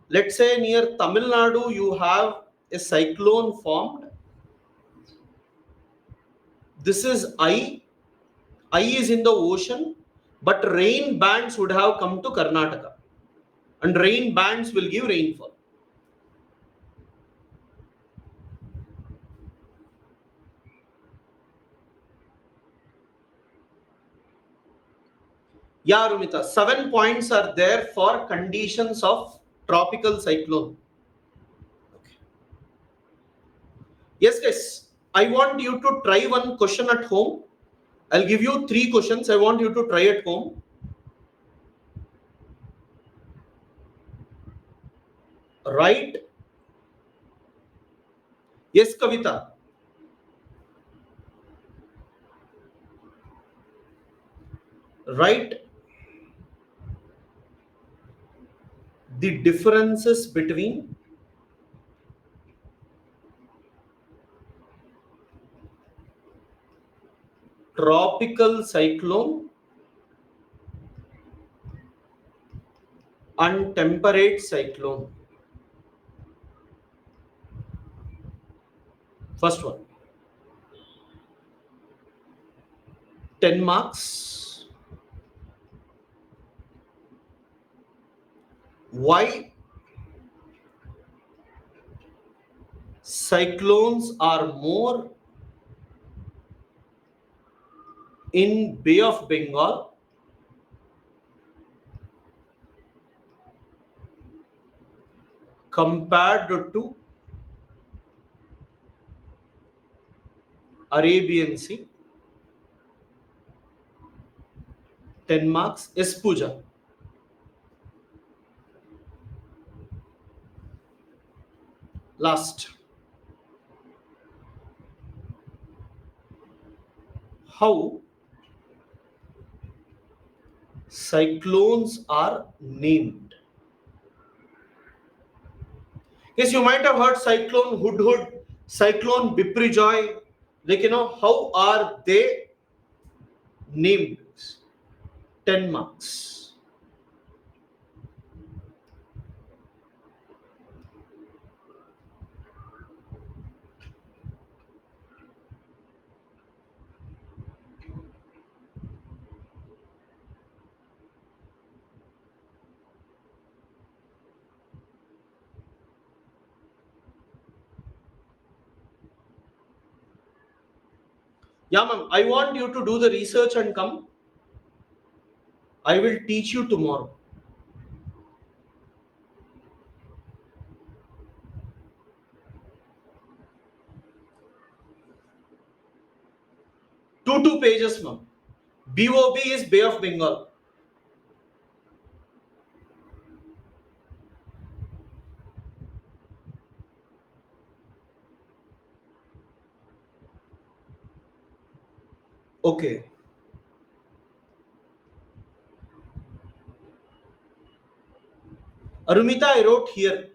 [SPEAKER 1] let's say, near Tamil Nadu, you have a cyclone formed. This is I. I is in the ocean, but rain bands would have come to Karnataka. And rain bands will give rainfall. Yeah, Rumita, 7 points are there for conditions of tropical cyclone. Okay. Yes, guys, I want you to try one question at home. I'll give you 3 questions. I want you to try at home. Write. Yes, Kavita. Write the differences between tropical cyclone and temperate cyclone. First one, 10 marks. Why cyclones are more in Bay of Bengal compared to Arabian Sea? 10 marks. Yes, Pooja. Last. How cyclones are named? Yes, you might have heard cyclone Hudhud, cyclone Biprijoy. Like, how are they named? 10 marks. Yeah, ma'am. I want you to do the research and come. I will teach you tomorrow. Two pages, ma'am. BOB is Bay of Bengal. Okay. Arumita, I wrote here.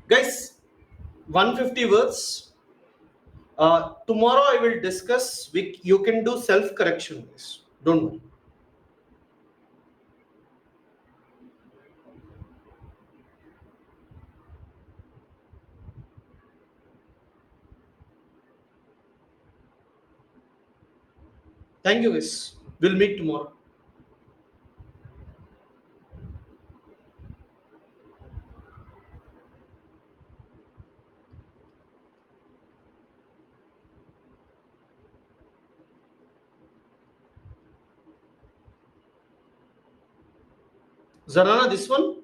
[SPEAKER 1] Guys, 150 words. Tomorrow I will discuss. You can do self correction. Don't worry. Thank you, guys. We'll meet tomorrow. Zarana, this one.